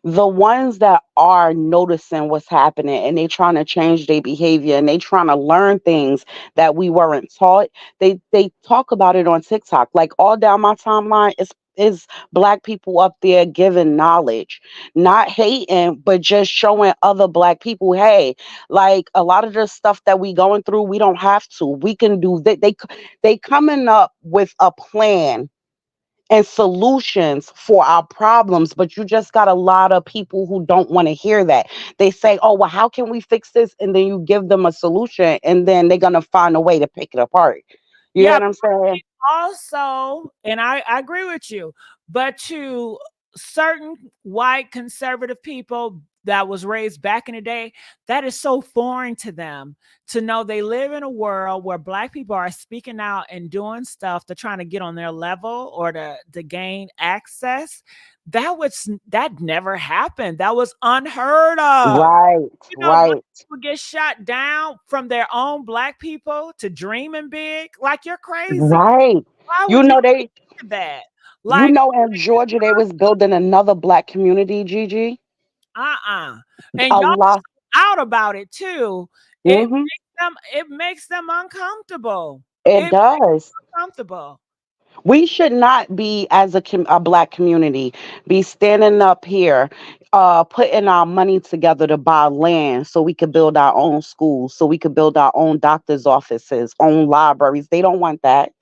the ones that are noticing what's happening and they trying to change their behavior and they trying to learn things that we weren't taught, they talk about it on TikTok. Like all down my timeline is black people up there giving knowledge, not hating, but just showing other black people, hey, like a lot of the stuff that we going through, we don't have to. We can do that. They coming up with a plan and solutions for our problems, but you just got a lot of people who don't want to hear that. They say, "Oh, well, how can we fix this?" And then you give them a solution, and then they're gonna find a way to pick it apart. You know Yeah, what I'm saying? also, and I agree with you, but to certain white conservative people that was raised back in the day, that is so foreign to them to know they live in a world where black people are speaking out and doing stuff to trying to get on their level or to gain access. That never happened. That was unheard of. Right, Black right, people get shot down from their own black people to dreaming big. Like, you're crazy. right. Why You would you know do that? you Like, know, in Georgia they was building another black community. Gigi, uh-uh. And a y'all lot. out about it too. Hmm. It makes them uncomfortable. It It does. uncomfortable. We should not be, as a black community, be standing up here, putting our money together to buy land so we could build our own schools, so we could build our own doctor's offices, own libraries. They don't want that.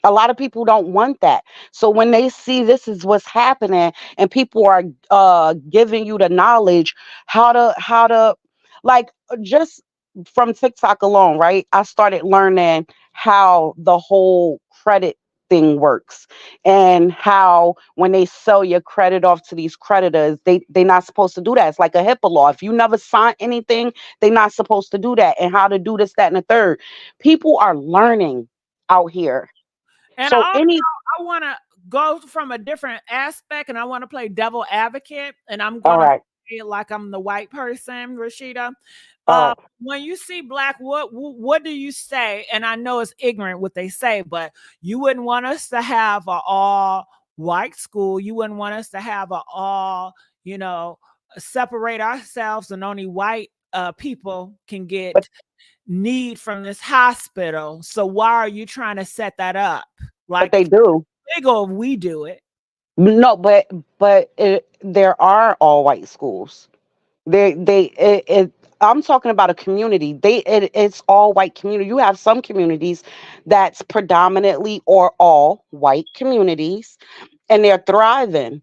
A lot of people don't want that. So when they see this is what's happening and people are giving you the knowledge how to like just from TikTok alone, right? I started learning how the whole credit thing works and how when they sell your credit off to these creditors, they're not supposed to do that. It's like a HIPAA law. If you never sign anything, they're not supposed to do that. And how to do this, that, and the third. People are learning out here. And So also, any I want to go from a different aspect, and I want to play devil advocate, and I'm all gonna right, say it like I'm the white person, Rashida. all right. When you see black, what do you say? And I know it's ignorant what they say, but you wouldn't want us to have a all white school. You wouldn't want us to have a all, you know, separate ourselves, and only white people can But get need from this hospital. So why are you trying to set that up? But Like they it's do. illegal if we do it. No, there are all white schools. I'm talking about a community. It's all white community. You have some communities that's predominantly or all white communities, and they're thriving.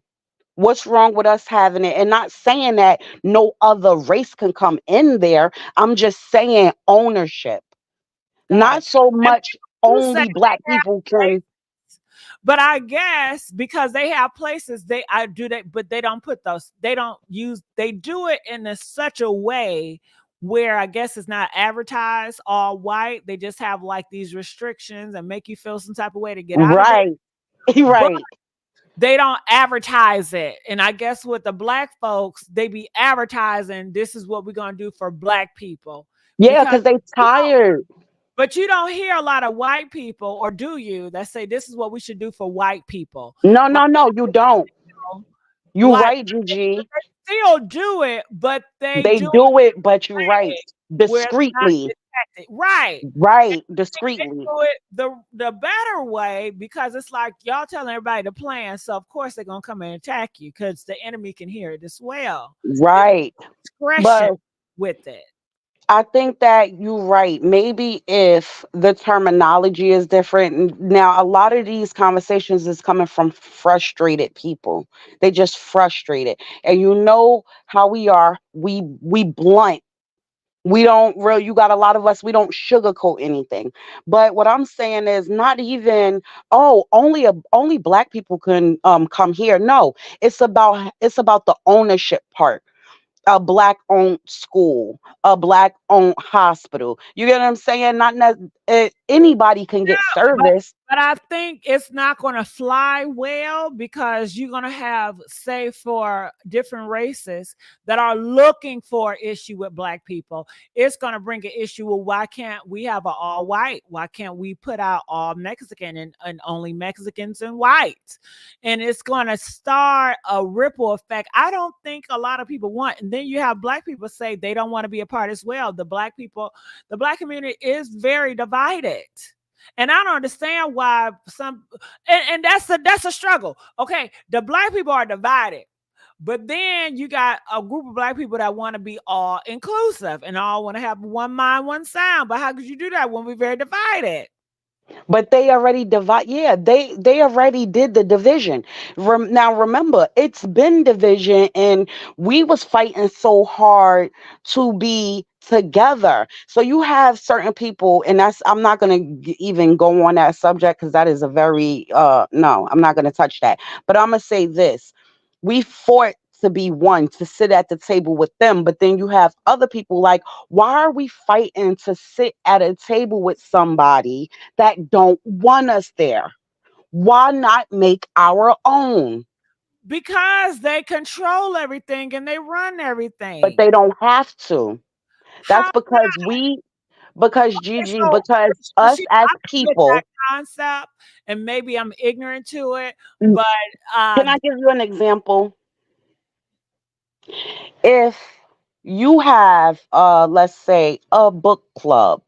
What's wrong with us having it? And not saying that no other race can come in there. I'm just saying ownership. Not Gotcha. so And much you say only black they have people places, can. but I guess because they have places, they I do that, but they don't put those. They don't use. They do it in such a way where I guess it's not advertised all white. They just have like these restrictions and make you feel some type of way to get out of it. Right. But Right. they don't advertise it. And I guess with the black folks, they be advertising this is what we're gonna do for black people Yeah, because because they you don't tired. but you don't hear a lot of white people, or do you, that say this is what we should do for white people. No, Like, no, no, you don't. know, You like right, but Gigi. they still do it, but they They do it do it, but you right. way where it's not Discreetly. detected. Right. Right. They Discreetly. do it the better way because it's like y'all telling everybody to plan. So of course they're gonna come and attack you because the enemy can hear it as well. It's Right. discretion But with it. I think that you're right. Maybe if the terminology is different. Now, a lot of these conversations is coming from frustrated people. They just frustrated. And you know how we are. We blunt. We don't really, you got a lot of us, we don't sugarcoat anything. But what I'm saying is not even, oh, only black people can come here. No, it's about the ownership part. A black owned school, a black owned hospital. You get what I'm saying? Anybody can get But service. but I think it's not going to fly well because you're going to have, say, for different races that are looking for an issue with black people, it's going to bring an issue. Well, why can't we have an all white? Why can't we put out all Mexican and only Mexicans and whites? And it's going to start a ripple effect. I don't think a lot of people want. And then you have black people say they don't want to be a part as well. The black community is very divided. And I don't understand why and that's a struggle. Okay, the black people are divided, but then you got a group of black people that want to be all inclusive and all want to have one mind, one sound. But how could you do that when we're very divided? But they already divide. Yeah, they already did the division. Now remember, it's been division, and we was fighting so hard to be together. So you have certain people, and I'm not gonna even go on that subject because that is a very no, I'm not gonna touch that. But I'm gonna say this: we fought to be one, to sit at the table with them. But then you have other people like, why are we fighting to sit at a table with somebody that don't want us there? Why not make our own? Because they control everything and they run But everything. they don't have to. How That's because Gigi, so because but us see, as I get that people, concept, and maybe I'm ignorant to it, can but I give you an example? If you have let's say a book club,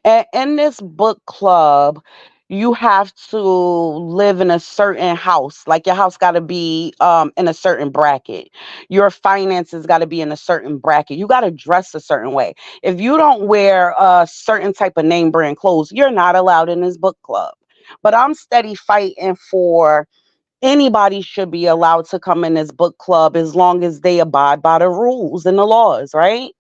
and in this book club, you have to live in a certain house. Like your house got to be in a certain bracket. Your finances got to be in a certain bracket. You got to dress a certain way. If you don't wear a certain type of name brand clothes, you're not allowed in this book club. But I'm steady fighting for anybody should be allowed to come in this book club as long as they abide by the rules and the laws, right?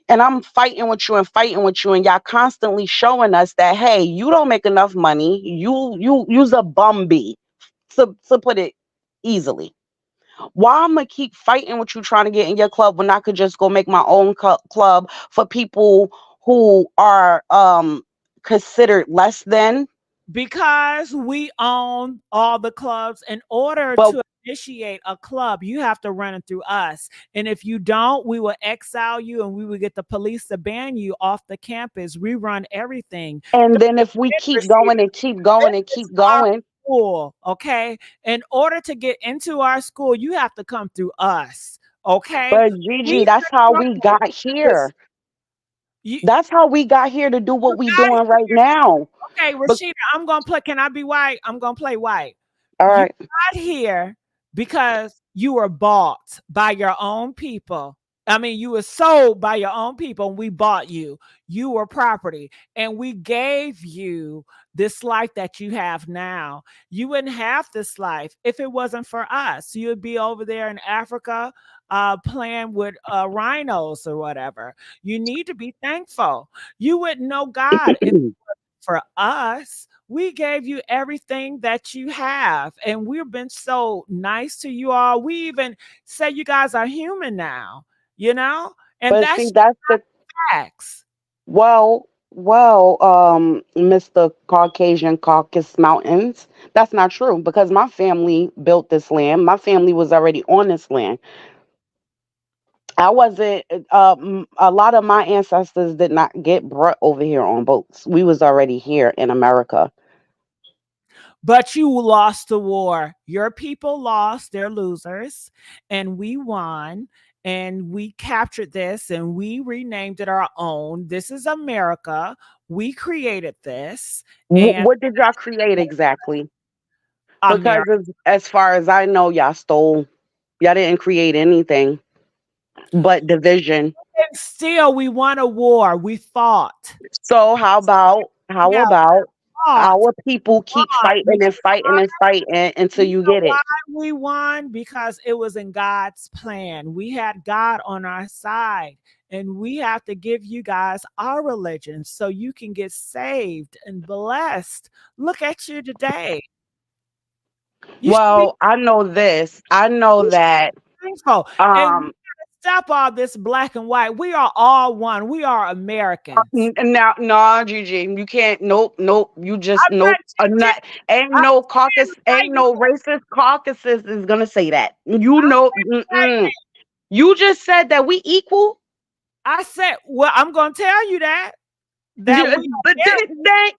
And I'm fighting with you and fighting with you, and y'all constantly showing us that hey, you don't make enough money. You use a bum bee, to put it easily. Why I'm gonna keep fighting with you trying to get in your club when I could just go make my own club for people who are considered less than? because we own all the clubs, in order But to initiate a club, you have to run it through us. And if you don't, we will exile you and we will get the police to ban you off the campus. We run everything. and Don't then if we get keep received. going and keep going and This is keep our going, school, okay? In order to get into our school, you have to come through us, okay? but Gigi, We that's how we control got this. here. You, That's how we got here to do you what we got doing right here. now. Okay, But Rashida, I'm gonna play. Can I be white? I'm gonna play white. all You right. got here because you were bought by your own people. I mean, you were sold by your own people, and we bought you. You were property, and we gave you this life that you have now. You wouldn't have this life if it wasn't for us. You would be over there in Africa, playing with rhinos or whatever. You need to be thankful. You wouldn't know God if for us. We gave you everything that you have, and we've been so nice to you all. We even say you guys are human now, you know, and But see, that's that's the facts. Mr. Caucasian Caucasus Mountains. That's not true because my family built this land. My family was already on this land. I wasn't. A lot of my ancestors did not get brought over here on boats. We was already here in America. But you lost the war. Your people lost, they're losers, and we won. And we captured this and we renamed it our own. This is America. We created this and What did y'all create exactly? Because America. as far as I know, y'all stole. Y'all didn't create anything but division. Still, we won a war. We fought. So how about Fought. our people keep Won. fighting and fighting and fighting until You you know get why it? we won? Because it was in God's plan. We had God on our side. And we have to give you guys our religion so you can get saved and blessed. Look at you today. You should be, Well, I know this. I know you should that be thankful. And we um gotta stop all this black and white. We are all one. We are Americans. now no, Gigi, you can't. Nope. You I just nope. bet A you nut. did. Ain't I no caucus. Ain't didn't no racist caucuses is gonna say that. You know. say Mm-mm. You just said that we equal. I said, well, I'm going to tell you that we But are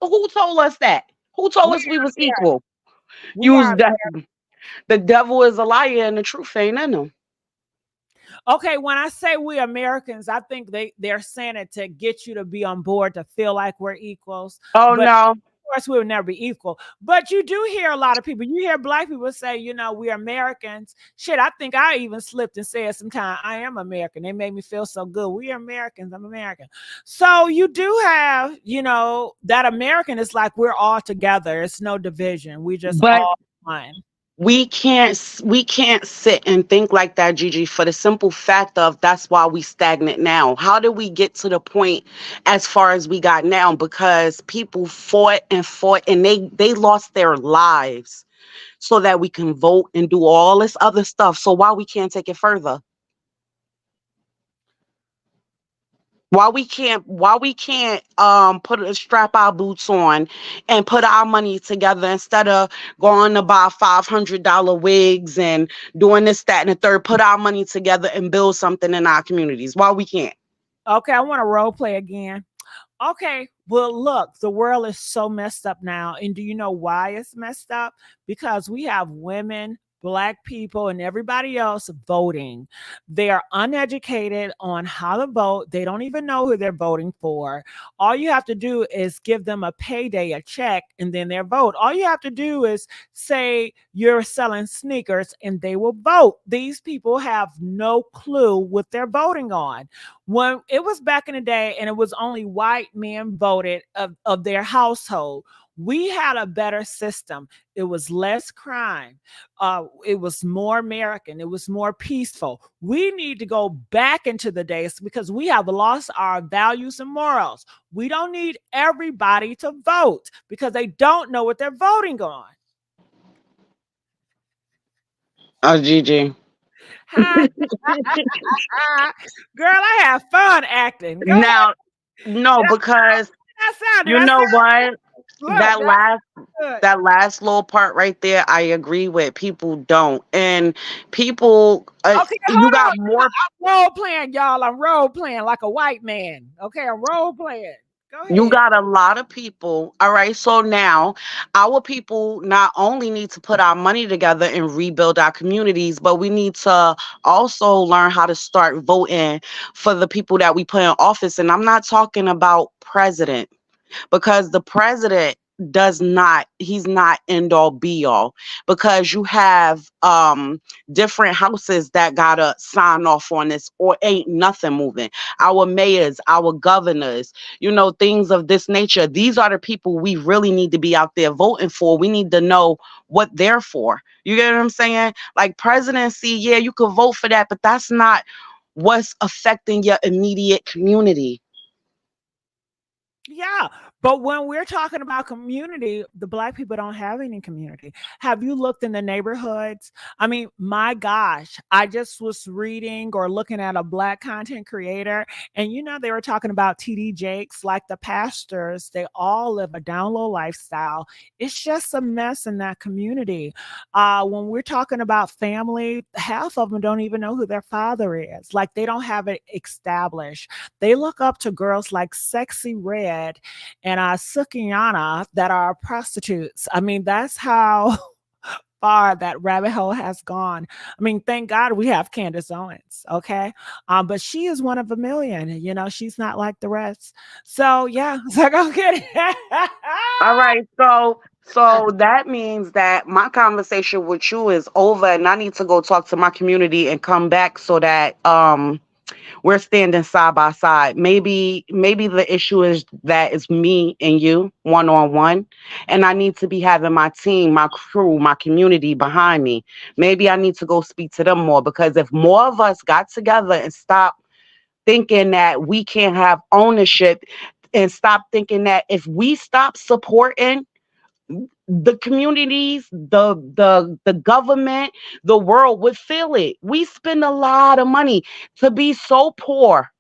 who told us that? Who told we us we was are American. equal? We Use are that. The devil is a liar and the truth ain't in him. okay. When I say we Americans, I think they're saying it to get you to be on board to feel like we're equals. Oh But no. of course, we will never be equal. But you do hear a lot of people. You hear black people say, we're Americans. Shit, I think I even slipped and said sometime I am American. They made me feel so good. We are Americans. I'm American. So you do have, that American is like we're all together. It's no division. We just But all one. we can't sit and think like that, Gigi, for the simple fact of that's why we stagnant now. How did we get to the point as far as we got now? Because people fought and they lost their lives so that we can vote and do all this other stuff. So why we can't take it further? Why we can't put a strap our boots on and put our money together instead of going to buy $500 wigs and doing this, that, and the third, put our money together and build something in our communities? Why we can't? Okay, I want to role play again. Okay, well, look, the world is so messed up now. And do you know why it's messed up? Because we have women, black people, and everybody else voting. They are uneducated on how to vote. They don't even know who they're voting for. All you have to do is give them a payday, a check, and then their vote. All you have to do is say you're selling sneakers and they will vote. These people have no clue what they're voting on. When it was back in the day and it was only white men voted of their household, we had a better system. It was less crime. It was more American. It was more peaceful. We need to go back into the days because we have lost our values and morals. We don't need everybody to vote because they don't know what they're voting on. Oh, Gigi. Girl, I have fun acting. Go ahead. Now, no, because That sound. Did you I know sound what? look? That That's last good. that last little part right there, I agree with. People don't, and people, Okay, you hold got on. more. I'm role playing, y'all. I'm role playing like a white man. Okay, I'm role playing. Go You ahead. got a lot of people. All right. So now our people not only need to put our money together and rebuild our communities, but we need to also learn how to start voting for the people that we put in office. And I'm not talking about president because the president he's not end all be all, because you have different houses that gotta sign off on this, or ain't nothing moving. Our mayors, our governors, things of this nature. These are the people we really need to be out there voting for. We need to know what they're for. You get what I'm saying? Like presidency, yeah, you could vote for that, but that's not what's affecting your immediate community. Yeah, but when we're talking about community, the black people don't have any community. Have you looked in the neighborhoods? I mean, my gosh, I just was reading or looking at a black content creator, and they were talking about TD Jakes, like the pastors, they all live a down low lifestyle. It's just a mess in that community. When we're talking about family, half of them don't even know who their father is. Like they don't have it established. They look up to girls like Sexy Red and Sukihana that are prostitutes. I mean, that's how far that rabbit hole has gone. I mean, thank God we have Candace Owens, okay? But she is one of a million. She's not like the rest. So yeah, it's like okay. All right, so that means that my conversation with you is over, and I need to go talk to my community and come back so that we're standing side by side. Maybe the issue is that it's me and you one on one, and I need to be having my team, my crew, my community behind me. Maybe I need to go speak to them more, because if more of us got together and stop thinking that we can't have ownership, and stop thinking that if we stop supporting the communities, the government, the world would feel it. We spend a lot of money to be so poor.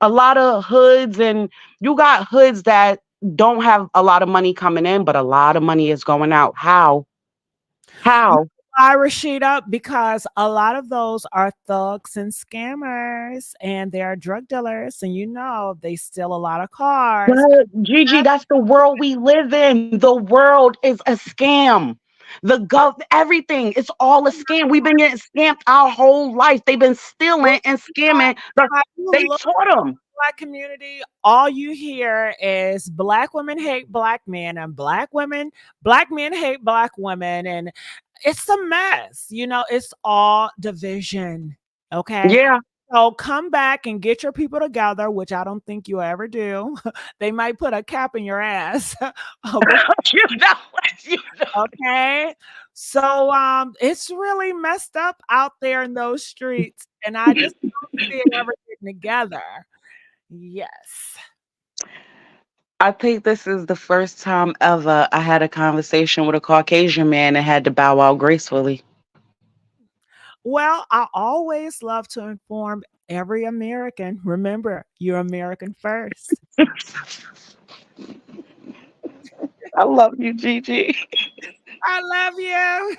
A lot of hoods, and you got hoods that don't have a lot of money coming in, but a lot of money is going out. How? How? Why, Rashida? Because a lot of those are thugs and scammers, and they're drug dealers, and they steal a lot of cars. But Gigi, that's the world we live in. The world is a scam. Everything, it's all a scam. We've been getting scammed our whole life. They've been stealing and scamming. How you They look taught them. Black community, all you hear is black women hate black men, and black men hate black women, and it's a mess. It's all division. Okay. Yeah. So come back and get your people together, which I don't think you ever do. They might put a cap in your ass. you know, you know. Okay. So it's really messed up out there in those streets. And I just don't see it ever getting together. Yes. I think this is the first time ever I had a conversation with a Caucasian man and had to bow out gracefully. Well, I always love to inform every American. Remember, you're American first. I love you, Gigi. I love you.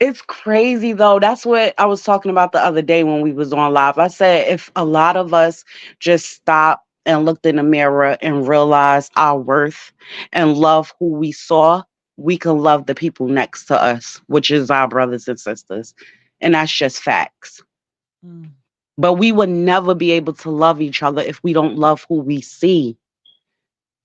It's crazy though. That's what I was talking about the other day when we was on live. I said if a lot of us just stop and looked in the mirror and realized our worth and love who we saw, we can love the people next to us, which is our brothers and sisters. And that's just facts. Mm. But we would never be able to love each other if we don't love who we see.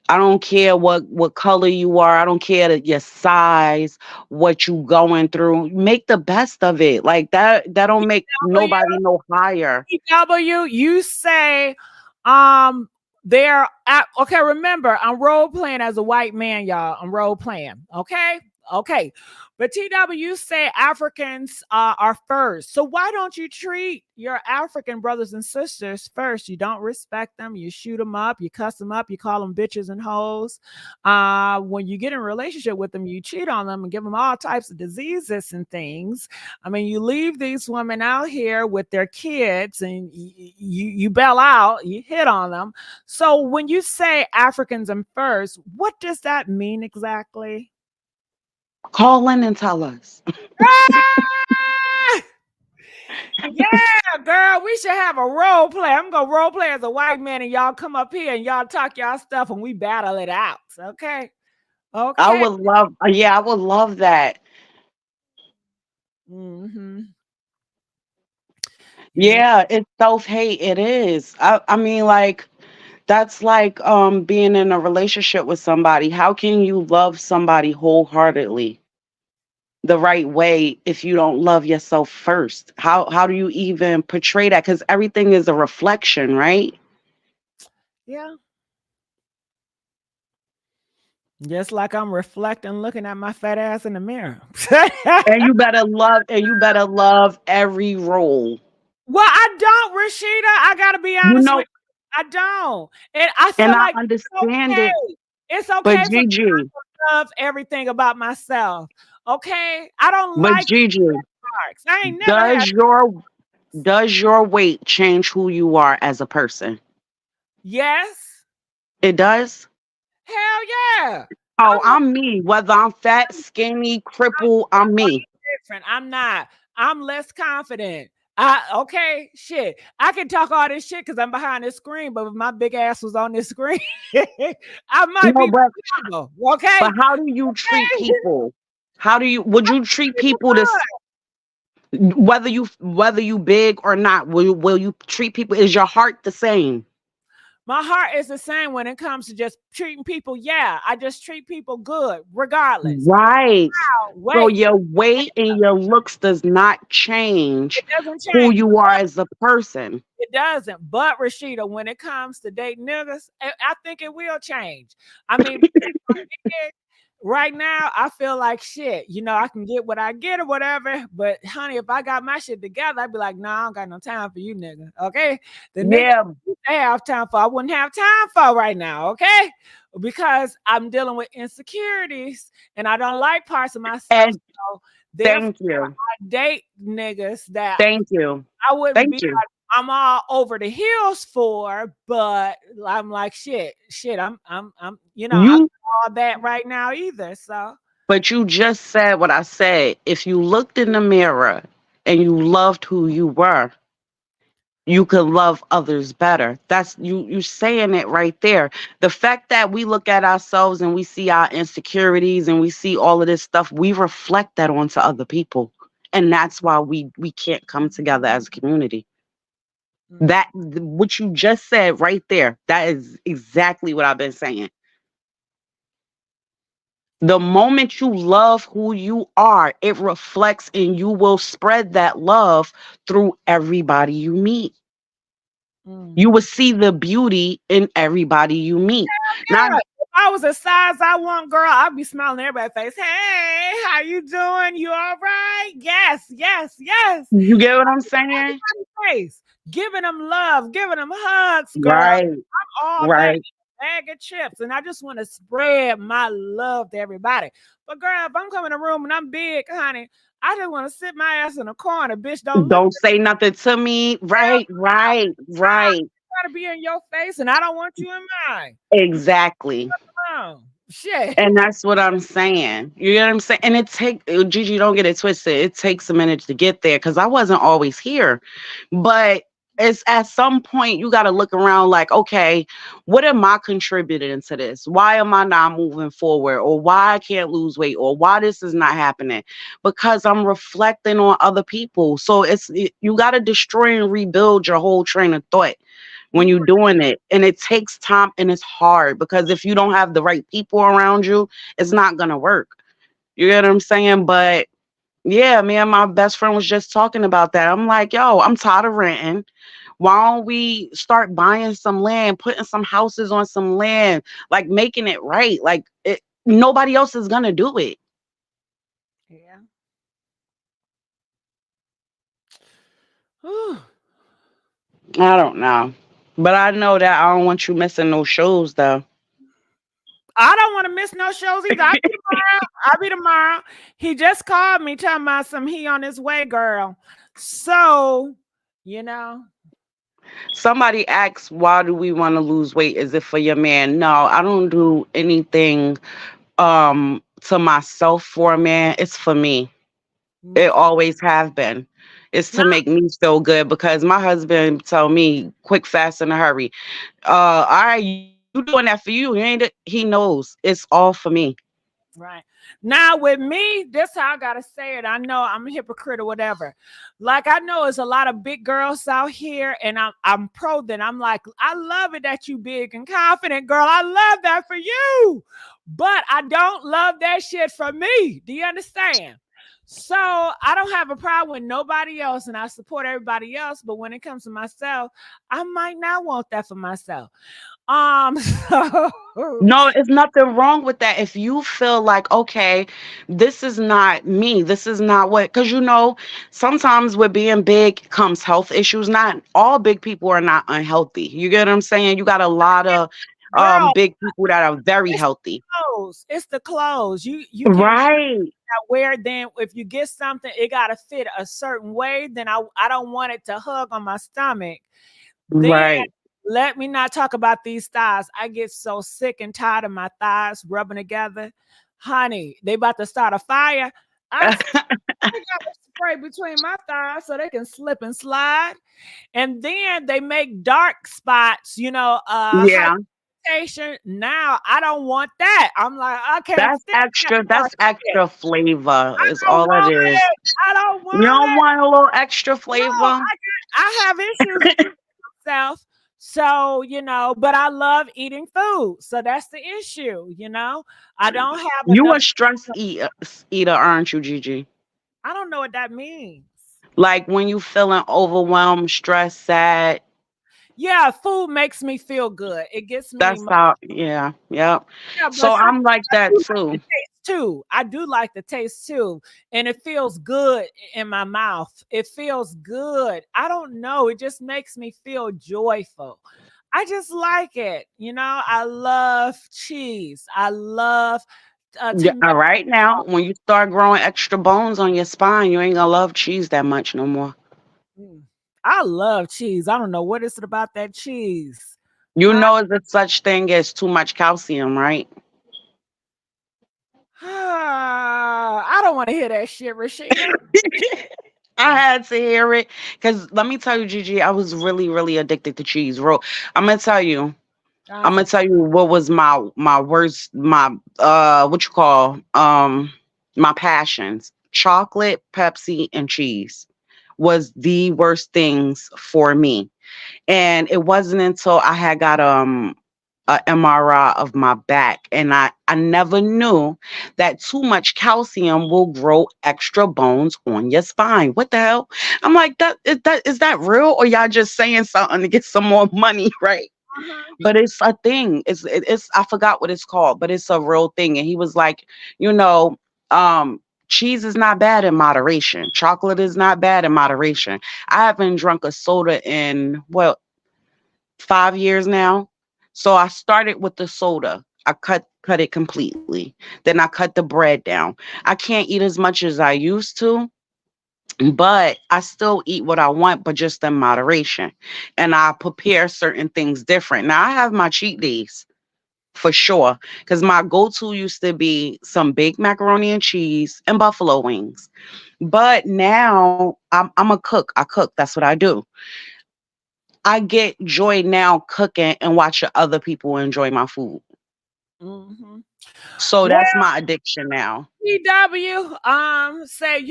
I don't care what color you are. I don't care your size, what you going through. Make the best of it. Like that don't make nobody no higher. TW, you say they're okay, remember, I'm role playing as a white man, y'all. I'm role playing. Okay. But TW say Africans are first. So why don't you treat your African brothers and sisters first? You don't respect them. You shoot them up. You cuss them up. You call them bitches and hoes. When you get in a relationship with them, you cheat on them and give them all types of diseases and things. I mean, you leave these women out here with their kids, and you bail out. You hit on them. So when you say Africans and first, what does that mean exactly? Call in and tell us. Yeah, girl, we should have a role play. I'm gonna role play as a white man, and y'all come up here and y'all talk y'all stuff, and we battle it out. Okay. I Okay. would love, yeah, I would love that. Mm-hmm. Yeah. Yeah, it's self-hate. It is. I mean, like, That's like being in a relationship with somebody. How can you love somebody wholeheartedly the right way if you don't love yourself first? How do you even portray that? Because everything is a reflection, right? Yeah. Just like I'm reflecting, looking at my fat ass in the mirror. And you better love every role. Well, I don't, Rashida. I gotta be You honest know, with you. I don't. And I and feel I like it's understand it, okay. It's but okay for me Gigi, to love everything about myself. Okay? I don't but like Gigi, marks. I ain't never had does your does your weight change who you are as a person? yes. It does. Hell yeah. Oh, I'm I'm me. Whether I'm fat, skinny, crippled, I'm me. different. I'm not. I'm less confident. I okay, shit. I can talk all this shit because I'm behind this screen, but if my big ass was on this screen, I might No, be but miserable. but Okay? how do you treat Hey, people? How do you would you treat people people whether you big or not? Will you treat people? Is your heart the same? my heart is the same when it comes to just treating people. Yeah, I just treat people good, regardless. Right. Now, So wait, your weight and your looks does not change it doesn't who change. you are as a person. It doesn't. But Rashida, when it comes to dating niggas, I think it will change. I mean, right now, I feel like shit. You know, I can get what I get or whatever. But honey, if I got my shit together, I'd be like, nah, I don't got no time for you, nigga. Okay, the nigga Yeah, I have time for, I wouldn't have time for right now. Okay, because I'm dealing with insecurities and I don't like parts of myself. and So therefore, thank you. I date niggas that Thank you. I wouldn't be Thank you. like I'm all over the hills for, but I'm like shit. I'm I'm You all that right now either. So but you just said what I said. If you looked in the mirror and you loved who you were, you could love others better. That's you saying it right there. The fact that we look at ourselves and we see our insecurities and we see all of this stuff, we reflect that onto other people. And that's why we can't come together as a community. mm, What you just said right there, that is exactly what I've been saying. The moment you love who you are, it reflects and you will spread that love through everybody you meet. mm. You will see the beauty in everybody you meet. Now, Yeah, if I was a size I want, girl, I'd be smiling in everybody's face. Hey, how you doing? You all right? Yes, yes, yes. you get what I'm saying? Face, giving them love, giving them hugs, girl. Right, All that right. bag of chips, and I just want to spread my love to everybody. But girl, if I'm coming in a room and I'm big, honey, I just want to sit my ass in a corner. Bitch, don't look Don't say nothing to me. Right, right, right. try to be in your face, and I don't want you in mine. Exactly. Oh, shit. And that's what I'm saying. You know what I'm saying? And Gigi, don't get it twisted. It takes a minute to get there because I wasn't always here. But it's at some point you got to look around like, okay, what am I contributing to this? Why am I not moving forward? Or why I can't lose weight? Or why this is not happening? Because I'm reflecting on other people. So you got to destroy and rebuild your whole train of thought when You you're doing it. And it takes time and it's hard because if you don't have the right people around you, it's not going to work. You get what I'm saying? But yeah, me and my best friend was just talking about that. I'm like, yo, I'm tired of renting. Why don't we start buying some land, putting some houses on some land, like making it right? Nobody else is going to do it. yeah. Whew. I don't know. But I know that I don't want you missing no shows though. I don't want to miss no shows either. I'll be tomorrow. I'll be tomorrow. He just called me talking about some he on his way, girl. So, you know. Somebody asks, why do we want to lose weight? Is it for your man? No, I don't do anything to myself for a man. It's for me. It mm, always have been. It's to No, make me feel good because my husband told me quick, fast, in a hurry. All right, you doing that for you. You ain't it? He knows it's all for me. Right. Now with me, this how I gotta say it. I know I'm a hypocrite or whatever. Like I know there's a lot of big girls out here, and I'm pro that. I'm like, I love it that you big and confident, girl. I love that for you. But I don't love that shit for me. Do you understand? So I don't have a problem with nobody else, and I support everybody else. But when it comes to myself, I might not want that for myself. So No, it's nothing wrong with that. If you feel like, okay, this is not me, this is not what, because sometimes with being big comes health issues. Not all big people are not unhealthy. You get what I'm saying? You got a lot of girl, big people that are very it's healthy. clothes. It's the clothes. You can't Right, wear then if you get something, it gotta fit a certain way. Then I don't want it to hug on my stomach. Then right. let me not talk about these thighs. I get so sick and tired of my thighs rubbing together. Honey, they about to start a fire. I got to spray between my thighs so they can slip and slide. And then they make dark spots, Yeah, hyperpigmentation. Now I don't want that. I'm like, I can't that's stand that extra. dark That's shit. extra flavor, I is don't all it want is. it. I don't You want don't it. want a little extra No, flavor? I have issues with myself. So, but I love eating food. So that's the issue. I don't have You a enough. stress eater, aren't you, Gigi? I don't know what that means. Like when you feeling overwhelmed, stressed, sad. Yeah, food makes me feel good. It gets me That's how, yeah, yep. yeah, but So I'm like I that do like the too. taste too. I do like the taste too. And it feels good in my mouth. It feels good. I don't know. It just makes me feel joyful. I just like it. I love cheese. I love Yeah, tomato. all right now, when you start growing extra bones on your spine, you ain't gonna love cheese that much no more. Mm. I love cheese. I don't know what is it about that cheese. You I, know there's such thing as too much calcium, right? I don't want to hear that shit, Rashida. I had to hear it because let me tell you, Gigi, I was really, really addicted to cheese. I'm gonna tell you. I'm Uh, gonna tell you what was my worst, what you call my passions. Chocolate, Pepsi, and cheese was the worst things for me. And it wasn't until I had got a MRI of my back, and I never knew that too much calcium will grow extra bones on your spine. What the hell? I'm like, that is that real, or y'all just saying something to get some more money, right? uh-huh. But it's a thing. It's I forgot what it's called, but it's a real thing. And he was like, you know, um, cheese is not bad in moderation. Chocolate is not bad in moderation. I haven't drunk a soda in 5 years now. So I started with the soda. I cut it completely. Then I cut the bread down. I can't eat as much as I used to, but I still eat what I want, but just in moderation. And I prepare certain things different. Now I have my cheat days for sure, because my go-to used to be some baked macaroni and cheese and buffalo wings. But now I'm a cook. I cook. That's what I do. I get joy now cooking and watching other people enjoy my food. Hmm. So that's my addiction now. PW say,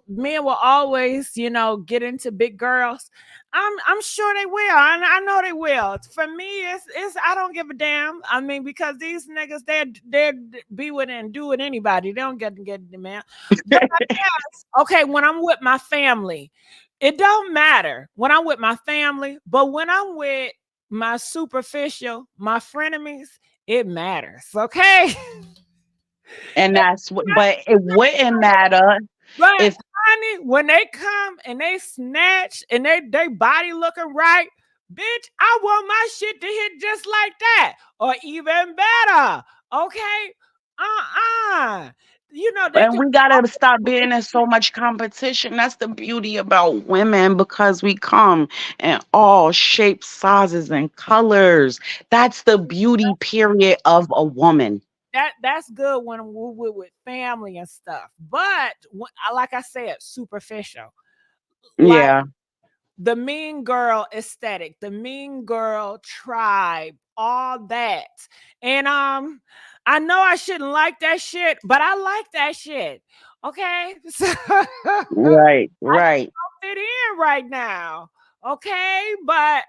men will always, get into big girls. I'm sure they will. I know they will. For me, it's I don't give a damn. I mean, because these niggas they be with and do with anybody. They don't get the man. But I guess, okay, when I'm with my family, it don't matter when I'm with my family, but when I'm with my superficial, my frenemies, it matters. Okay. And that's what, but it wouldn't matter But if, honey, when they come and they snatch and they body looking right, bitch, I want my shit to hit just like that or even better. Okay? Uh-uh. They and can we gotta stop being in so much competition. That's the beauty about women, because we come in all shapes, sizes, and colors. That's the beauty period of a woman. that's good when we're with family and stuff. But like I said, superficial. Like Yeah. the mean girl aesthetic, the mean girl tribe, all that. And I know I shouldn't like that shit, but I like that shit. Okay. So Right, right. fit in right now. Okay. But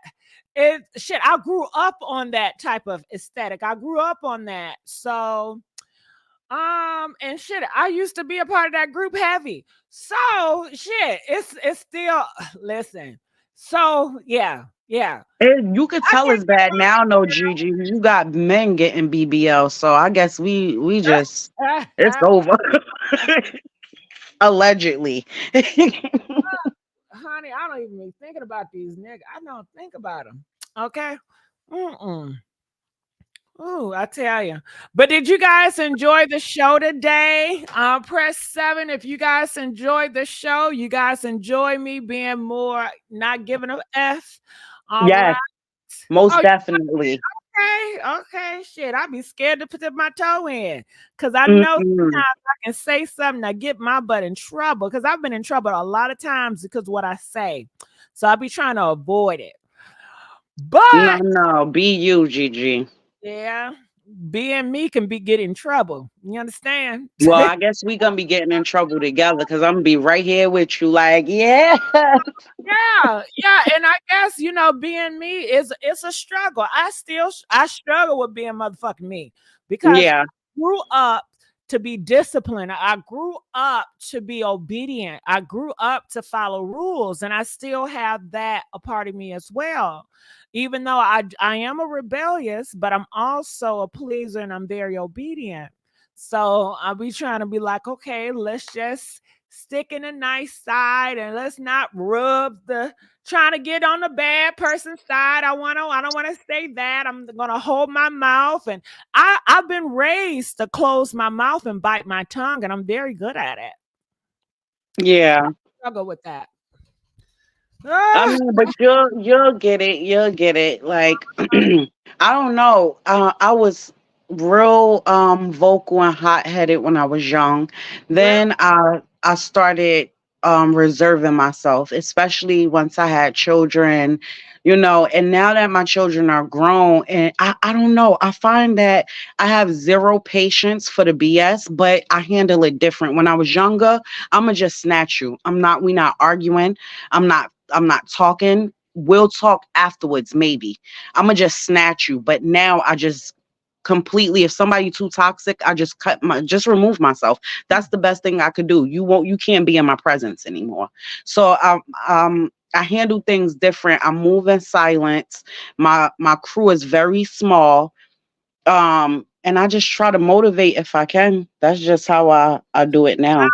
it shit, I grew up on that type of aesthetic. I grew up on that. So and shit, I used to be a part of that group heavy. So shit, it's still listen. So yeah, yeah. You could I tell it's bad now, no, Gigi. You got men getting BBL, so I guess we just it's can over. Allegedly. honey, I don't even be thinking about these niggas. I don't think about them. Okay. Mm-mm. Ooh, I tell you. But did you guys enjoy the show today? Press 7 if you guys enjoyed the show. You guys enjoy me being more not giving a F. All Yes, right. most Oh, definitely. okay. Shit, I'd be scared to put my toe in because I know Mm-mm. sometimes I can say something that get my butt in trouble because I've been in trouble a lot of times because of what I say. So I'll be trying to avoid it. No, But no, be you, Gigi. yeah, being me can be get in trouble. You understand? Well, I guess we gonna be getting in trouble together because I'm gonna be right here with you, like, yeah. Yeah, and I guess being me is it's a struggle. I struggle with being motherfucking me because Yeah, I grew up to be disciplined. I grew up to be obedient. I grew up to follow rules, and I still have that a part of me as well. Even though I am a rebellious, but I'm also a pleaser and I'm very obedient. So I'll be trying to be like, okay, let's just stick in a nice side and let's not rub the trying to get on the bad person's side. I don't want to say that. I'm gonna hold my mouth, and I've been raised to close my mouth and bite my tongue, and I'm very good at it. yeah. Struggle with that. I Ah, mean, but you'll get it. You'll get it. Like I don't know. I was real vocal and hot headed when I was young. really? Then I started reserving myself, especially once I had children. And now that my children are grown, and I don't know, I find that I have zero patience for the BS, but I handle it different. When I was younger, I'ma just snatch you. We not arguing. I'm not talking. We'll talk afterwards, maybe. I'ma just snatch you. But now I just completely, if somebody too toxic, I just remove myself. That's the best thing I could do. You can't be in my presence anymore. So I handle things different. I move in silence. My crew is very small. And I just try to motivate if I can. That's just how I do it now.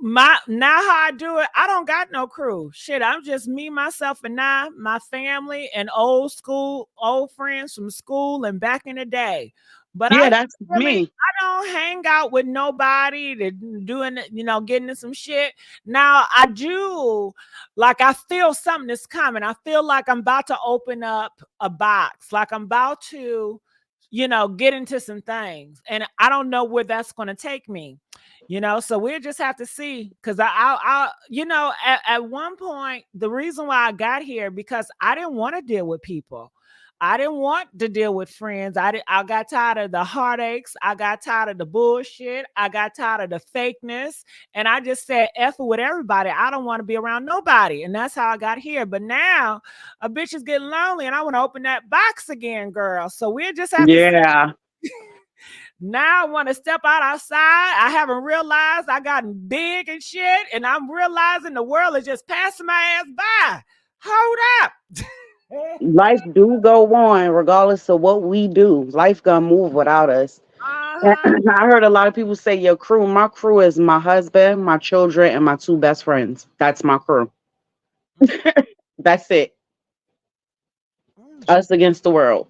My now how I do it, I don't got no crew. Shit, I'm just me, myself, and my family and old friends from school and back in the day. But Yeah, that's me. I don't hang out with nobody that doing getting in some shit. Now I do like I feel something is coming. I feel like I'm about to open up a box, like I'm about to, get into some things. And I don't know where that's gonna take me. So we'll just have to see. Cause at one point, the reason why I got here because I didn't want to deal with people. I didn't want to deal with friends. I got tired of the heartaches. I got tired of the bullshit. I got tired of the fakeness. And I just said, F it with everybody. I don't want to be around nobody. And that's how I got here. But now a bitch is getting lonely and I want to open that box again, girl. So we'll just have to see. Yeah. Now I want to step outside. I haven't realized I gotten big and shit. And I'm realizing the world is just passing my ass by. Hold up. Life do go on regardless of what we do. Life gonna move without us. And Uh-huh. I heard a lot of people say your crew. My crew is my husband, my children, and my two best friends. That's my crew. That's it. Us against the world.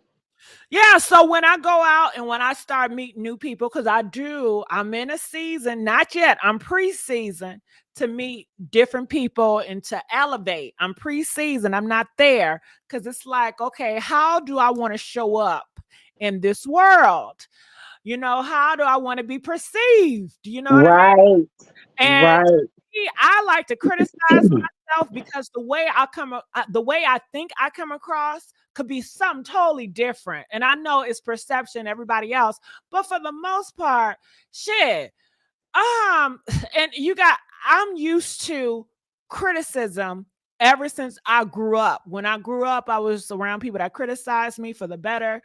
Yeah, so when I go out and when I start meeting new people, because I'm in a season, not yet, I'm pre-season to meet different people and to elevate. I'm pre-season, I'm not there because it's like, okay, how do I want to show up in this world? How do I want to be perceived? You know what I mean? Right. And Right. I like to criticize myself myself because the way I think I come across could be something totally different. And I know it's perception, everybody else, but for the most part, shit. And I'm used to criticism ever since I grew up. When I grew up, I was around people that criticized me for the better.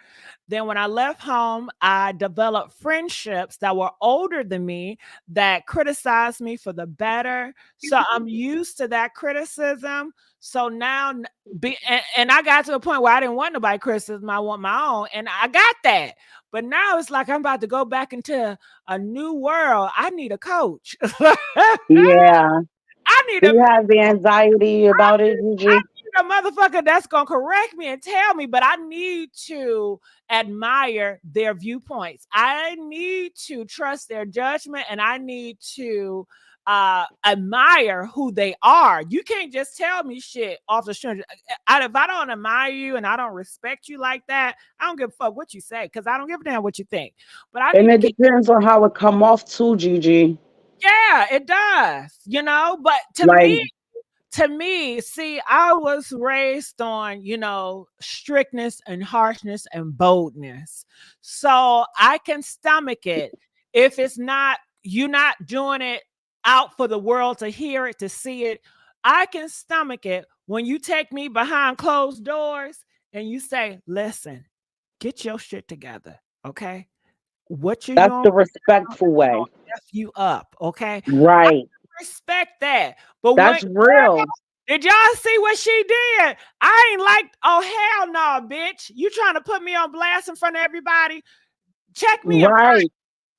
Then when I left home, I developed friendships that were older than me that criticized me for the better. So I'm used to that criticism. So now and I got to a point where I didn't want nobody criticism. I want my own. And I got that. But now it's like I'm about to go back into a new world. I need a coach. Yeah. I need Do you have the anxiety about it, Gigi? a motherfucker that's gonna correct me and tell me, but I need to admire their viewpoints. I need to trust their judgment, and I need to admire who they are. You can't just tell me shit off the street. If I don't admire you and I don't respect you like that, I don't give a fuck what you say because I don't give a damn what you think. But I need And to it keep. depends on how it come off too, Gigi. Yeah, it does. But Like, to me, see, I was raised on, strictness and harshness and boldness. So I can stomach it if you're not doing it out for the world to hear it, to see it. I can stomach it when you take me behind closed doors and you say, listen, get your shit together. Okay. What you're that's doing, the respectful way. F you up. Okay. Right. Respect that. But That's real. did y'all see what she did? I ain't like, oh hell no, bitch. You trying to put me on blast in front of everybody? Check me in front. Right.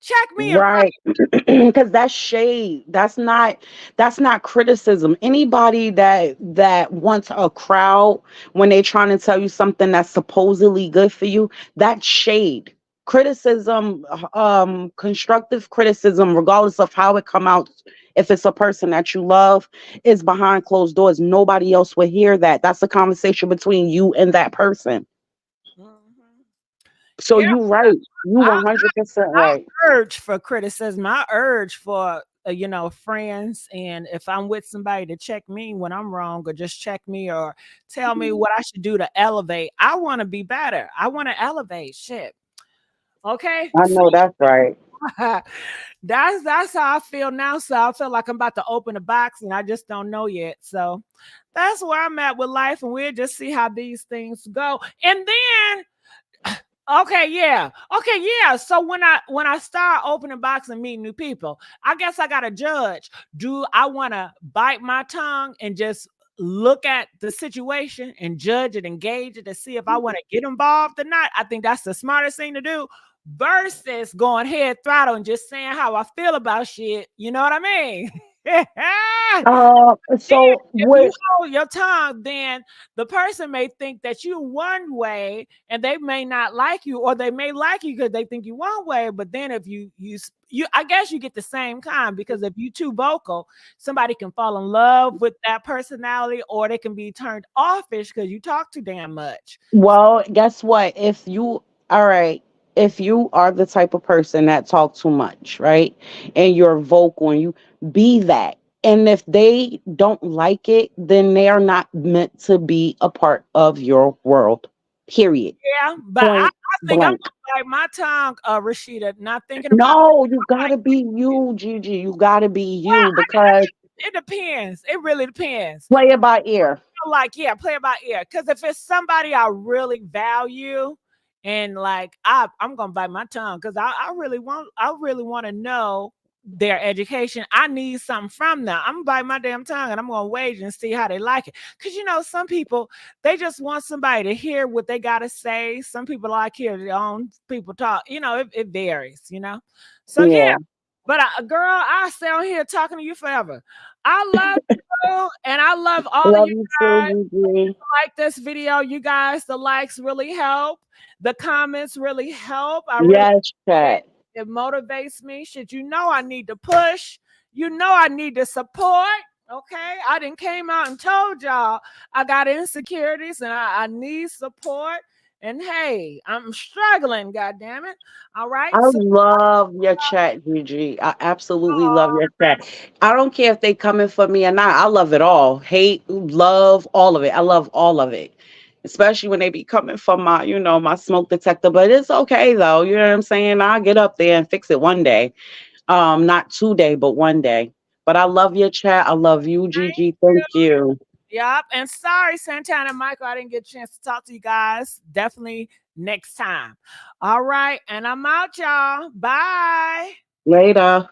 Check me in front. Right. Because that's shade. That's not criticism. Anybody that wants a crowd when they're trying to tell you something that's supposedly good for you, that's shade. Criticism, constructive criticism, regardless of how it come out, if it's a person that you love, is behind closed doors. Nobody else will hear that. That's a conversation between you and that person. So Yeah, you right. You I, 100% I right. urge for criticism. I urge for friends, and if I'm with somebody to check me when I'm wrong, or just check me, or tell me what I should do to elevate. I want to be better. I want to elevate. Shit. Okay. I know that's right. That's how I feel now. So I feel like I'm about to open a box and I just don't know yet. So that's where I'm at with life, and we'll just see how these things go. And then okay, yeah. So when I start opening box and meeting new people, I guess I gotta judge. Do I want to bite my tongue and just look at the situation and judge it, engage it to see if I want to get involved or not? I think that's the smartest thing to do versus going head throttle and just saying how I feel about shit. You know what I mean? So If you what? hold your tongue, then the person may think that you one way, and they may not like you, or they may like you because they think you one way. But then if you, I guess you get the same kind, because if you too vocal, somebody can fall in love with that personality, or they can be turned offish because you talk too damn much. Well, guess what? All right, if you are the type of person that talk too much, right, and you're vocal, and you be that, and if they don't like it, then they are not meant to be a part of your world. Period. Yeah, but I Point think I'm blank. like my tongue, Rashida, not thinking about. No, you gotta be you, Gigi. You gotta be Well, you because it depends. It really depends. play it by ear. Like, yeah, play it by ear. Because if it's somebody I really value, and like I'm gonna bite my tongue because I really want to know their education. I need something from them. I'm gonna bite my damn tongue and I'm gonna wait and see how they like it. Because some people, they just want somebody to hear what they gotta say. Some people like hear their own people talk. It varies. So yeah. Yeah. But girl, I stay on here talking to you forever. I love you, and I love all of Love you you guys. too, Gigi. Like this video, you guys. The likes really help. The comments really help. Yes, chat. It motivates me. Shit, I need to push. I need to support. Okay, I didn't came out and told y'all I got insecurities and I need support. And hey, I'm struggling, God damn it. All right. I So, love your chat, Gigi. I absolutely love your chat. I don't care if they coming for me or not. I love it all. Hate, love, all of it. I love all of it. Especially when they be coming for my, my smoke detector. But it's okay though. You know what I'm saying? I'll get up there and fix it one day. Not today, but one day. But I love your chat. I love you, Gigi. Thank you. yep. And sorry, Santana and Michael, I didn't get a chance to talk to you guys. Definitely next time. All right. And I'm out, y'all. Bye. Later.